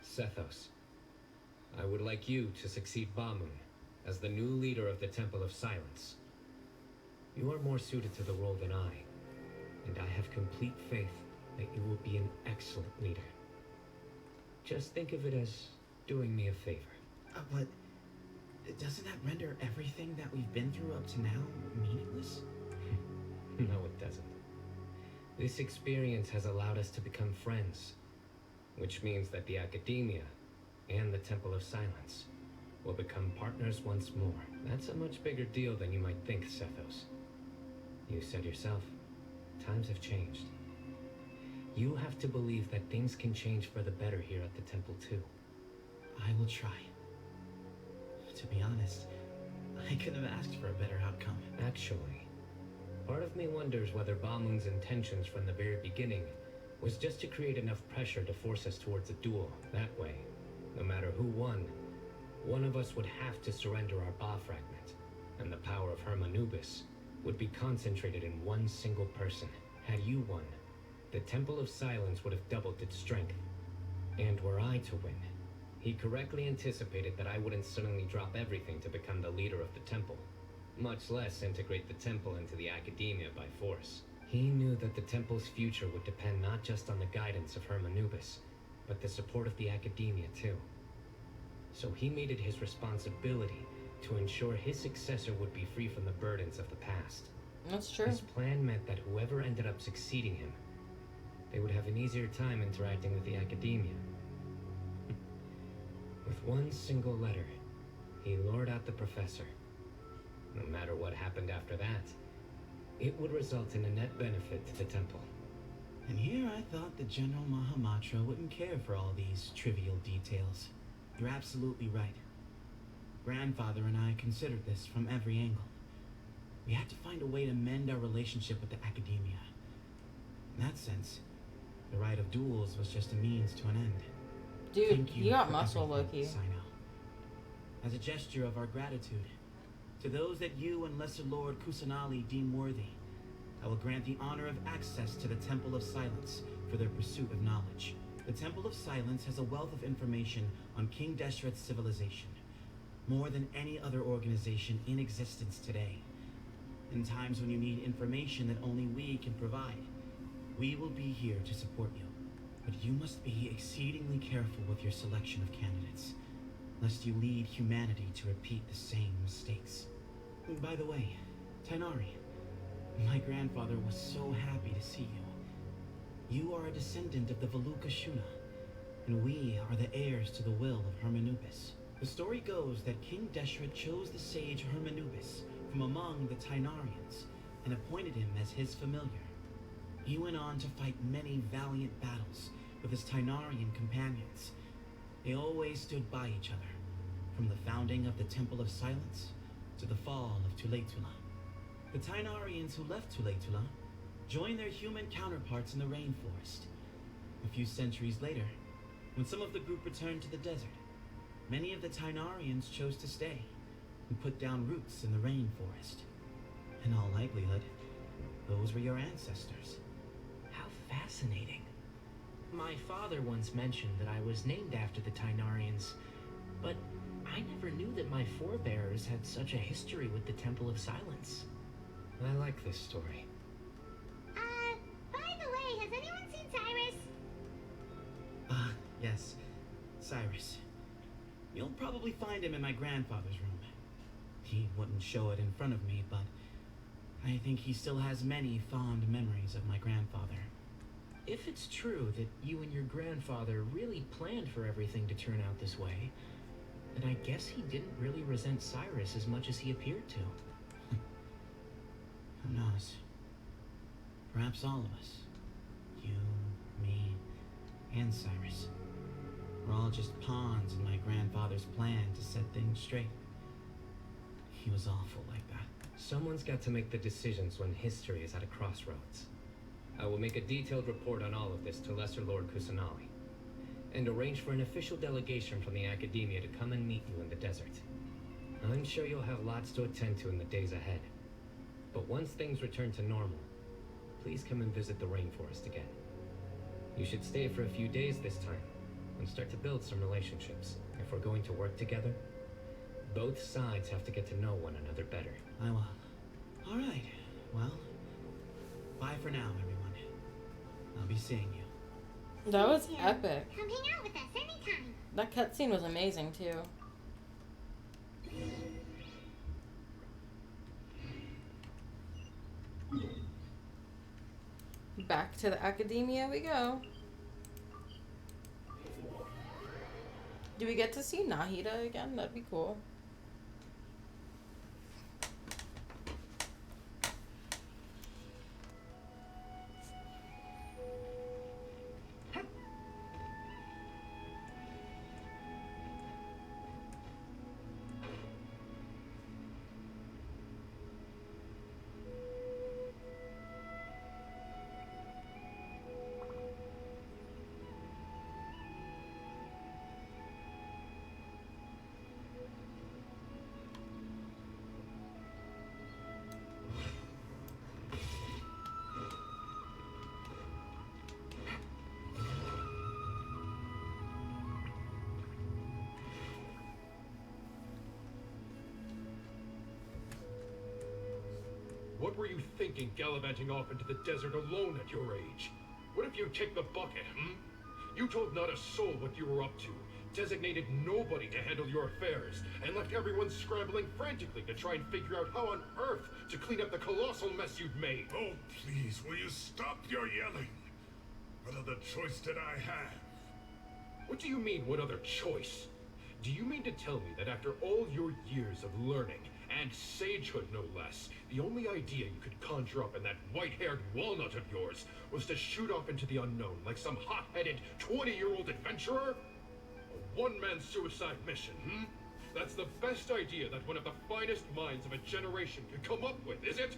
Sethos, I would like you to succeed Bamun as the new leader of the Temple of Silence. You are more suited to the role than I, and I have complete faith that you will be an excellent leader. Just think of it as doing me a favor. But doesn't that render everything that we've been through up to now meaningless? No, it doesn't. This experience has allowed us to become friends, which means that the Academia and the Temple of Silence will become partners once more. That's a much bigger deal than you might think, Sethos. You said yourself, times have changed. You have to believe that things can change for the better here at the temple too. I will try. To be honest, I couldn't have asked for a better outcome. Actually, part of me wonders whether Bamun's intentions from the very beginning was just to create enough pressure to force us towards a duel. That way, no matter who won, one of us would have to surrender our Ba fragment, and the power of Hermanubis would be concentrated in one single person. Had you won, the Temple of Silence would have doubled its strength. And were I to win, he correctly anticipated that I wouldn't suddenly drop everything to become the leader of the temple, much less integrate the temple into the Academia by force. He knew that the temple's future would depend not just on the guidance of Hermanubis, but the support of the Academia too. So he made it his responsibility to ensure his successor would be free from the burdens of the past. That's true. His plan meant that whoever ended up succeeding him, they would have an easier time interacting with the Academia. With one single letter, he lured out the professor. No matter what happened after that, it would result in a net benefit to the temple. And here I thought the General Mahamatra wouldn't care for all these trivial details. You're absolutely right. Grandfather and I considered this from every angle. We had to find a way to mend our relationship with the Academia. In that sense, the right of duels was just a means to an end. Dude, Thank you got for muscle, everything, Loki. cyno. As a gesture of our gratitude, to those that you and Lesser Lord Kusanali deem worthy, I will grant the honor of access to the Temple of Silence for their pursuit of knowledge. The Temple of Silence has a wealth of information on King Deshret's civilization, more than any other organization in existence today. In times when you need information that only we can provide, we will be here to support you. But you must be exceedingly careful with your selection of candidates, lest you lead humanity to repeat the same mistakes. By the way, Tainari, my grandfather was so happy to see you. You are a descendant of the Veluka Shuna, and we are the heirs to the will of Hermanubis. The story goes that King Deshret chose the sage Hermanubis from among the Tainarians and appointed him as his familiar. He went on to fight many valiant battles with his Tainarian companions. They always stood by each other, from the founding of the Temple of Silence to the fall of Tuletula. The Tainarians who left Tuletula joined their human counterparts in the rainforest. A few centuries later, When some of the group returned to the desert, many of the Tainarians chose to stay and put down roots in the rainforest. In all likelihood, those were your ancestors. How fascinating. My father once mentioned that I was named after the Tainarians, but I never knew that my forebears had such a history with the Temple of Silence. I like this story. By the way, has anyone seen Cyrus? Yes, Cyrus. You'll probably find him in my grandfather's room. He wouldn't show it in front of me, but I think he still has many fond memories of my grandfather. If it's true that you and your grandfather really planned for everything to turn out this way, then I guess he didn't really resent Cyrus as much as he appeared to. Who knows? Perhaps all of us. You, me, and Cyrus. We're all just pawns in my grandfather's plan to set things straight. He was awful like that. Someone's got to make the decisions when history is at a crossroads. I will make a detailed report on all of this to Lesser Lord Kusanali, and arrange for an official delegation from the Academia to come and meet you in the desert. I'm sure you'll have lots to attend to in the days ahead. But once things return to normal, please come and visit the rainforest again. You should stay for a few days this time, and start to build some relationships. If we're going to work together, both sides have to get to know one another better. I will. All right. Well, bye for now, everyone. I'll be seeing you. That was epic. Come hang out with us anytime. That cutscene was amazing too. Back to the academia we go. Do we get to see Nahida again? That'd be cool. What were you thinking gallivanting off into the desert alone at your age? What if you kicked the bucket, You told not a soul what you were up to, designated nobody to handle your affairs, and left everyone scrambling frantically to try and figure out how on earth to clean up the colossal mess you'd made. Oh, please, will you stop your yelling? What other choice did I have? What do you mean, what other choice? Do you mean to tell me that after all your years of learning, and sagehood no less, the only idea you could conjure up in that white-haired walnut of yours was to shoot off into the unknown like some hot-headed 20-year-old adventurer? A one-man suicide mission, That's the best idea that one of the finest minds of a generation could come up with, is it?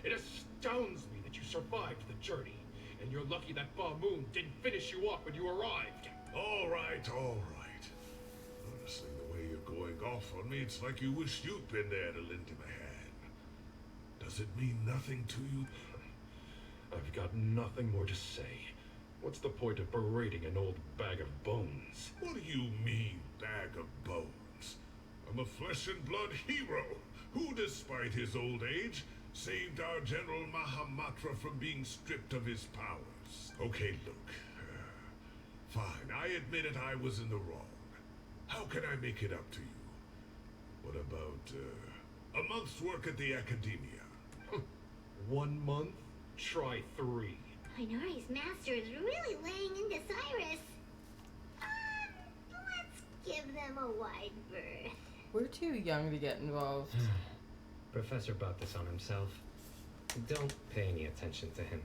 It astounds me that you survived the journey, and you're lucky that Ba Moon didn't finish you off when you arrived. All right, all right. Honestly, the way you're going off on me, it's like you wish you'd been there to lend him a hand. Does it mean nothing to you? I've got nothing more to say. What's the point of berating an old bag of bones? What do you mean, bag of bones? I'm a flesh and blood hero who, despite his old age, saved our General Mahamatra from being stripped of his powers. Okay, look. Fine, I admit it, I was in the wrong. How can I make it up to you? What about, a month's work at the Academia? 1 month? Try 3. Inari's master is really laying into Cyrus. Let's give them a wide berth. We're too young to get involved. Professor brought this on himself. Don't pay any attention to him.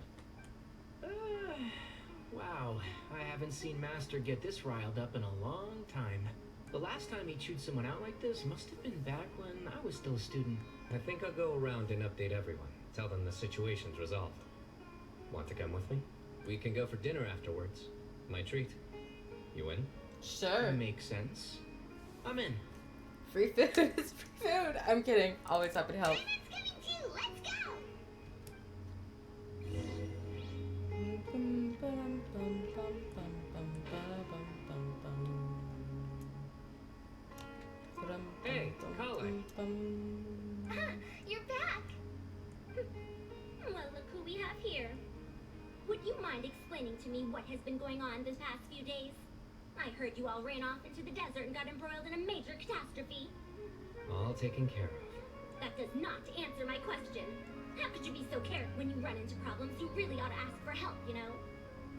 Wow, I haven't seen Master get this riled up in a long time. The last time he chewed someone out like this must have been back when I was still a student. I think I'll go around and update everyone. Tell them the situation's resolved. Want to come with me? We can go for dinner afterwards. My treat. You in? Sure. Makes sense. I'm in. Free food is free food. I'm kidding. Always happy to help. Simon's coming too. Let's go. Hey, Colin. You're back. Well, look who we have here. Would you mind explaining to me what has been going on this past few days? I heard you all ran off into the desert and got embroiled in a major catastrophe. All taken care of. That does not answer my question. How could you be so careless when you run into problems? You really ought to ask for help, you know?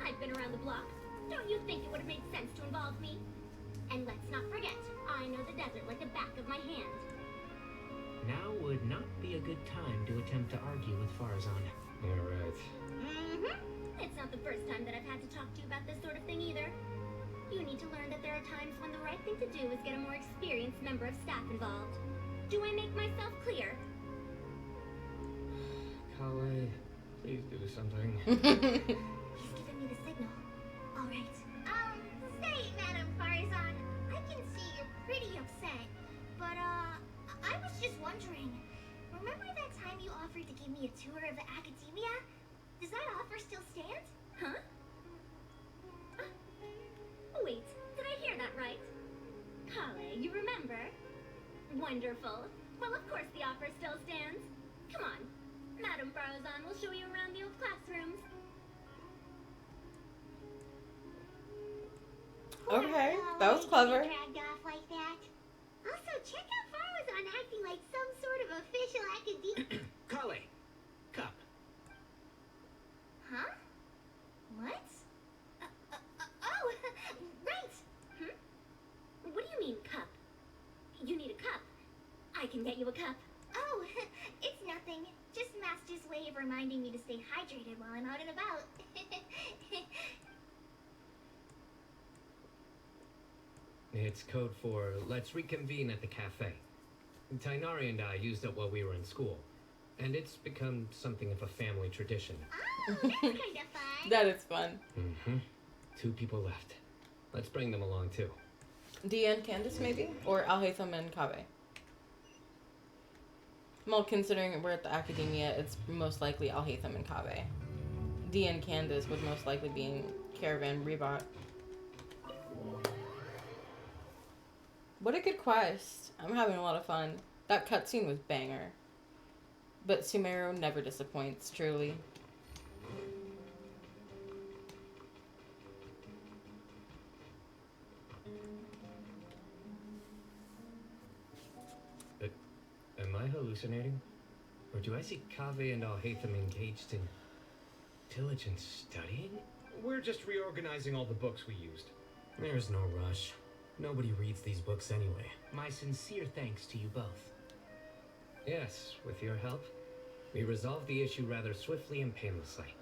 I've been around the block. Don't you think it would have made sense to involve me? And let's not forget, I know the desert like the back of my hand. Now would not be a good time to attempt to argue with Farazan. You're right. Mm-hmm. It's not the first time that I've had to talk to you about this sort of thing either. You need to learn that there are times when the right thing to do is get a more experienced member of staff involved. Do I make myself clear? Kale, please do something. He's giving me the signal. All right. Say, Madam Farazan, I can see you're pretty upset. But, I was just wondering. Remember that time you offered to give me a tour of the academia? Does that offer still stand? Huh? Wait, did I hear that right? Kale, you remember? Wonderful. Well, of course the offer still stands. Come on. Madam Farazan will show you around the old classrooms. Okay, that was clever. Dragged off like that. Also, check out Farazan acting like some sort of official academic. Kale, cup. Huh? What? Oh, right. What do you mean, cup? You need a cup. I can get you a cup. Oh, it's nothing. Just Master's way of reminding me to stay hydrated while I'm out and about. It's code for let's reconvene at the cafe. Tainari and I used it while we were in school, and it's become something of a family tradition. Oh, that's kind of fun. That is fun. Mm-hmm. 2 people left. Let's bring them along too. Dia and Candace, maybe? Or Alhaitham and Kabe? Well, considering we're at the academia, it's most likely Alhaitham and Kabe. Dia and Candace would most likely be in Caravan Rebot. What a good quest. I'm having a lot of fun. That cutscene was banger. But Sumeru never disappoints, truly. Am I hallucinating? Or do I see Kaveh and Alhaitham engaged in diligent studying? We're just reorganizing all the books we used. There's no rush. Nobody reads these books anyway. My sincere thanks to you both. Yes, with your help, we resolved the issue rather swiftly and painlessly.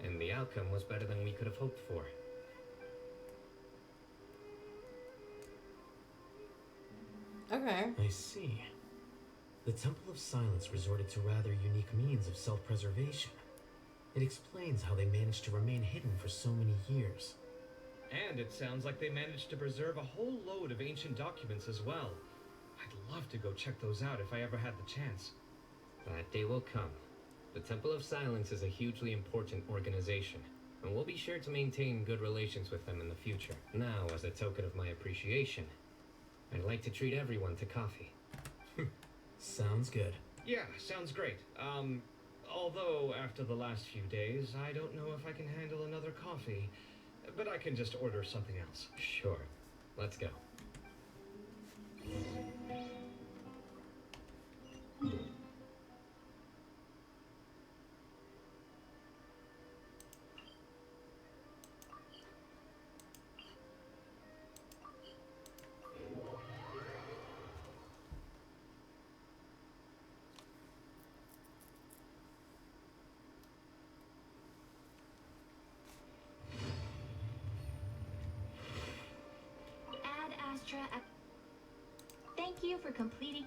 And the outcome was better than we could have hoped for. Okay. I see. The Temple of Silence resorted to rather unique means of self-preservation. It explains how they managed to remain hidden for so many years. And it sounds like they managed to preserve a whole load of ancient documents as well. I'd love to go check those out if I ever had the chance. That day will come. The Temple of Silence is a hugely important organization, and we'll be sure to maintain good relations with them in the future. Now, as a token of my appreciation, I'd like to treat everyone to coffee. Sounds good. Yeah, sounds great. Although after the last few days, I don't know if I can handle another coffee. But I can just order something else. Sure. Let's go. Thank you for completing.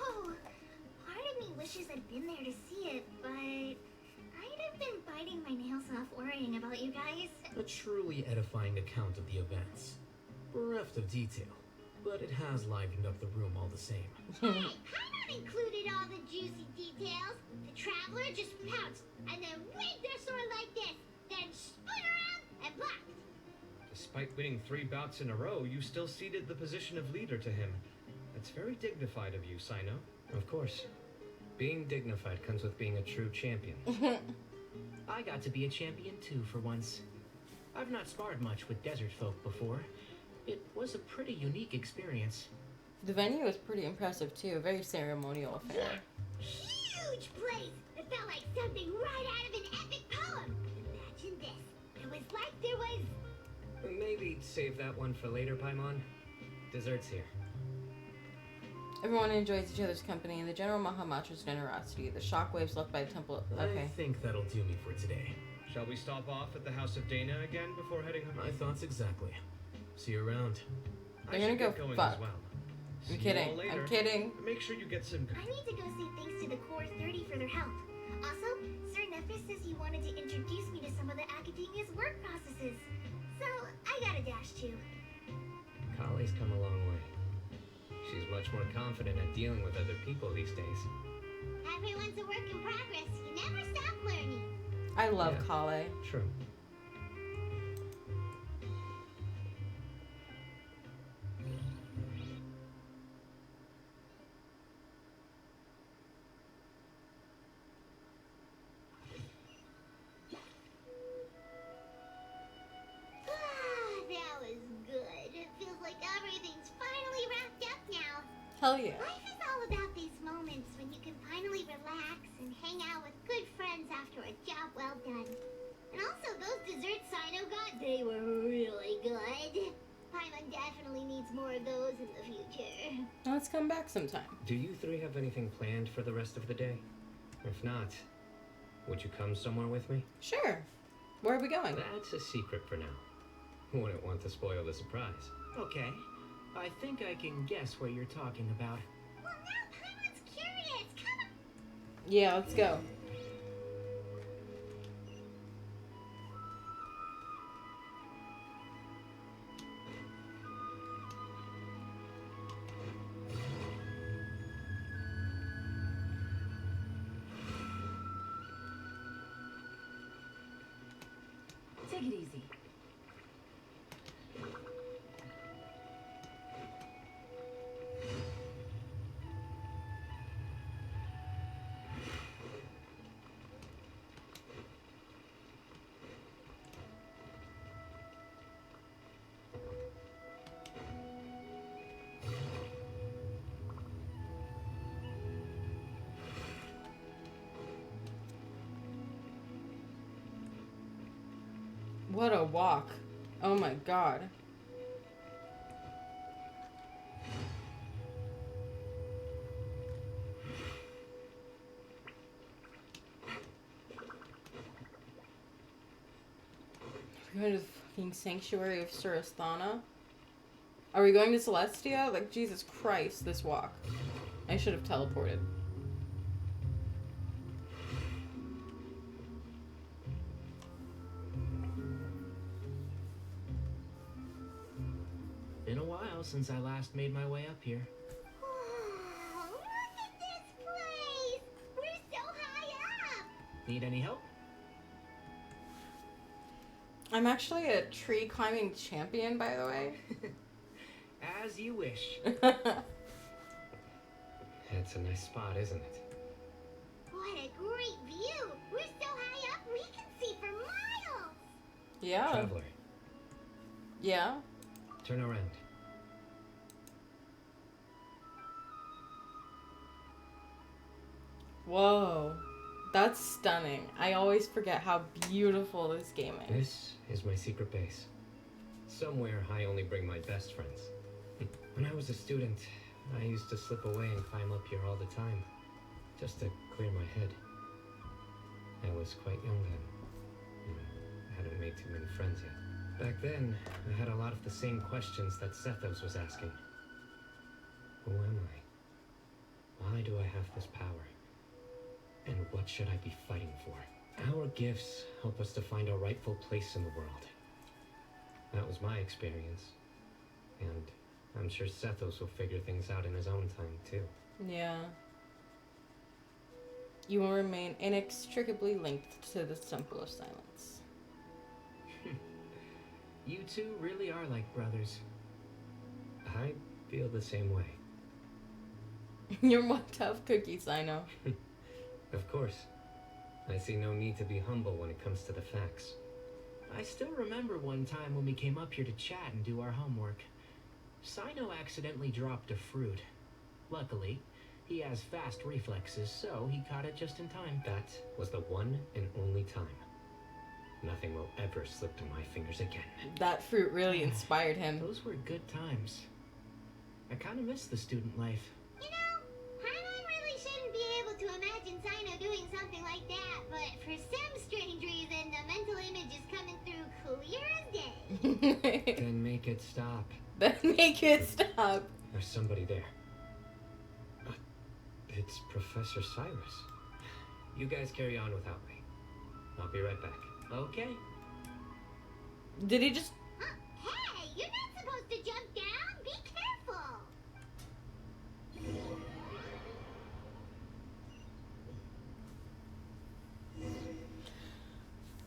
Oh, part of me wishes I'd been there to see it, but I'd have been biting my nails off worrying about you guys. A truly edifying account of the events. Bereft of detail, but it has livened up the room all the same. Hey, Paimon included all the juicy details. The traveler just pounced and then waved their sword like this, then spun around and blocked. Despite winning 3 bouts in a row, you still ceded the position of leader to him. That's very dignified of you, Cyno. Of course. Being dignified comes with being a true champion. I got to be a champion too for once. I've not sparred much with desert folk before. It was a pretty unique experience. The venue was pretty impressive too. A very ceremonial affair. Huge place. It felt like something right out of an epic poem. Imagine this. It was like there was... Maybe save that one for later, Paimon. Dessert's here. Everyone enjoys each other's company and the General Mahamatra's generosity. The shockwaves left by the temple. Okay. I think that'll do me for today. Shall we stop off at the House of Dana again before heading home? My thoughts exactly. See you around. They're gonna go going fuck. as well. I'm kidding. I'm kidding. Make sure you get some... I need to go say thanks to the Core 30 for their help. Also, Sir Nephis says he wanted to introduce me to some of the Academia's work processes. So, I got a dash too. Kale's come a long way. She's much more confident at dealing with other people these days. Everyone's a work in progress. You never stop learning. I love Kale. True. That was good. It feels like everything's finally wrapped up now. Hell yeah. Life is all about these moments when you can finally relax and hang out with good friends after a job well done. And also, those desserts Cyno got, they were really good. Paimon definitely needs more of those in the future. Let's come back sometime. Do you 3 have anything planned for the rest of the day? If not, would you come somewhere with me? Sure. Where are we going? That's a secret for now. Wouldn't want to spoil the surprise. Okay. I think I can guess what you're talking about. Well, now Paimon's curious. Come on. Yeah, let's go. Take it easy. What a walk. Oh my god. We're going to the fucking sanctuary of Surasthana. Are we going to Celestia? Like, Jesus Christ, this walk. I should have teleported. Been a while since I last made my way up here. Oh, look at this place. We're so high up. Need any help? I'm actually a tree climbing champion, by the way. As you wish. It's a nice spot, isn't it? What a great view. We're so high up we can see for miles. Yeah. Traveler, Yeah. turn around. Whoa. That's stunning. I always forget how beautiful this game is. This is my secret base. Somewhere I only bring my best friends. When I was a student, I used to slip away and climb up here all the time, just to clear my head. I was quite young then. I hadn't made too many friends yet. Back then, I had a lot of the same questions that Sethos was asking. Who am I? Why do I have this power? And what should I be fighting for? Our gifts help us to find our rightful place in the world. That was my experience. And I'm sure Sethos will figure things out in his own time, too. Yeah. You will remain inextricably linked to the Temple of Silence. You two really are like brothers. I feel the same way. You're one tough cookie, Cyno. Of course. I see no need to be humble when it comes to the facts. I still remember one time when we came up here to chat and do our homework. Cyno accidentally dropped a fruit. Luckily, he has fast reflexes, so he caught it just in time. That was the one and only time. Nothing will ever slip through my fingers again. That fruit really inspired him. Those were good times. I kind of miss the student life. You know, Paimon really shouldn't be able to imagine Cyno doing something like that, but for some strange reason, the mental image is coming through clear as day. Then make it stop. Then make it stop. There's somebody there. It's Professor Cyrus. You guys carry on without me. I'll be right back. Okay. Did he just... Hey, you're not supposed to jump down. Be careful.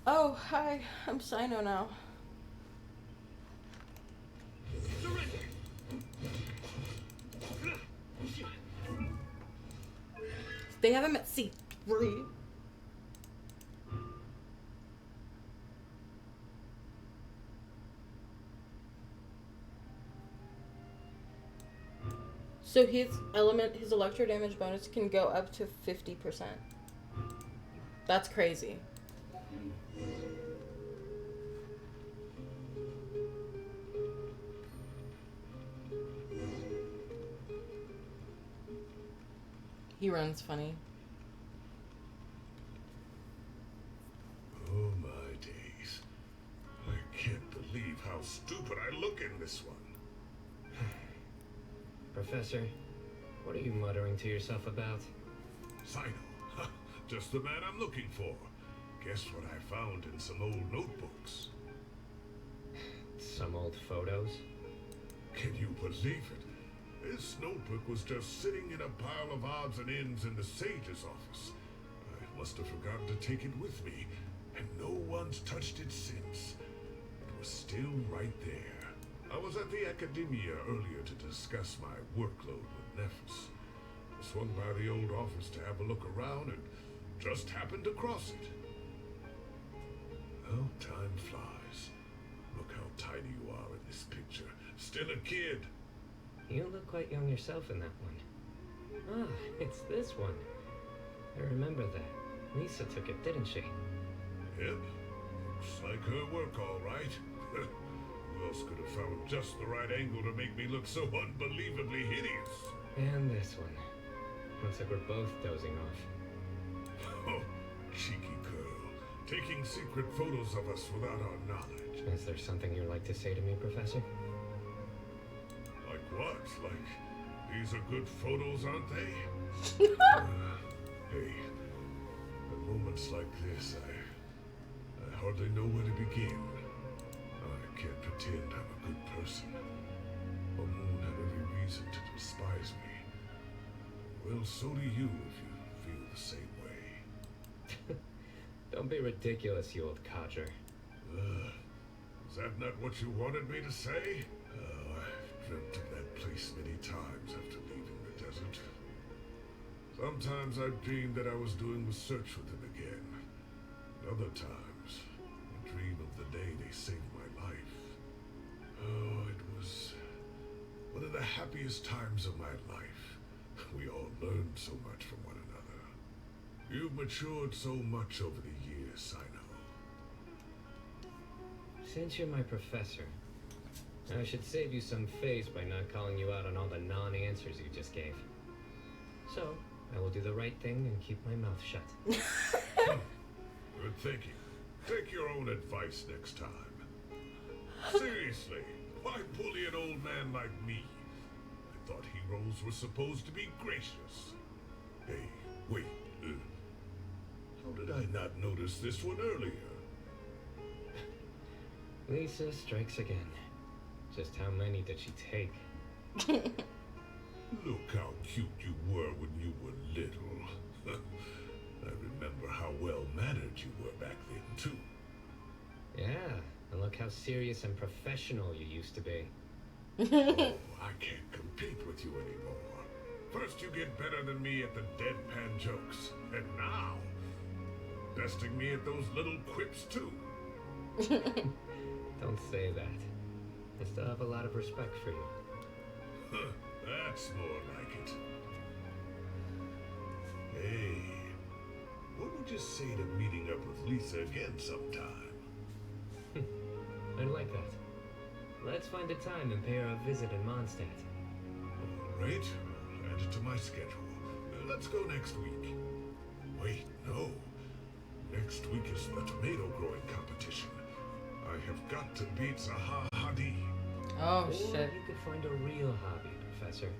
Oh, hi. I'm Cyno now. They have him at C3. So his electro damage bonus can go up to 50%. That's crazy. He runs funny. Oh my days. I can't believe how stupid I look in this one. Professor, what are you muttering to yourself about? Cyno. Just the man I'm looking for. Guess what I found in some old notebooks? Some old photos? Can you believe it? This notebook was just sitting in a pile of odds and ends in the sage's office. I must have forgotten to take it with me, and no one's touched it since. It was still right there. I was at the Academia earlier to discuss my workload with Nephis. I swung by the old office to have a look around and just happened to cross it. Oh, time flies. Look how tiny you are in this picture. Still a kid. You look quite young yourself in that one. Ah, it's this one. I remember that. Lisa took it, didn't she? Yep. Looks like her work, all right. Who else could have found just the right angle to make me look so unbelievably hideous? And this one. Looks like we're both dozing off. Oh, cheeky girl. Taking secret photos of us without our knowledge. Is there something you'd like to say to me, Professor? Like what? Like, these are good photos, aren't they? Hey, at moments like this, I hardly know where to begin. I can't pretend I'm a good person. Moon had every reason to despise me. Well, so do you if you feel the same way. Don't be ridiculous, you old codger. Is that not what you wanted me to say? Oh, I've dreamt of that place many times after leaving the desert. Sometimes I've dreamed that I was doing research with them again. Other times, I dream of the day they saved my life. Oh, it was one of the happiest times of my life. We all learned so much from one another. You've matured so much over the years, I know. Since you're my professor, I should save you some face by not calling you out on all the non-answers you just gave. So, I will do the right thing and keep my mouth shut. Good thinking. Take your own advice next time. Seriously, why bully an old man like me? I thought heroes were supposed to be gracious. Hey, wait. How did I not notice this one earlier? Lisa strikes again. Just how many did she take? Look how cute you were when you were little. I remember how well-mannered you were back then, too. Yeah, and look how serious and professional you used to be. Oh, I can't compete with you anymore. First you get better than me at the deadpan jokes, and now, besting me at those little quips, too. Don't say that. I still have a lot of respect for you. That's more like it. Hey, what would you say to meeting up with Lisa again sometime? I like that. Let's find a time and pay her a visit in Mondstadt. All right, I'll add it to my schedule. Let's go next week. Wait, no. Next week is the tomato growing competition. I have got to beat Zaha Hadid. Oh, or shit. you could find a real hobby, Professor.